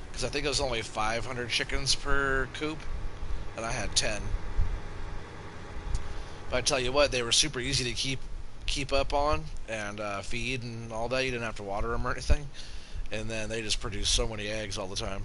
Because I think it was only 500 chickens per coop, and I had 10. But I tell you what, they were super easy to keep up on and feed and all that. You didn't have to water them or anything. And then they just produced so many eggs all the time.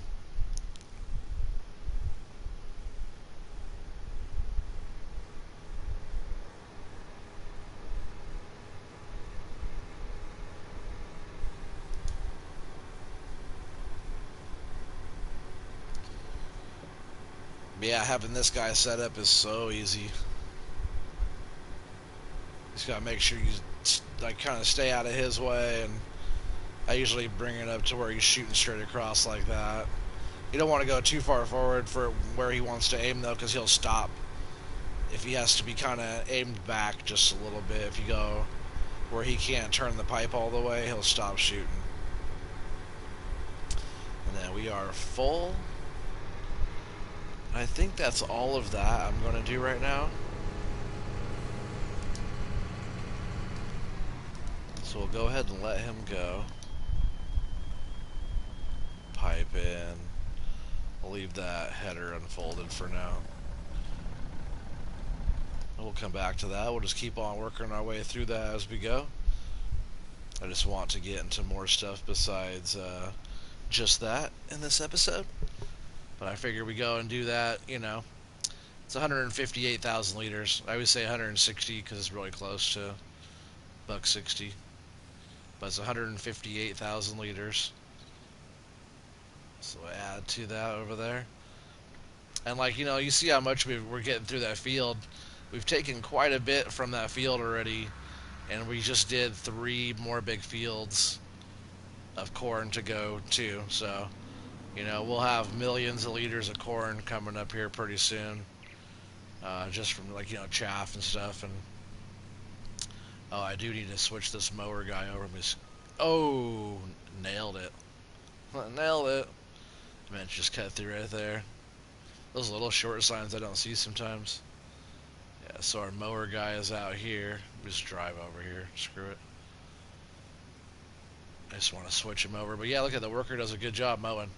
But yeah, having this guy set up is so easy. You just gotta make sure you like kind of stay out of his way, and I usually bring it up to where he's shooting straight across like that. You don't want to go too far forward for where he wants to aim though, because he'll stop. If he has to be kind of aimed back just a little bit, if you go where he can't turn the pipe all the way, he'll stop shooting. And then we are full. I think that's all of that I'm going to do right now. So we'll go ahead and let him go. Pipe in. I'll leave that header unfolded for now. We'll come back to that. We'll just keep on working our way through that as we go. I just want to get into more stuff besides just that in this episode. But I figure we go and do that, you know. It's 158,000 liters. I would say 160 because it's really close to buck 60. But it's 158,000 liters. So I add to that over there. And like, you know, you see how much we're getting through that field. We've taken quite a bit from that field already. And we just did 3 more big fields of corn to go too. So, you know, we'll have millions of liters of corn coming up here pretty soon. Just from like, you know, chaff and stuff. And oh, I do need to switch this mower guy over. Oh, nailed it. Nailed it. Man, just cut through right there. Those little short signs I don't see sometimes. Yeah, so our mower guy is out here. Just drive over here. Screw it. I just want to switch him over. But yeah, look at the worker does a good job mowing.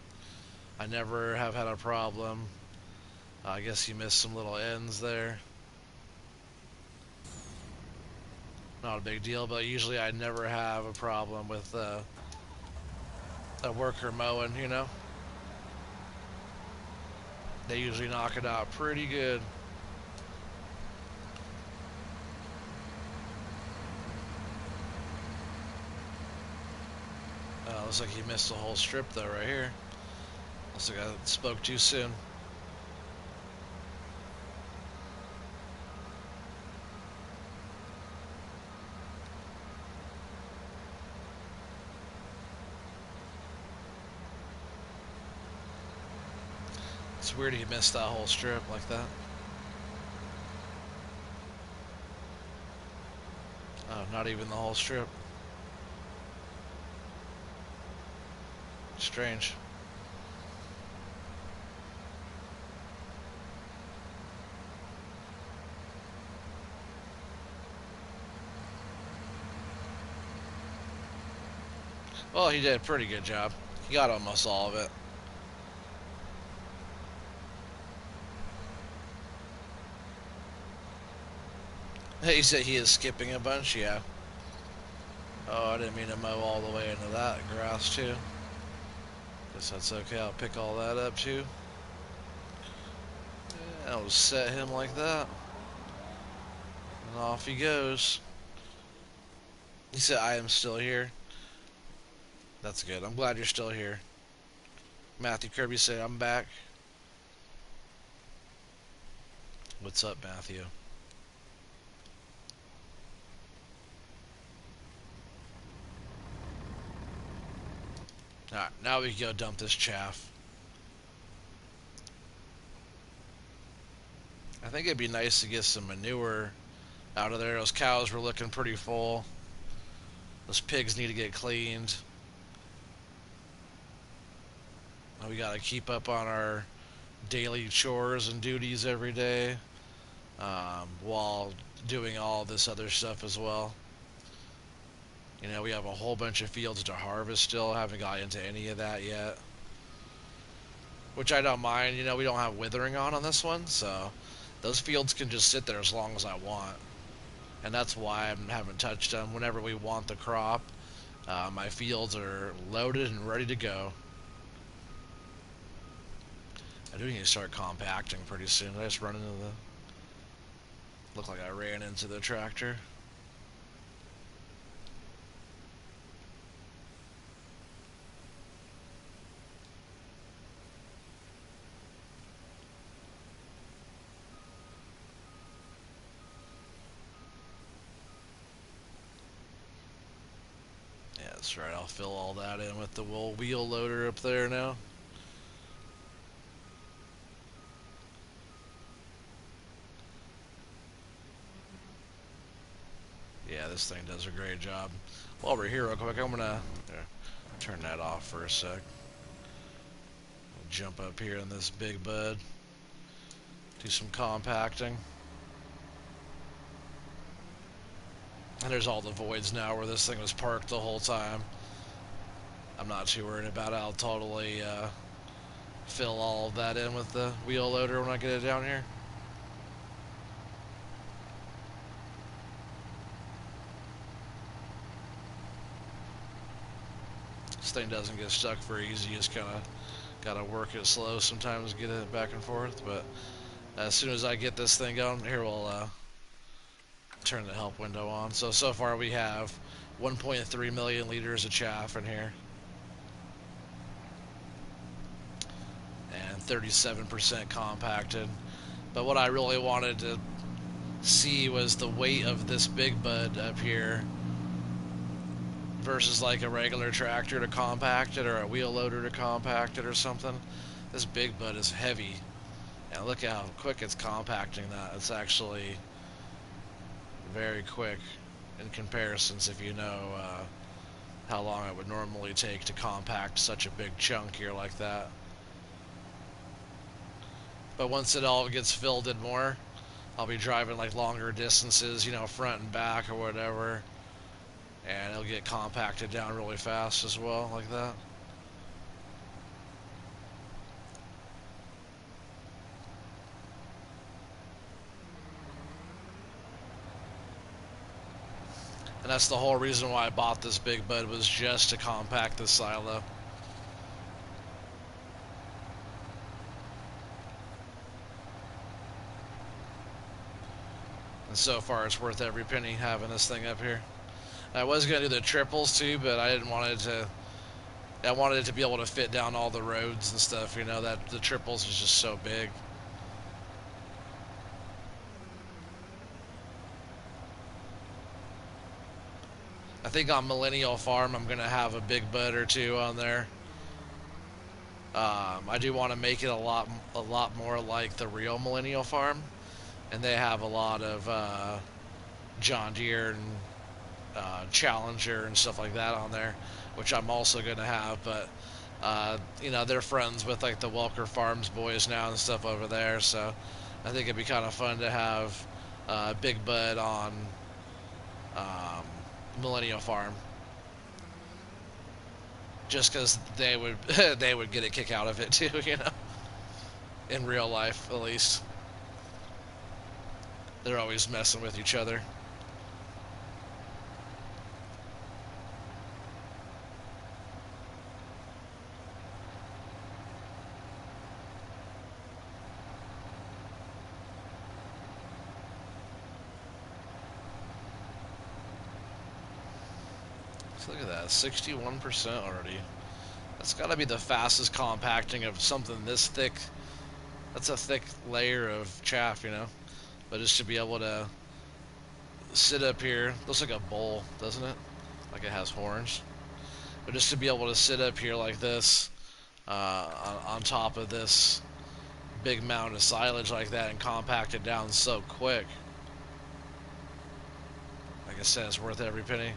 I never have had a problem. I guess he missed some little ends there. Not a big deal, but usually I never have a problem with a worker mowing, you know. They usually knock it out pretty good. Looks like he missed a whole strip though right here. Looks like I spoke too soon. It's weird he missed that whole strip like that. Oh, not even the whole strip. Strange. Well, he did a pretty good job. He got almost all of it. He said he is skipping a bunch, yeah. Oh, I didn't mean to mow all the way into that grass too. Guess that's okay, I'll pick all that up too. Yeah, I'll just set him like that. And off he goes. He said I am still here. That's good. I'm glad you're still here. Matthew Kirby said, I'm back. What's up, Matthew? Alright, now we can go dump this chaff. I think it'd be nice to get some manure out of there. Those cows were looking pretty full. Those pigs need to get cleaned. We gotta keep up on our daily chores and duties every day, while doing all this other stuff as well. You know, we have a whole bunch of fields to harvest still. Haven't got into any of that yet, which I don't mind. You know, we don't have withering on this one, so those fields can just sit there as long as I want. And that's why I haven't touched them. Whenever we want the crop, my fields are loaded and ready to go. I do need to start compacting pretty soon. Did I just run into the... Looked like I ran into the tractor. Yeah, that's right. I'll fill all that in with the wheel loader up there now. Yeah, this thing does a great job. While we're here real quick, I'm gonna turn that off for a sec. Jump up here in this big bud. Do some compacting. And there's all the voids now where this thing was parked the whole time. I'm not too worried about it. I'll totally fill all of that in with the wheel loader when I get it down here. This thing doesn't get stuck very easy. You just kind of gotta work it slow sometimes, get it back and forth. But as soon as I get this thing going, here we'll turn the help window on. So far we have 1.3 million liters of chaff in here, and 37% compacted. But what I really wanted to see was the weight of this big bud up here versus like a regular tractor to compact it or a wheel loader to compact it or something. This big bud is heavy, and look how quick it's compacting that. It's actually very quick in comparisons if you know how long it would normally take to compact such a big chunk here like that. But once it all gets filled in more, I'll be driving like longer distances, you know, front and back or whatever, and it'll get compacted down really fast as well, like that. And that's the whole reason why I bought this big bud, was just to compact this silo. And so far it's worth every penny having this thing up here. I was going to do the triples too, but I didn't want it to... I wanted it to be able to fit down all the roads and stuff, you know, that the triples is just so big. I think on Millennial Farm I'm going to have a big bud or two on there. I do want to make it a lot more like the real Millennial Farm, and they have a lot of John Deere and Challenger and stuff like that on there, which I'm also going to have. But you know, they're friends with like the Welker Farms boys now and stuff over there, so I think it'd be kind of fun to have Big Bud on Millennial Farm, just because they would they would get a kick out of it too, you know, in real life at least. They're always messing with each other. Look at that, 61% already. That's got to be the fastest compacting of something this thick. That's a thick layer of chaff, you know. But just to be able to sit up here, looks like a bowl, doesn't it? Like it has horns. But just to be able to sit up here like this, on top of this big mound of silage like that and compact it down so quick. Like I said, it's worth every penny.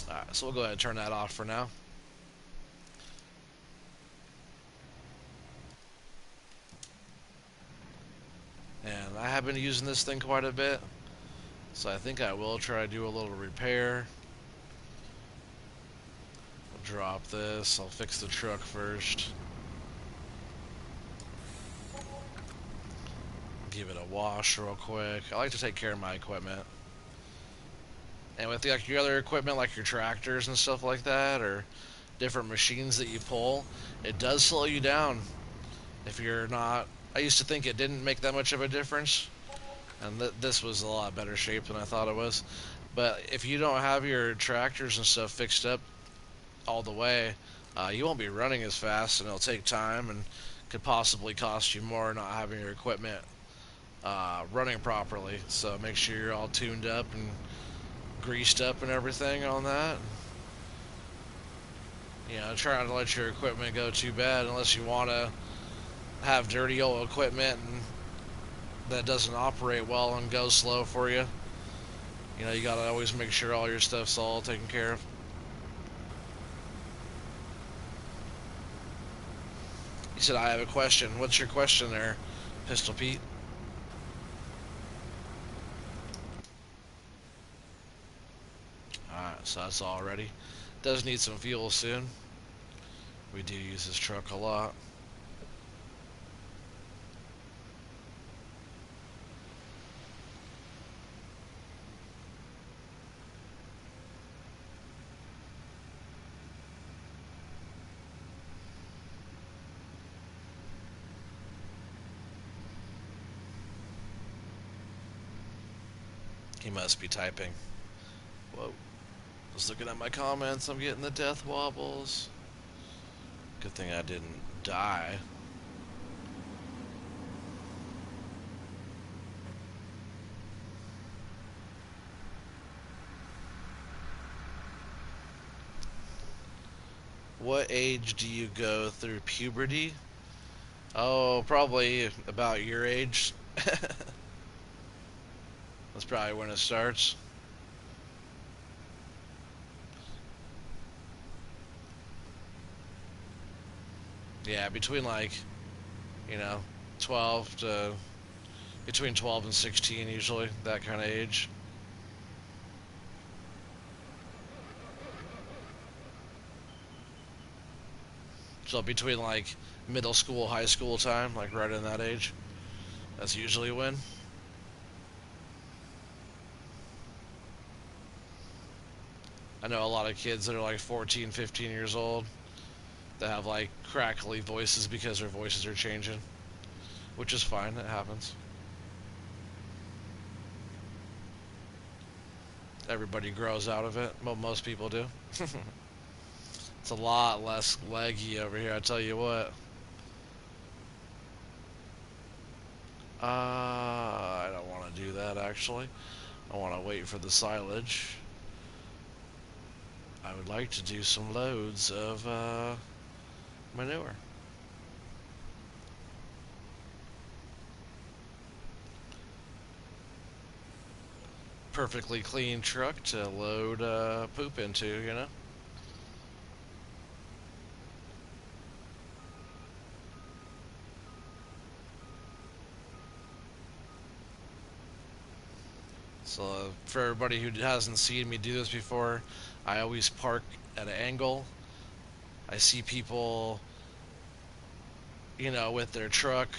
Alright, so we'll go ahead and turn that off for now. And I have been using this thing quite a bit, so I think I will try to do a little repair. I'll drop this, I'll fix the truck first. Give it a wash real quick. I like to take care of my equipment. And with like your other equipment, like your tractors and stuff like that, or different machines that you pull, it does slow you down. If you're not, I used to think it didn't make that much of a difference, and this was a lot better shape than I thought it was. But if you don't have your tractors and stuff fixed up all the way, you won't be running as fast, and it'll take time, and could possibly cost you more not having your equipment running properly. So make sure you're all tuned up and greased up and everything on that. You know, try not to let your equipment go too bad unless you want to have dirty old equipment and that doesn't operate well and go slow for you. You know, you gotta always make sure all your stuff's all taken care of. He said, I have a question. What's your question there, Pistol Pete? Alright, so that's all ready. Does need some fuel soon. We do use this truck a lot. He must be typing. Whoa. Just looking at my comments, I'm getting the death wobbles. Good thing I didn't die. What age do you go through puberty? Oh, probably about your age. That's probably when it starts. Yeah, between like, you know, 12 to between 12 and 16 usually, that kind of age. So between like middle school, high school time, like right in that age. That's usually when. I know a lot of kids that are like 14, 15 years old that have like crackly voices because their voices are changing, which is fine. It happens. Everybody grows out of it. Well, most people do. It's a lot less leggy over here, I tell you what. I don't want to do that actually. I want to wait for the silage. I would like to do some loads of manure. Perfectly clean truck to load poop into, you know? So for everybody who hasn't seen me do this before, I always park at an angle. I see people, you know, with their truck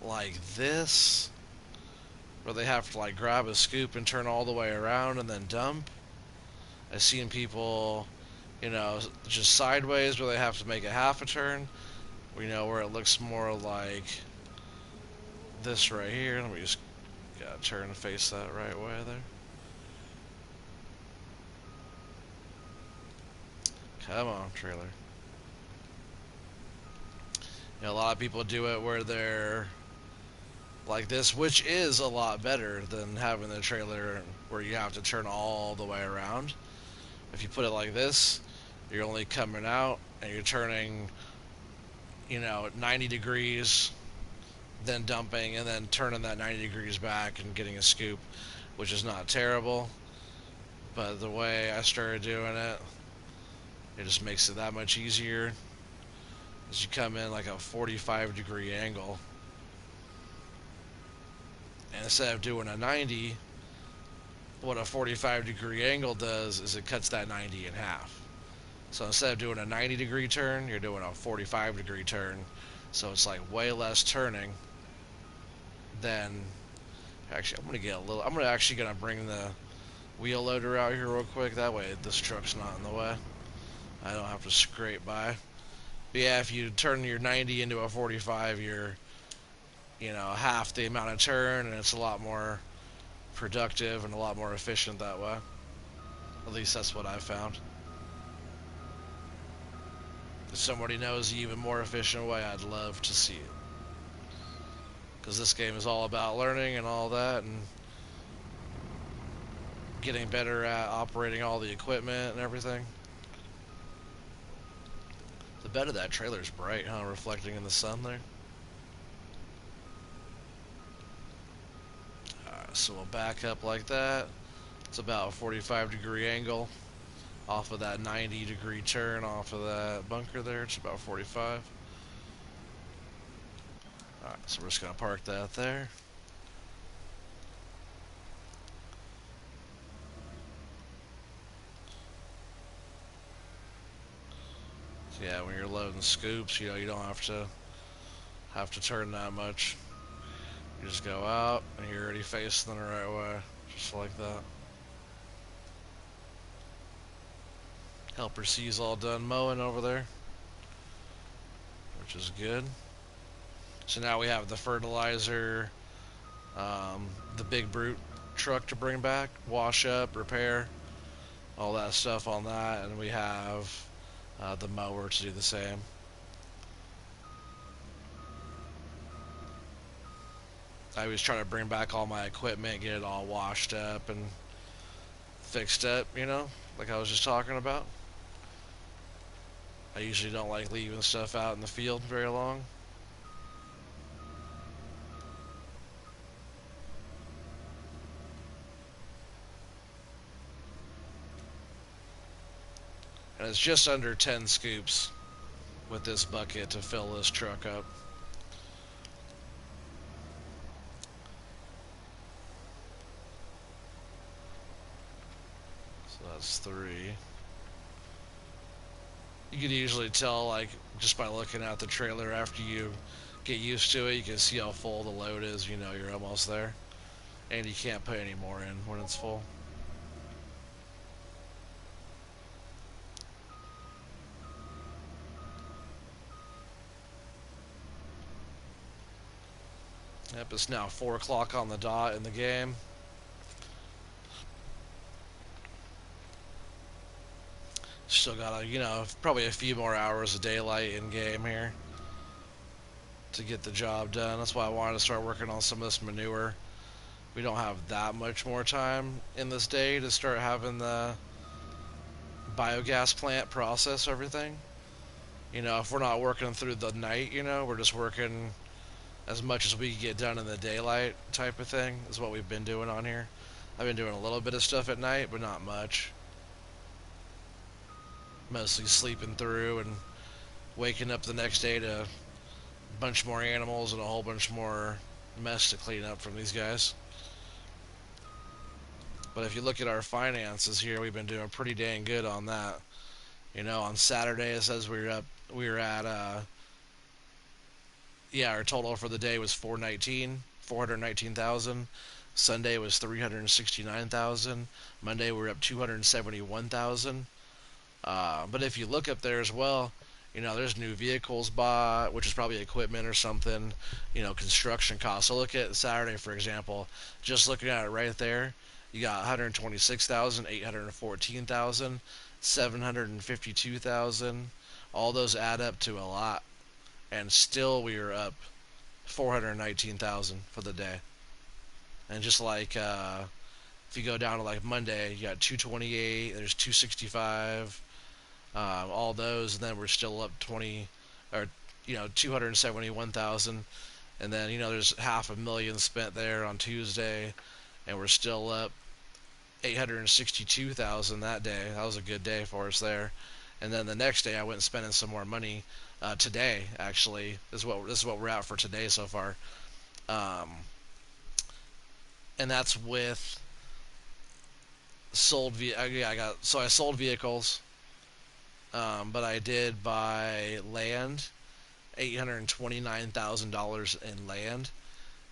like this, where they have to like grab a scoop and turn all the way around and then dump. I've seen people, you know, just sideways where they have to make a half a turn, you know, where it looks more like this right here. Let me just gotta turn and face that right way there. Come on, trailer. A lot of people do it where they're like this, which is a lot better than having the trailer where you have to turn all the way around. If you put it like this, you're only coming out and you're turning, 90 degrees, then dumping, and then turning that 90 degrees back and getting a scoop, which is not terrible. But the way I started doing it, it just makes it that much easier. As you come in like a 45-degree angle, and instead of doing a 90, what a 45-degree angle does is it cuts that 90 in half. So instead of doing a 90-degree turn, you're doing a 45-degree turn. So it's like way less turning than. Actually, I'm gonna actually gonna bring the wheel loader out here real quick. That way, this truck's not in the way. I don't have to scrape by. But yeah, if you turn your 90 into a 45, you're, half the amount of turn, and it's a lot more productive and a lot more efficient that way. At least that's what I've found. If somebody knows the even more efficient way, I'd love to see it. Because this game is all about learning and all that, and getting better at operating all the equipment and everything. The bed of that trailer's bright, huh? Reflecting in the sun there. Alright, so we'll back up like that. It's about a 45-degree angle off of that 90-degree turn off of that bunker there. It's about 45. Alright, so we're just going to park that there. So yeah, when you're loading scoops, you don't have to turn that much. You just go out and you're already facing the right way, just like that. Helper C's all done mowing over there, which is good. So now we have the fertilizer, the big brute truck to bring back, wash up, repair, all that stuff on that, and we have the mower to do the same. I always try to bring back all my equipment, get it all washed up and fixed up, like I was just talking about. I usually don't like leaving stuff out in the field very long. And it's just under 10 scoops with this bucket to fill this truck up. So that's 3. You can usually tell, like, just by looking at the trailer after you get used to it, you can see how full the load is. You're almost there. And you can't put any more in when it's full. Yep, it's now 4 o'clock on the dot in the game. Still got probably a few more hours of daylight in game here to get the job done. That's why I wanted to start working on some of this manure. We don't have that much more time in this day to start having the biogas plant process everything. If we're not working through the night, we're just working as much as we can get done in the daylight type of thing is what we've been doing on here. I've been doing a little bit of stuff at night, but not much. Mostly sleeping through and waking up the next day to a bunch more animals and a whole bunch more mess to clean up from these guys. But if you look at our finances here, we've been doing pretty dang good on that. On Saturday it says we were at our total for the day was 419,000. Sunday was 369,000. Monday we were up 271,000. But if you look up there as well, There's new vehicles bought, which is probably equipment or something. Construction costs. So look at Saturday, for example. Just looking at it right there, you got 126,000, 814,000, 752,000. All those add up to a lot, and still we were up 419,000 for the day. And just like if you go down to like Monday, you got 228. There's 265. All those, and then we're still up 20, or 271,000, and then there's half a million spent there on Tuesday, and we're still up 862,000 that day. That was a good day for us there. And then the next day, I went and spending some more money. Today, actually, this is what we're at for today so far, um, and that's with yeah, I sold vehicles, but I did buy land, $829,000 in land,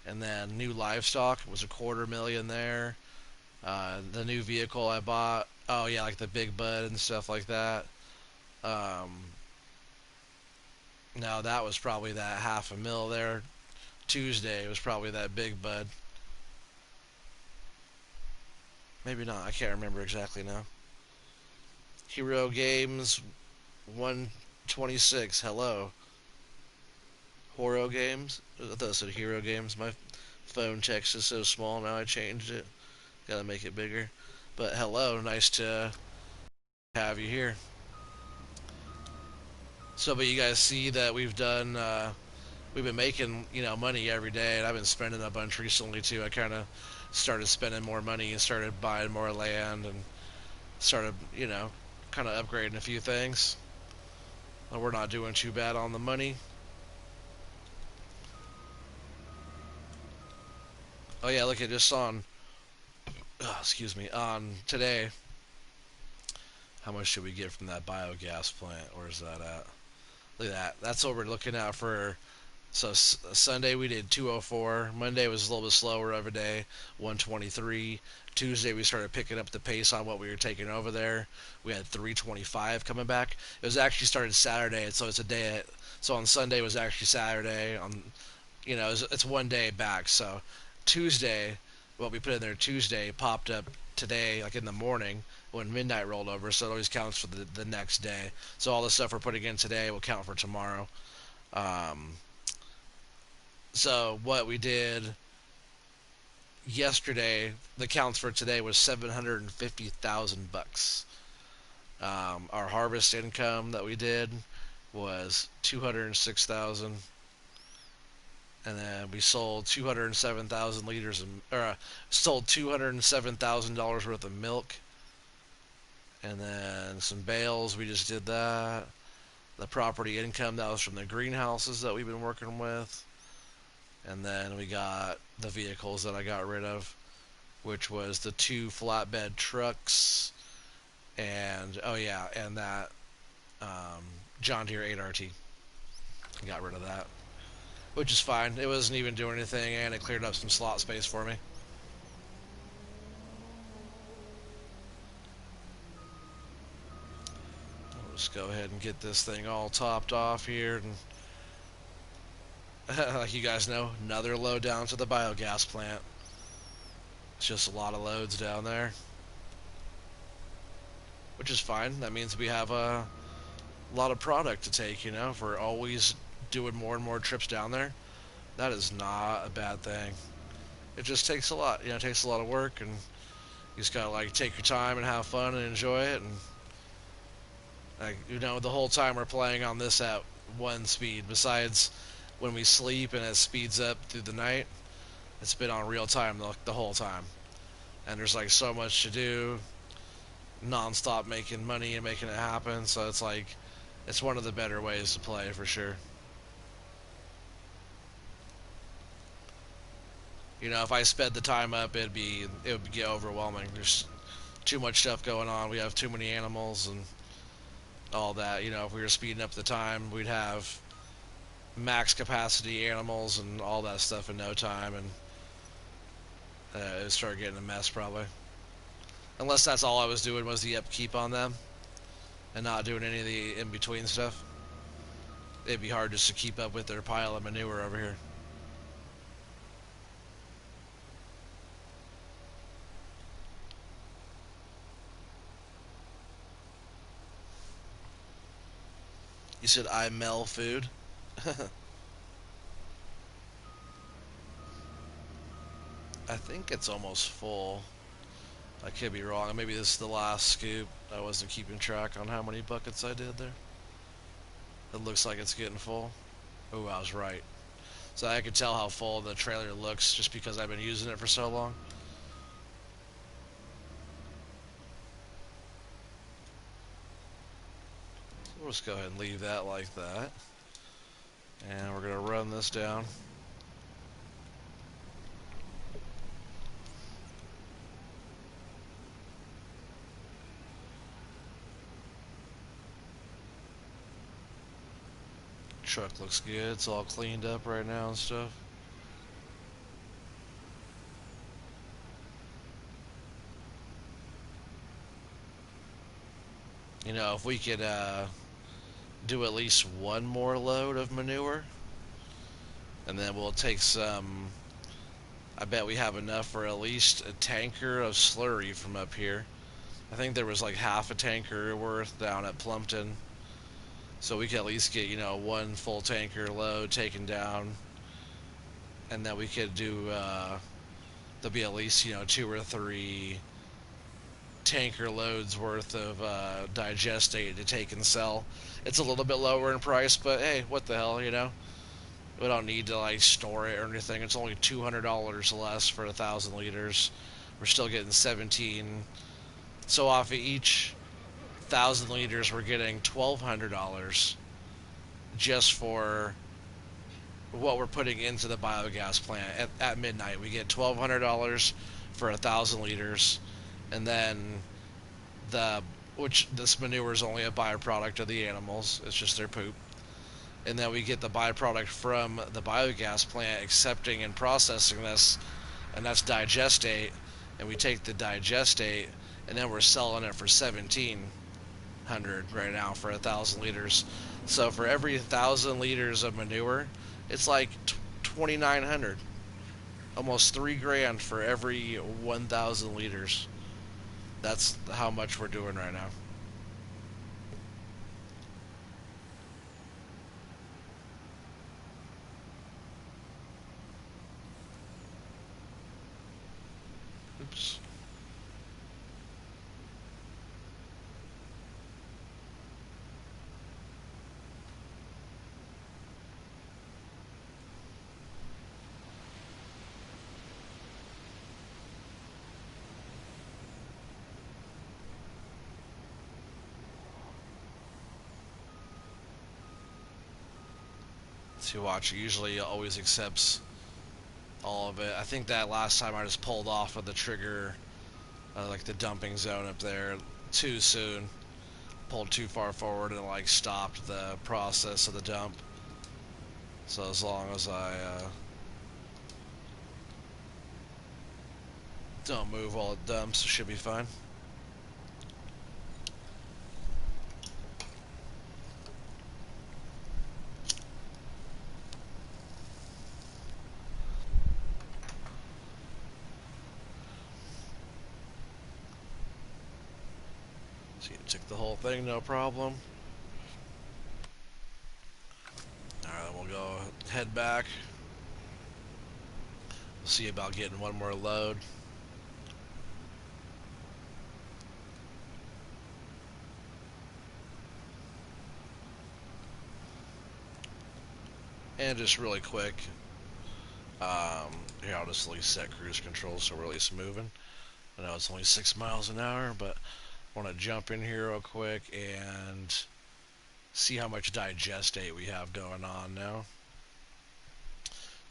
and then new livestock was a quarter million there. The new vehicle I bought, oh yeah, like the Big Bud and stuff like that. Um, Now that was probably that half a mil there. Tuesday was probably that Big Bud. Maybe not. I can't remember exactly now. Hero Games 126. Hello. Horo Games. I thought it said Hero Games. My phone text is so small now. I changed it. Gotta make it bigger. But hello, nice to have you here. So, but you guys see that we've been making money every day, and I've been spending a bunch recently too. I kind of started spending more money and started buying more land and started kind of upgrading a few things. We're not doing too bad on the money. Oh yeah, look at just on excuse me, on today. How much should we get from that biogas plant? Where's that at? Look at that. That's what we're looking at for. So Sunday we did 204. Monday was a little bit slower of a day, 123. Tuesday we started picking up the pace on what we were taking over there. We had 325 coming back. It was actually started Saturday, so it's a day. So on Sunday was actually Saturday. It's one day back. So Tuesday, what we put in there Tuesday popped up today, like in the morning when midnight rolled over. So it always counts for the next day. So all the stuff we're putting in today will count for tomorrow. Um, so what we did yesterday, the counts for today was $750,000. Our harvest income that we did was 206,000, and then we sold 207,000 liters of, sold $207,000 worth of milk, and then some bales. We just did that. The property income that was from the greenhouses that we've been working with, and then we got the vehicles that I got rid of, which was the two flatbed trucks, and oh yeah, and that um, John Deere 8RT. Got rid of that, which is fine. It wasn't even doing anything, and it cleared up some slot space for me. I'll just go ahead and get this thing all topped off here, and like you guys know, another load down to the biogas plant. It's just a lot of loads down there, which is fine. That means we have a lot of product to take, if we're always doing more and more trips down there. That is not a bad thing. It just takes a lot, it takes a lot of work, and you just gotta like take your time and have fun and enjoy it. And like the whole time we're playing on this at one speed. Besides when we sleep and it speeds up through the night, it's been on real time the whole time. And there's like so much to do, non-stop making money and making it happen. So it's like it's one of the better ways to play for sure. If I sped the time up, it would get overwhelming. There's too much stuff going on. We have too many animals and all that. If we were speeding up the time, we'd have max capacity animals and all that stuff in no time, and it would start getting a mess probably. Unless that's all I was doing was the upkeep on them and not doing any of the in between stuff. it'd be hard just to keep up with their pile of manure over here. You said I mel food. I think it's almost full. I could be wrong. Maybe this is the last scoop. I wasn't keeping track on how many buckets I did there. It looks like it's getting full. Oh, I was right. So I could tell how full the trailer looks just because I've been using it for so long. So we'll just go ahead and leave that like that. And we're going to run this down. Truck looks good. It's all cleaned up right now and stuff. You know, if we could do at least one more load of manure, and then we'll take some. I bet we have enough for at least a tanker of slurry from up here. I think there was like half a tanker worth down at Plumpton. So we could at least get, one full tanker load taken down. And then we could do, there'll be at least, two or three tanker loads worth of digestate to take and sell. It's a little bit lower in price, but hey, what the hell, We don't need to like store it or anything. It's only $200 less for 1,000 liters. We're still getting 17. So off of each 1,000 liters, we're getting $1,200 just for what we're putting into the biogas plant. At midnight, we get $1,200 for 1,000 liters, and then which this manure is only a byproduct of the animals. It's just their poop. And then we get the byproduct from the biogas plant accepting and processing this, and that's digestate. And we take the digestate, and then we're selling it for 1,700 right now for 1,000 liters. So for every 1,000 liters of manure, it's like 2,900, almost $3,000 for every 1,000 liters. That's how much we're doing right now. Oops. See, watch. It usually always accepts all of it. I think that last time I just pulled off of the trigger, like the dumping zone up there, too soon. Pulled too far forward and like stopped the process of the dump. So as long as I don't move while it dumps, it should be fine. So you took the whole thing, no problem. Alright, we'll go head back. We'll see about getting one more load. And just really quick, here I'll just at least set cruise control so we're at least moving. I know it's only 6 miles an hour, but I want to jump in here real quick and see how much digestate we have going on now.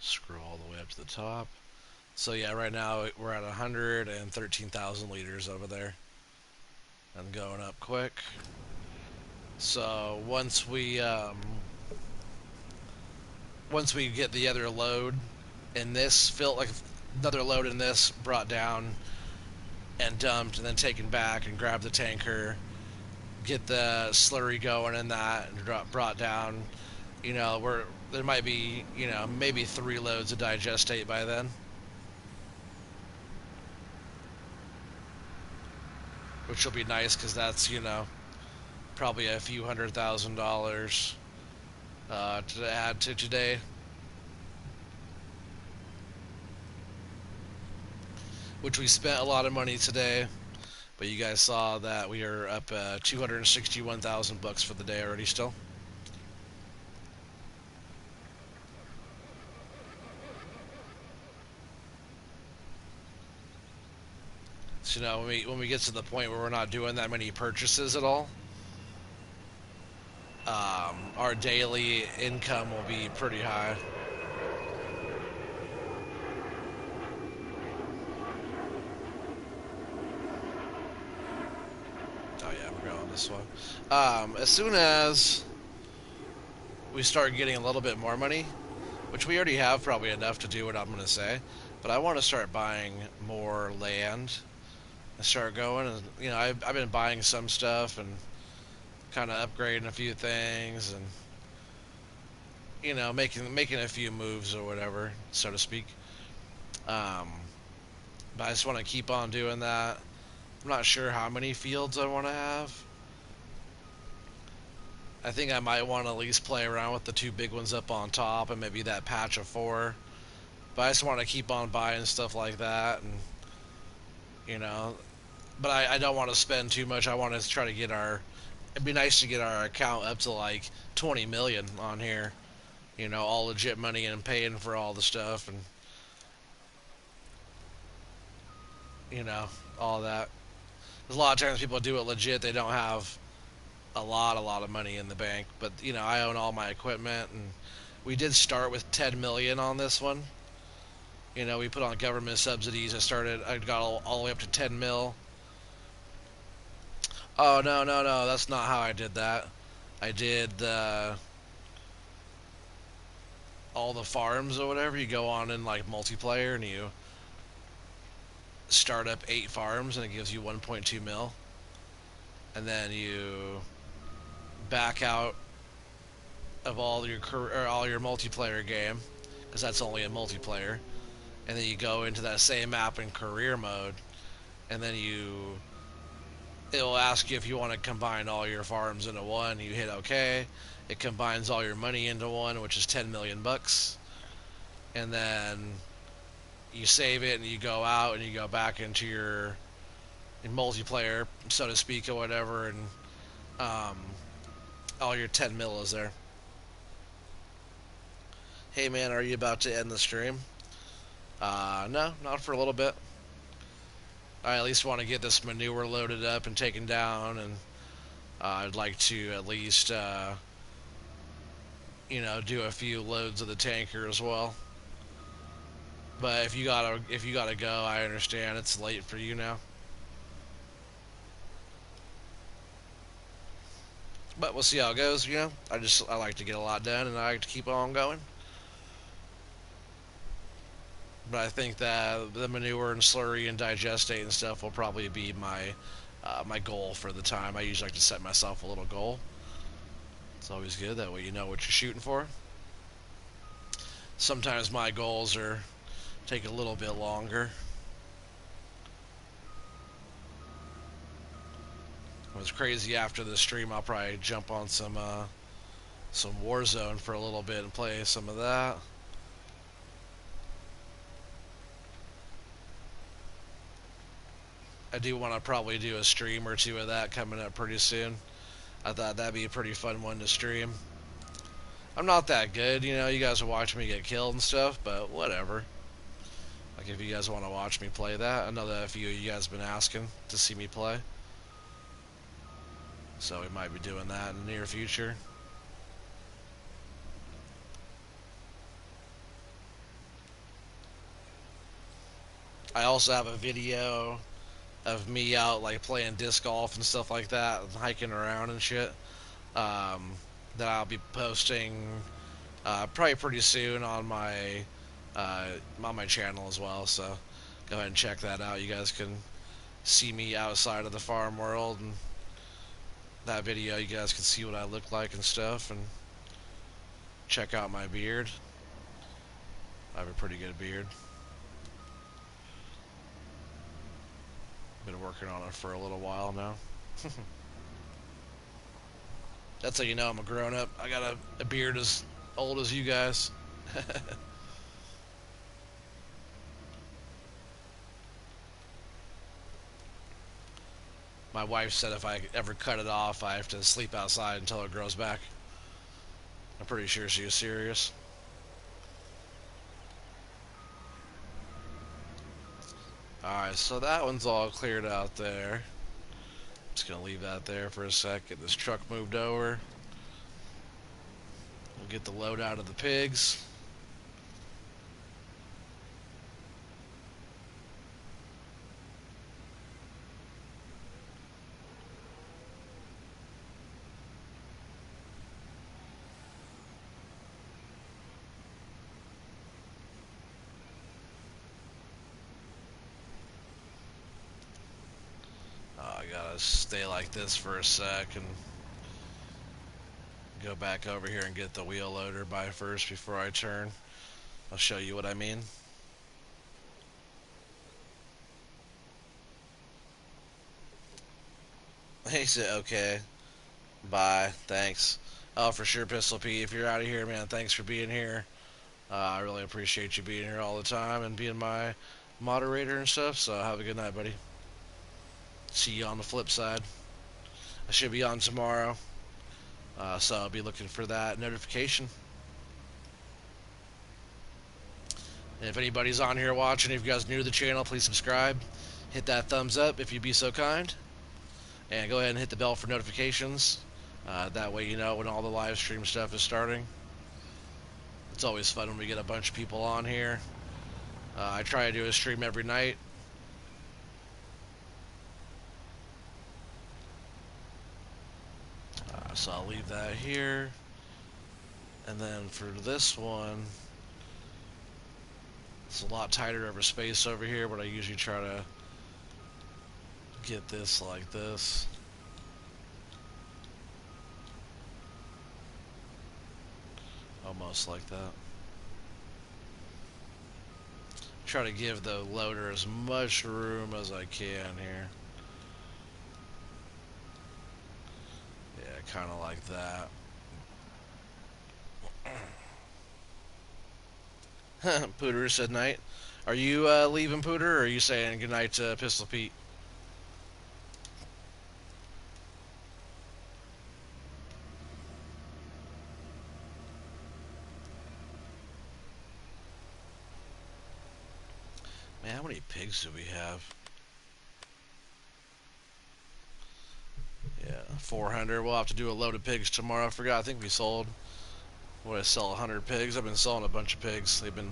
Scroll all the way up to the top. So yeah, right now we're at 113,000 liters over there. And going up quick. So once we get the other load in this, like another load in this brought down and dumped and then taken back and grab the tanker, get the slurry going in that and brought down, There might be maybe 3 loads of digestate by then, which will be nice because that's probably a few $100,000 to add to today, which we spent a lot of money today. But you guys saw that we are up 261,000 bucks for the day already. Still, so when we get to the point where we're not doing that many purchases at all, our daily income will be pretty high. Oh yeah, we're going this way. As soon as we start getting a little bit more money, which we already have probably enough to do what I'm going to say, but I want to start buying more land and start going. And I've been buying some stuff and kind of upgrading a few things, and making a few moves or whatever, so to speak. Um, but I just want to keep on doing that. I'm not sure how many fields I want to have. I think I might want to at least play around with the 2 big ones up on top and maybe that patch of 4. But I just want to keep on buying stuff like that, and you know. But I don't want to spend too much. I want to try to get our. It'd be nice to get our account up to like 20 million on here. All legit money and paying for all the stuff, and you know all that. There's a lot of times people do it legit. They don't have a lot of money in the bank. But I own all my equipment, and we did start with 10 million on this one. We put on government subsidies. I got all the way up to 10 mil. Oh no, no, no, that's not how I did that. I did all the farms or whatever. You go on in like multiplayer and you start up 8 farms and it gives you 1.2 mil, and then you back out of all your multiplayer game because that's only a multiplayer, and then you go into that same map in career mode, and then it'll ask you if you want to combine all your farms into one. You hit OK. It combines all your money into one, which is 10 million bucks, and then you save it and you go out and you go back into your multiplayer, so to speak, or whatever, and um, all your 10 mil is there. Hey man, are you about to end the stream? No, not for a little bit. I at least want to get this manure loaded up and taken down, and I'd like to at least, do a few loads of the tanker as well. But if you gotta go, I understand it's late for you now. But we'll see how it goes. I like to get a lot done, and I like to keep on going. But I think that the manure and slurry and digestate and stuff will probably be my goal for the time. I usually like to set myself a little goal. It's always good that way you know what you're shooting for. Sometimes my goals take a little bit longer. It was crazy. After the stream, I'll probably jump on some Warzone for a little bit and play some of that. I do want to probably do a stream or two of that coming up pretty soon. I thought that'd be a pretty fun one to stream. I'm not that good, you guys are watching me get killed and stuff, but whatever. Like, if you guys want to watch me play that, I know that a few of you guys have been asking to see me play. So we might be doing that in the near future. I also have a video of me out like playing disc golf and stuff like that, and hiking around and shit. Um, that I'll be posting probably pretty soon on my channel as well. So go ahead and check that out. You guys can see me outside of the farm world, and that video you guys can see what I look like and stuff. And check out my beard. I have a pretty good beard. Been working on it for a little while now. That's how you know I'm a grown up. I got a beard as old as you guys. My wife said if I ever cut it off, I have to sleep outside until it grows back. I'm pretty sure she was serious. Alright, so that one's all cleared out there. Just gonna leave that there for a sec. Get this truck moved over. We'll get the load out of the pigs. I gotta stay like this for a sec and go back over here and get the wheel loader by first before I turn. I'll show you what I mean. He said, okay, bye, thanks. Oh, for sure, Pistol Pete, if you're out of here, man, thanks for being here. I really appreciate you being here all the time and being my moderator and stuff, so have a good night, buddy. See you on the flip side. I should be on tomorrow, so I'll be looking for that notification. And if anybody's on here watching, if you guys are new to the channel, please subscribe. Hit that thumbs up if you'd be so kind. And go ahead and hit the bell for notifications. That way you know when all the live stream stuff is starting. It's always fun when we get a bunch of people on here. I try to do a stream every night. So I'll leave that here. And then for this one, it's a lot tighter over space over here, but I usually try to get this like this. Almost like that. Try to give the loader as much room as I can here. Yeah, kind of like that. Pooter said night. Are you leaving, Pooter, or are you saying goodnight to Pistol Pete? Man, how many pigs do we have? Yeah, 400. We'll have to do a load of pigs tomorrow. I forgot. I think we sold. What, I sell 100 pigs? I've been selling a bunch of pigs. They've been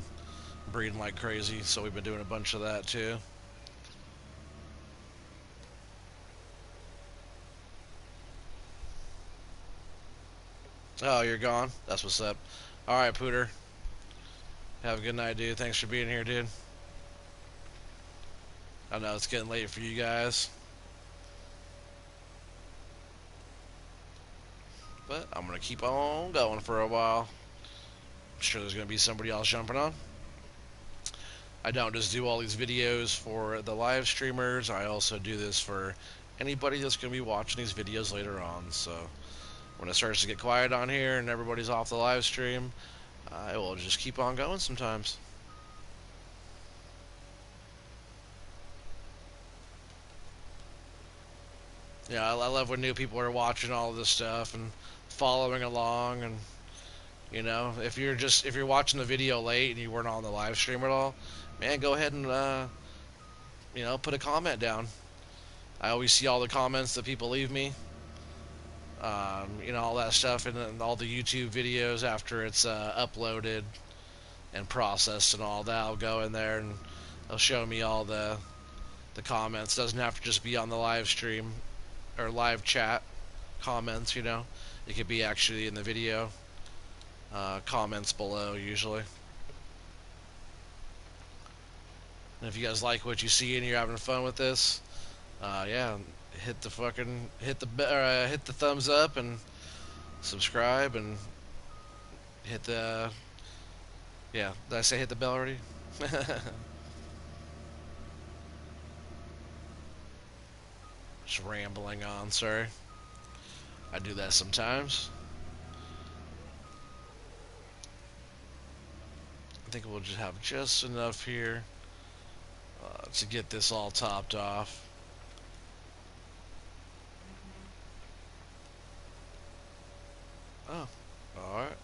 breeding like crazy, so we've been doing a bunch of that too. Oh, you're gone? That's what's up. Alright, Pooter. Have a good night, dude. Thanks for being here, dude. I know it's getting late for you guys. But I'm going to keep on going for a while. I'm sure there's going to be somebody else jumping on. I don't just do all these videos for the live streamers. I also do this for anybody that's going to be watching these videos later on. So when it starts to get quiet on here and everybody's off the live stream, I will just keep on going sometimes. Yeah, I love when new people are watching all of this stuff and following along. And you know, if you're watching the video late and you weren't on the live stream at all, man, go ahead and put a comment down. I always see all the comments that people leave me. All that stuff, and all the YouTube videos after it's uploaded and processed and all that. I'll go in there and they'll show me all the comments. Doesn't have to just be on the live stream or live chat comments. It could be actually in the video comments below usually. And if you guys like what you see and you're having fun with this, yeah, hit the thumbs up and subscribe and Hit the. Yeah, did I say hit the bell already? Just rambling on, sorry. I do that sometimes. I think we'll just have just enough here to get this all topped off. Oh, alright.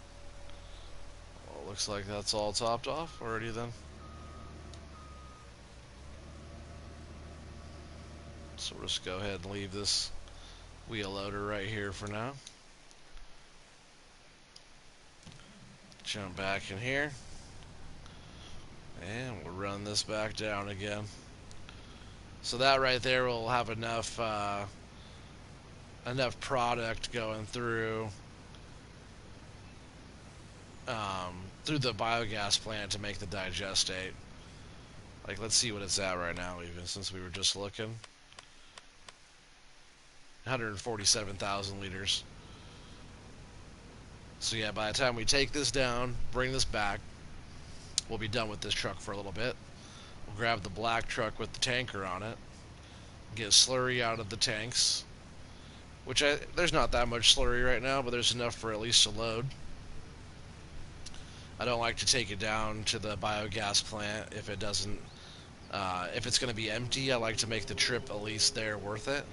Well, looks like that's all topped off already then. So we'll just go ahead and leave this wheel loader right here for now. Jump back in here. And we'll run this back down again. So that right there will have enough product going through the biogas plant to make the digestate. Like, let's see what it's at right now, even since we were just looking. 147,000 liters. So yeah, by the time we take this down, bring this back, we'll be done with this truck for a little bit. We'll grab the black truck with the tanker on it, get slurry out of the tanks, there's not that much slurry right now, but there's enough for at least a load. I don't like to take it down to the biogas plant if it doesn't. If it's going to be empty, I like to make the trip at least there worth it.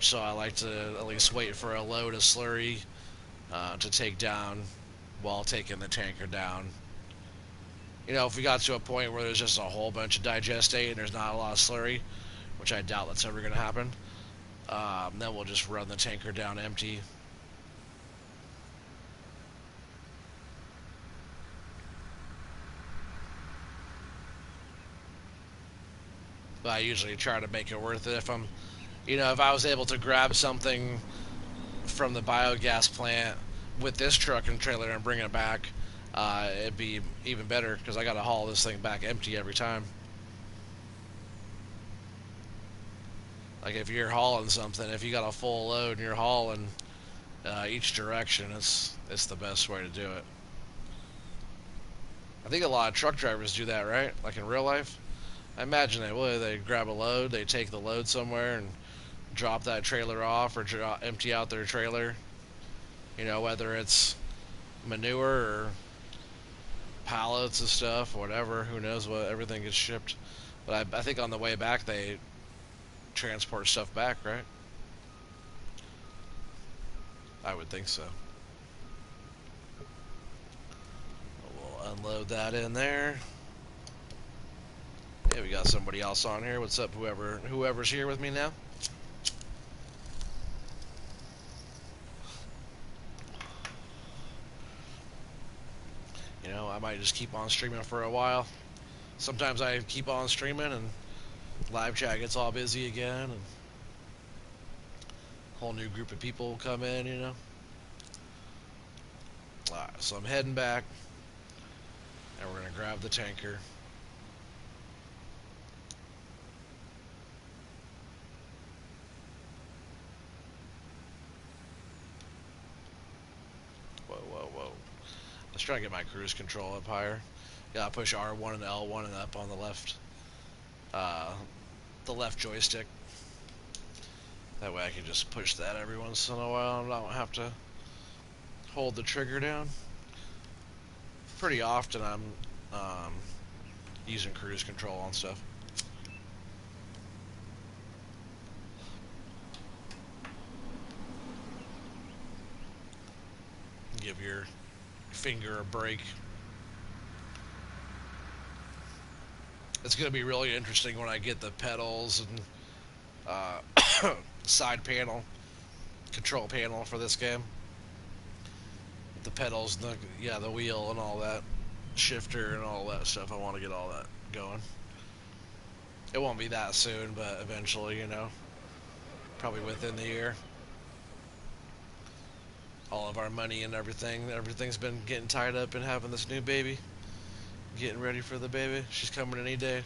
So I like to at least wait for a load of slurry to take down while taking the tanker down. You know, if we got to a point where there's just a whole bunch of digestate and there's not a lot of slurry, which I doubt that's ever going to happen, then we'll just run the tanker down empty. But I usually try to make it worth it if I was able to grab something from the biogas plant with this truck and trailer and bring it back, it'd be even better because I got to haul this thing back empty every time. Like if you're hauling something, if you got a full load and you're hauling each direction, it's the best way to do it. I think a lot of truck drivers do that, right? Like in real life. I imagine they would. They grab a load, they take the load somewhere and drop that trailer off or empty out their trailer. You know, whether it's manure or pallets of stuff, whatever. Who knows what everything gets shipped. But I think on the way back they transport stuff back, right? I would think so. We'll unload that in there. Yeah, we got somebody else on here. What's up, whoever's here with me now? You know, I might just keep on streaming for a while. Sometimes I keep on streaming and live chat gets all busy again and a whole new group of people come in, you know. Alright, so I'm heading back and we're gonna grab the tanker. Whoa, whoa, whoa. Let's try to get my cruise control up higher. Gotta push R1 and L1 and up on uh, the left joystick. That way I can just push that every once in a while and I don't have to hold the trigger down. Pretty often I'm using cruise control on stuff. Give your finger a break. It's going to be really interesting when I get the pedals and side panel, control panel for this game. The pedals, the wheel and all that, shifter and all that stuff. I want to get all that going. It won't be that soon, but eventually, you know, probably within the year. All of our money and everything's been getting tied up in having this new baby. Getting ready for the baby. She's coming any day.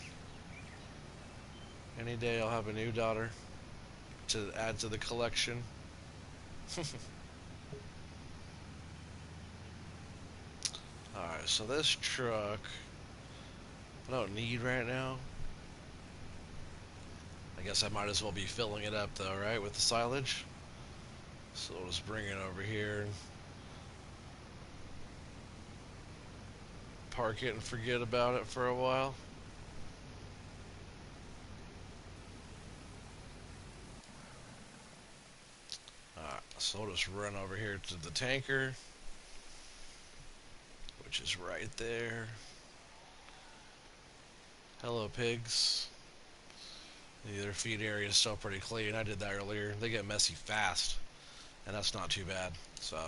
Any day I'll have a new daughter to add to the collection. Alright, so this truck I don't need right now. I guess I might as well be filling it up though, right, with the silage. So we'll just bring it over here, park it and forget about it for a while. Alright, so we'll just run over here to the tanker, which is right there. Hello, pigs. Their feed area is still pretty clean. I did that earlier. They get messy fast, and that's not too bad. So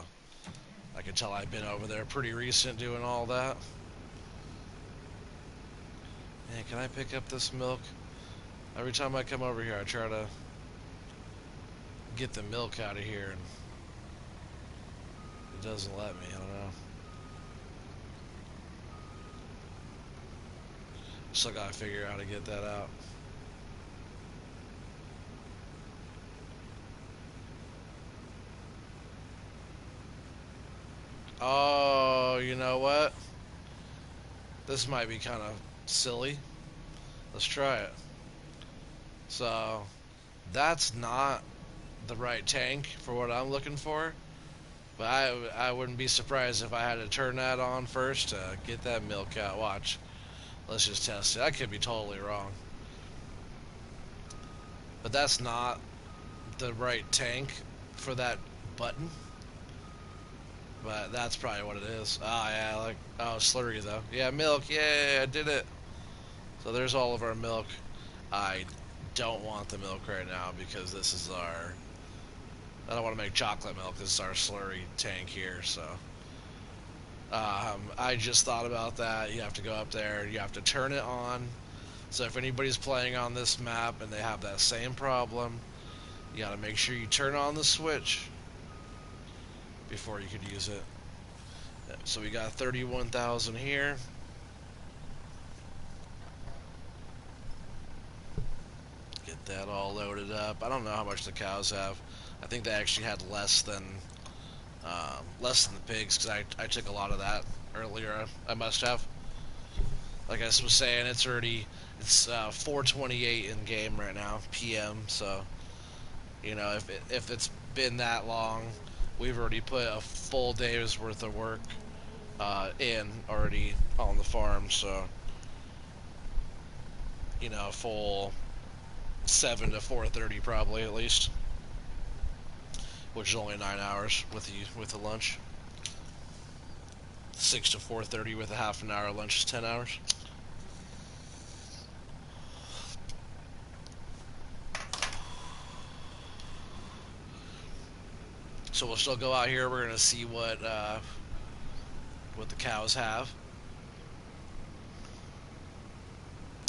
I can tell I've been over there pretty recent doing all that. Man, can I pick up this milk? Every time I come over here, I try to get the milk out of here, and it doesn't let me. I don't know. Still gotta figure out how to get that out. Oh, you know what? This might be kind of silly. Let's try it. So, that's not the right tank for what I'm looking for. But I wouldn't be surprised if I had to turn that on first to get that milk out. Watch. Let's just test it. I could be totally wrong. But that's not the right tank for that button. But that's probably what it is. Oh, yeah, like, oh, slurry, though. Yeah, milk, yeah, I did it. So there's all of our milk. I don't want the milk right now because this is our... I don't want to make chocolate milk. This is our slurry tank here, so... I just thought about that. You have to go up there. You have to turn it on. So if anybody's playing on this map and they have that same problem, you got to make sure you turn on the switch before you could use it. So we got 31,000 here. Get that all loaded up. I don't know how much the cows have. I think they actually had less than the pigs because I took a lot of that earlier. I must have. Like I was saying, it's 4:28 in game right now, PM. So you know if it's been that long, we've already put a full day's worth of work in already on the farm. So you know, full 7 to 4:30 probably at least, which is only 9 hours with the lunch. 6 to 4:30 with a half an hour lunch is 10 hours. So we'll still go out here. We're gonna see what the cows have,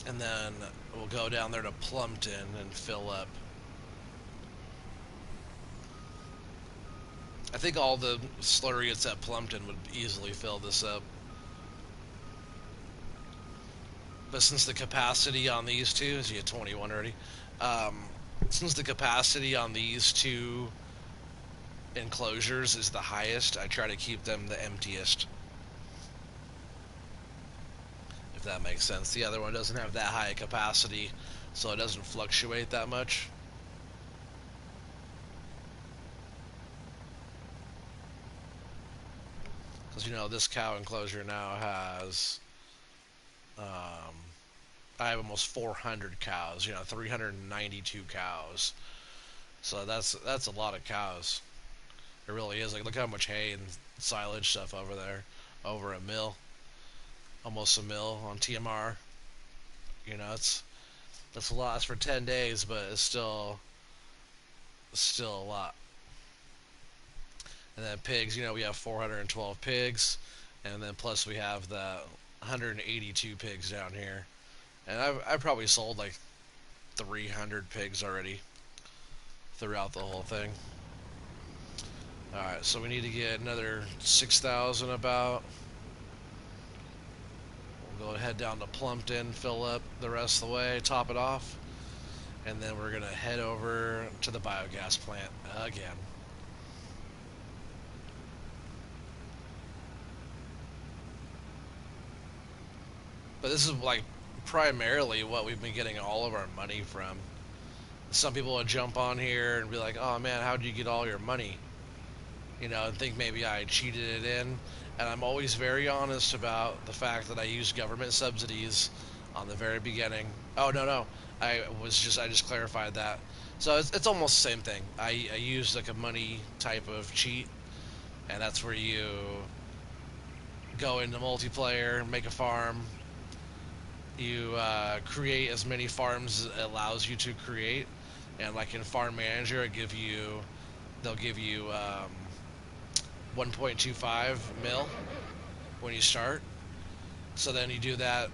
and then we'll go down there to Plumpton and fill up. I think all the slurry that's at Plumpton would easily fill this up. But since the capacity on these two is, you had 21 already, since the capacity on these two enclosures is the highest, I try to keep them the emptiest. If that makes sense. The other one doesn't have that high a capacity, so it doesn't fluctuate that much. Because, you know, this cow enclosure now has, I have almost 400 cows, you know, 392 cows. So that's a lot of cows. It really is. Like, look how much hay and silage stuff over there. Over a mill. Almost a mill on TMR. You know, that's a lot. It's for 10 days, but it's still a lot. And then pigs, you know, we have 412 pigs, and then plus we have the 182 pigs down here. And I've probably sold like 300 pigs already throughout the whole thing. Alright, so we need to get another 6,000 about. We'll go ahead down to Plumpton, fill up the rest of the way, top it off, and then we're going to head over to the biogas plant again. But this is like primarily what we've been getting all of our money from. Some people would jump on here and be like, "Oh man, how did you get all your money?" And think maybe I cheated it in. And I'm always very honest about the fact that I used government subsidies on the very beginning. Oh no no, I just clarified that. So it's almost the same thing. I used like a money type of cheat, and that's where you go into multiplayer, make a farm, you create as many farms as it allows you to create, and like in Farm Manager, they'll give you 1.25 mil when you start. So then you do that.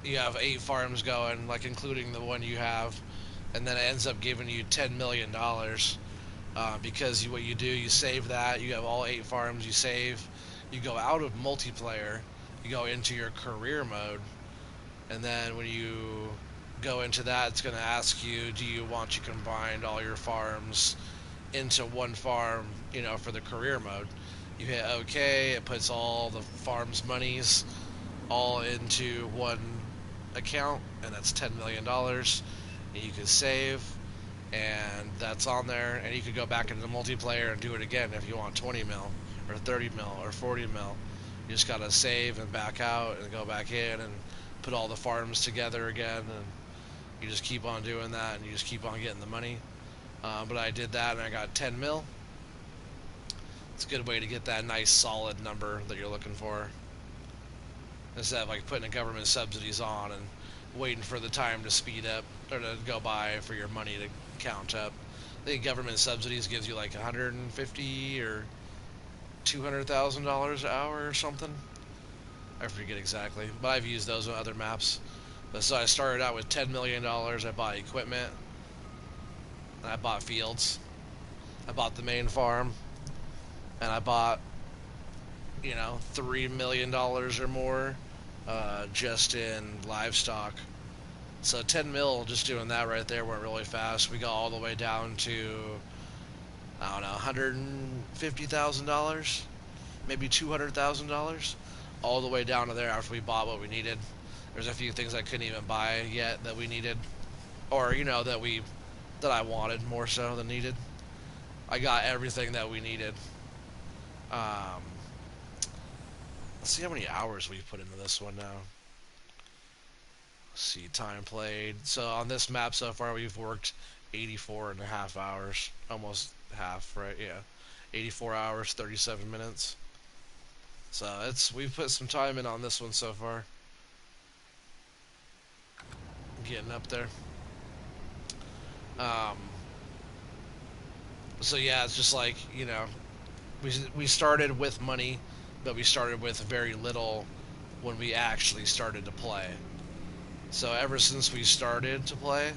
You have 8 farms going, like including the one you have, and then it ends up giving you $10 million. Because what you do, you save that. You have all 8 farms. You save. You go out of multiplayer. You go into your career mode, and then when you go into that, it's going to ask you, do you want to combine all your farms into one farm, for the career mode? You hit OK, it puts all the farm's monies all into one account, and that's $10 million. And you can save, and that's on there, and you could go back into the multiplayer and do it again if you want 20 mil, or 30 mil, or 40 mil. You just gotta save and back out and go back in and put all the farms together again, and you just keep on doing that, and you just keep on getting the money. But I did that, and I got 10 mil. It's a good way to get that nice solid number that you're looking for, instead of like putting the government subsidies on and waiting for the time to speed up or to go by for your money to count up. I think government subsidies gives you like 150 or $200,000 an hour or something. I forget exactly, but I've used those on other maps. But so I started out with $10 million. I bought equipment, and I bought fields. I bought the main farm, and I bought $3 million or more just in livestock. So 10 mil just doing that right there went really fast. We got all the way down to, I don't know, $150,000, maybe $200,000, all the way down to there after we bought what we needed. There's a few things I couldn't even buy yet that we needed, or that I wanted more so than needed. I got everything that we needed. Um, let's see how many hours we've put into this one now. Let's see, time played. So on this map so far, we've worked 84 and a half hours. Almost half, right? Yeah. 84 hours, 37 minutes. So we've put some time in on this one so far. Getting up there. Um, so yeah, it's just like, we started with money, but we started with very little when we actually started to play. So ever since we started to play,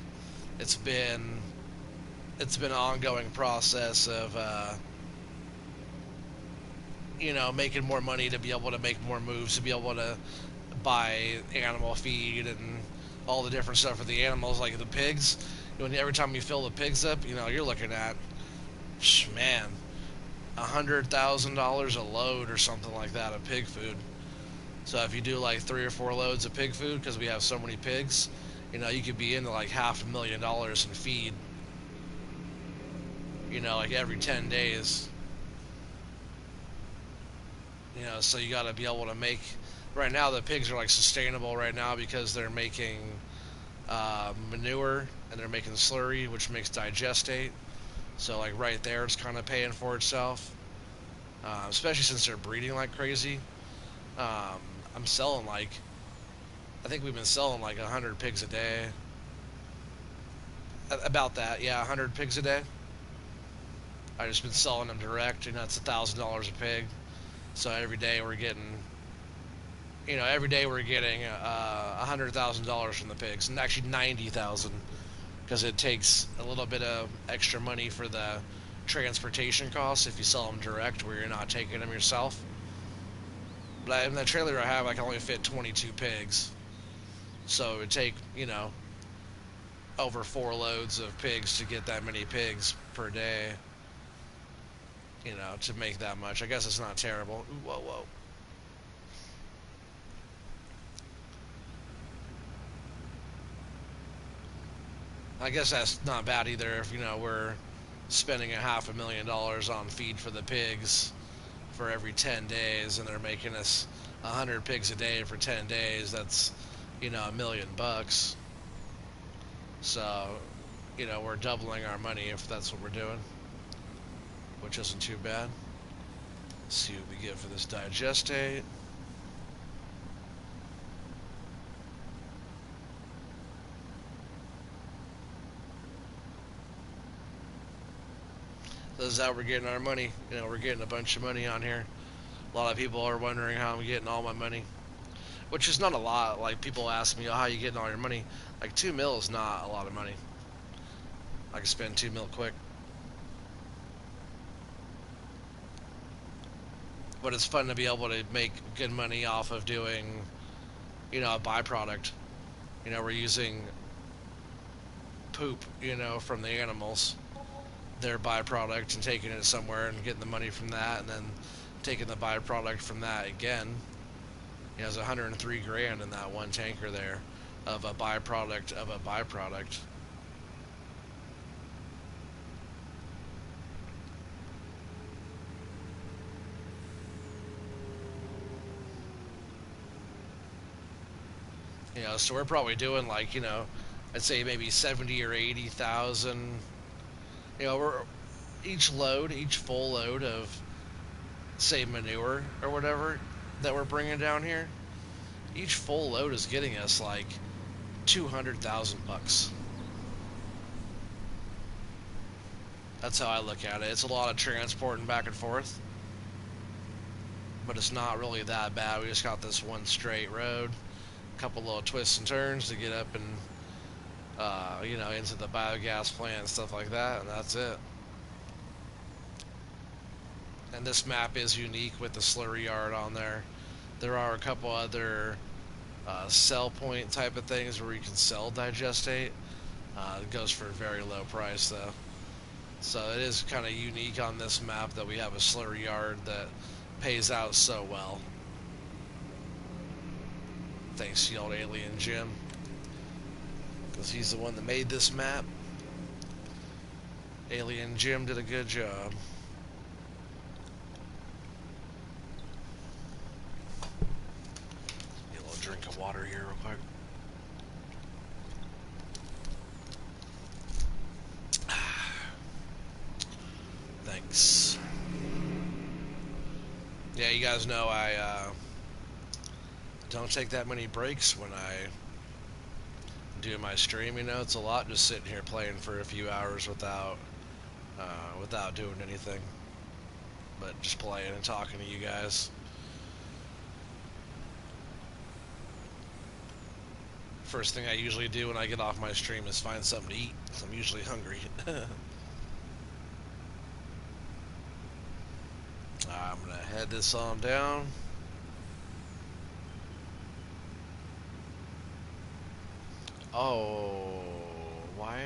it's been an ongoing process of making more money to be able to make more moves, to be able to buy animal feed and all the different stuff for the animals, like the pigs. Every time you fill the pigs up, you're looking at, man, $100,000 a load or something like that of pig food. So if you do like 3 or 4 loads of pig food, because we have so many pigs, you could be into like $500,000 in feed. Like every 10 days. So you got to be able to make. Right now, the pigs are like sustainable right now because they're making manure and they're making slurry, which makes digestate. So like right there, it's kind of paying for itself. Especially since they're breeding like crazy. I'm selling like, I think we've been selling like 100 pigs a day. About that, yeah, 100 pigs a day. I just been selling them direct, it's $1,000 a pig. So every day we're getting $100,000 from the pigs, and actually 90,000, because it takes a little bit of extra money for the transportation costs if you sell them direct, where you're not taking them yourself. But in the trailer I have, I can only fit 22 pigs, so it would take over 4 loads of pigs to get that many pigs per day. To make that much. I guess it's not terrible. Ooh, whoa, whoa. I guess that's not bad either if, we're spending $500,000 on feed for the pigs for every 10 days and they're making us 100 pigs a day for 10 days. That's, $1 million. So, we're doubling our money if that's what we're doing, which isn't too bad. Let's see what we get for this digestate. This is how we're getting our money. We're getting a bunch of money on here. A lot of people are wondering how I'm getting all my money, which is not a lot. Like, people ask me, oh, how are you getting all your money? Like, 2 mil is not a lot of money. I can spend 2 mil quick. But it's fun to be able to make good money off of doing, a byproduct. We're using poop, from the animals, their byproduct, and taking it somewhere and getting the money from that, and then taking the byproduct from that again. There's 103 grand in that one tanker there of a byproduct of a byproduct. So we're probably doing like, I'd say maybe 70 or 80,000. We're each full load of, say, manure or whatever that we're bringing down here. Each full load is getting us like $200,000. That's how I look at it. It's a lot of transporting back and forth, but it's not really that bad. We just got this one straight road, a couple little twists and turns to get up and into the biogas plant and stuff like that, and that's it. And this map is unique with the slurry yard on there. There are a couple other sell point type of things where you can sell digestate. It goes for a very low price though. So it is kind of unique on this map that we have a slurry yard that pays out so well. Thanks to the old alien Jim, because he's the one that made this map. Alien Jim did a good job. Get a little drink of water here real quick. Thanks. Yeah, you guys know I don't take that many breaks when I do my stream. It's a lot just sitting here playing for a few hours without doing anything, but just playing and talking to you guys. First thing I usually do when I get off my stream is find something to eat, because I'm usually hungry. I'm gonna head this on down. Oh, why?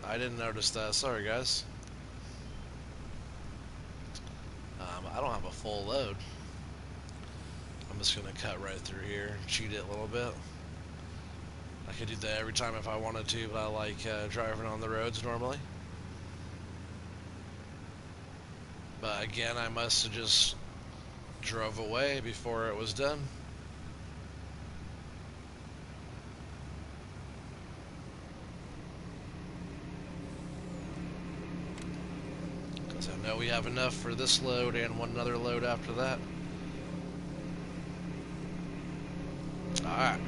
I didn't notice that. Sorry, guys. I don't have a full load. I'm just gonna cut right through here, cheat it a little bit. I could do that every time if I wanted to, but I like driving on the roads normally. But again, I must have just drove away before it was done. Because I know we have enough for this load and one other load after that. Alright.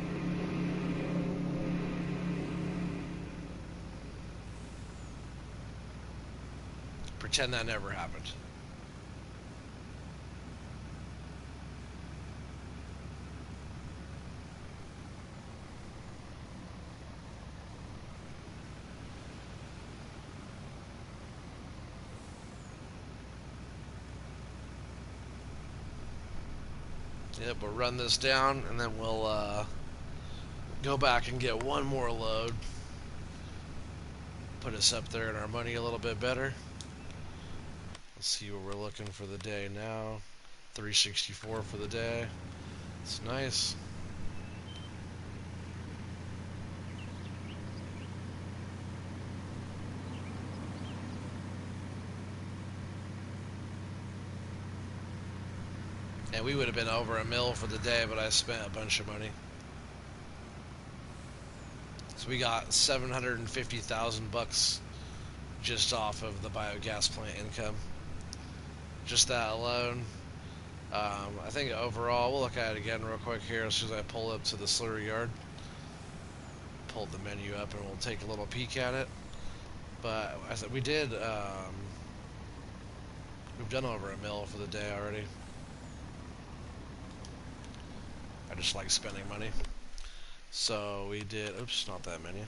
Pretend that never happened. Yep, we'll run this down and then we'll go back and get one more load. Put us up there in our money a little bit better. Let's see what we're looking for the day now. 364 for the day. It's nice. and we would have been over a mil for the day, but I spent a bunch of money. So we got 750,000 bucks just off of the biogas plant income. Just that alone. I think overall, we'll look at it again real quick here as soon as I pull up to the slurry yard. Pull the menu up and we'll take a little peek at it. But I said we did. We've done over a mil for the day already. I just like spending money. So we did. Oops, not that many.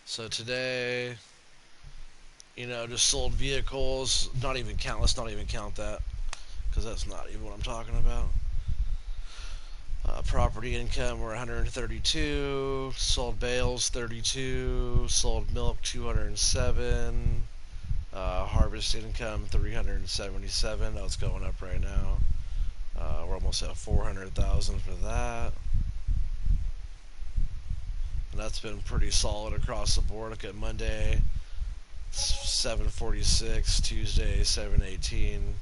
So today, just sold vehicles. Not even count. Let's not even count that because that's not even what I'm talking about. Property income we're 132. Sold bales 32. Sold milk 207. Harvest income 377. Oh, it's going up right now. We're almost at 400,000 for that. And that's been pretty solid across the board. Look at Monday, 746. Tuesday, 718.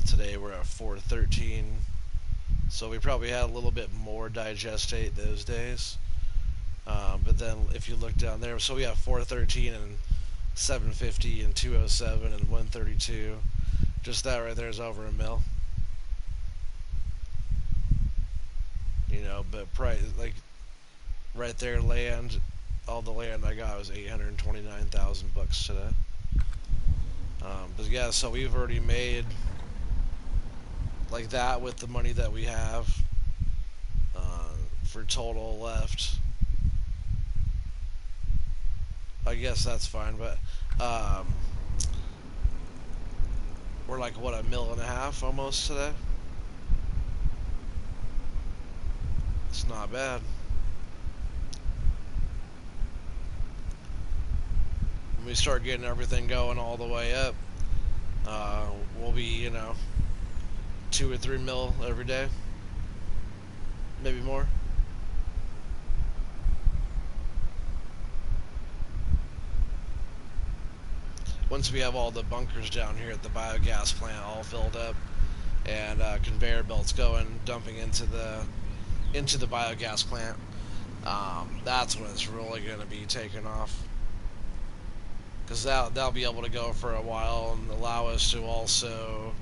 Today we're at 413. So we probably had a little bit more digestate those days. But then if you look down there, so we have 413 and 750 and 207 and 132. Just that right there is over a mil. But price, like right there, land, all the land I got was 829,000 bucks today. But yeah, so we've already made like that with the money that we have for total left. I guess that's fine, but we're like what, a mil and a half almost today. It's not bad. When we start getting everything going all the way up, we'll be 2 or 3 mil every day, maybe more. Once we have all the bunkers down here at the biogas plant all filled up and conveyor belts going, dumping into the biogas plant, that's when it's really going to be taking off. Because that'll be able to go for a while and allow us to also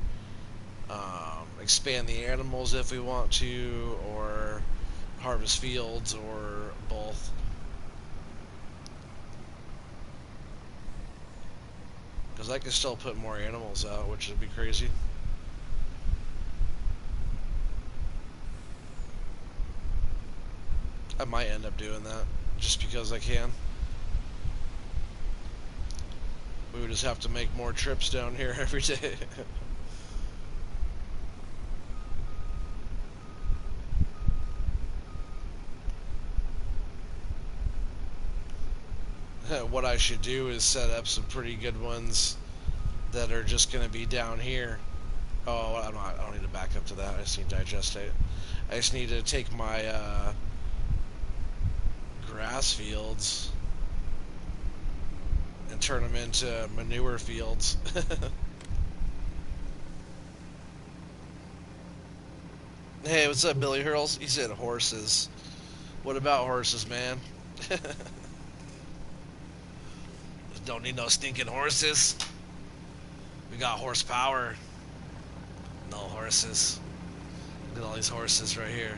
expand the animals if we want to, or harvest fields, or both. Because I could still put more animals out, which would be crazy. I might end up doing that just because I can. We would just have to make more trips down here every day. What I should do is set up some pretty good ones that are just going to be down here. Oh, I don't need to back up to that. I just need to digestate. I just need to take my grass fields and turn them into manure fields. Hey, what's up, Billy Hurls? He said horses. What about horses, man? Don't need no stinking horses. We got horsepower. No horses. Look at all these horses right here.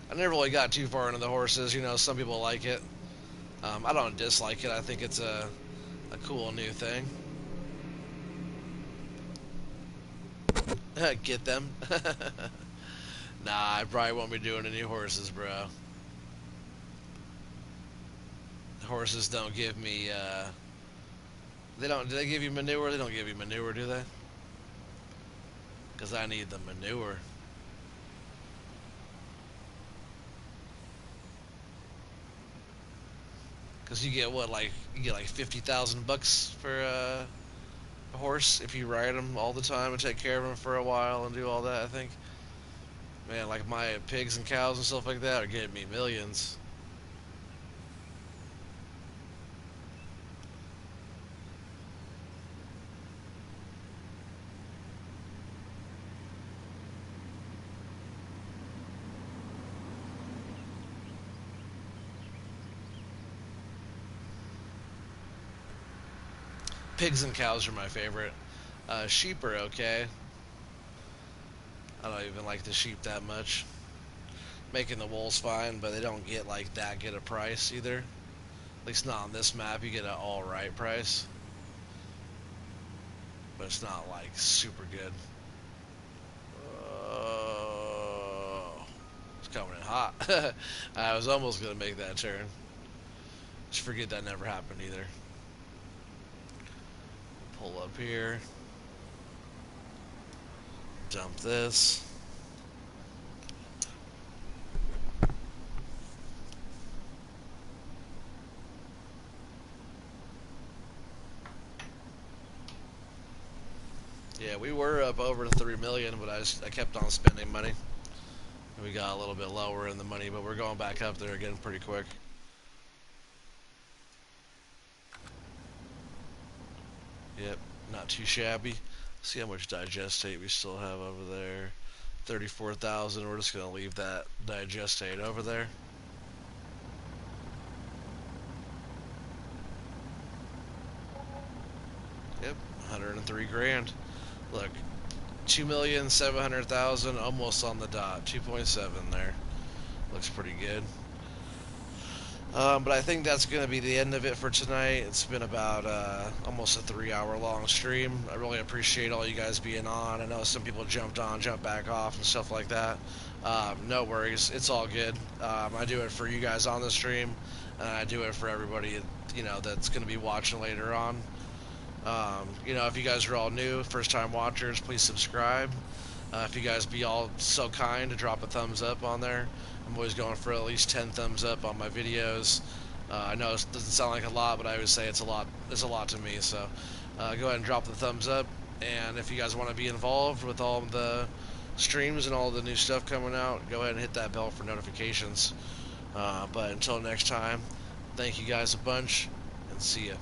I never really got too far into the horses. Some people like it. I don't dislike it. I think it's a cool new thing. Get them? Nah, I probably won't be doing any horses, bro. Horses don't give me, they don't, do they give you manure? They don't give you manure, do they? Because I need the manure. Because you get what, you get like 50,000 bucks for a horse if you ride them all the time and take care of them for a while and do all that, I think. Man, like my pigs and cows and stuff like that are getting me millions. Pigs and cows are my favorite. Sheep are okay. I don't even like the sheep that much. Making the wool's fine, but they don't get like that good a price either. At least not on this map. You get an alright price, but it's not like super good. Oh, it's coming in hot. I was almost gonna make that turn. Just forget that never happened either. Pull up here, dump this. Yeah, we were up over 3 million, but I kept on spending money. We got a little bit lower in the money, but we're going back up there again pretty quick. Yep, not too shabby. See how much digestate we still have over there. 34,000. We're just going to leave that digestate over there. Yep, 103 grand. Look, 2,700,000, almost on the dot. 2.7 there. Looks pretty good. But I think that's going to be the end of it for tonight. It's been about almost a 3 hour long stream. I really appreciate all you guys being on. I know some people jumped on, jumped back off, and stuff like that. No worries. It's all good. I do it for you guys on the stream, and I do it for everybody, that's going to be watching later on. If you guys are all new, first time watchers, please subscribe. If you guys be all so kind to drop a thumbs up on there. I'm always going for at least 10 thumbs up on my videos. I know it doesn't sound like a lot, but I always say it's a lot. It's a lot to me. So go ahead and drop the thumbs up. And if you guys want to be involved with all the streams and all the new stuff coming out, go ahead and hit that bell for notifications. But until next time, thank you guys a bunch, and see ya.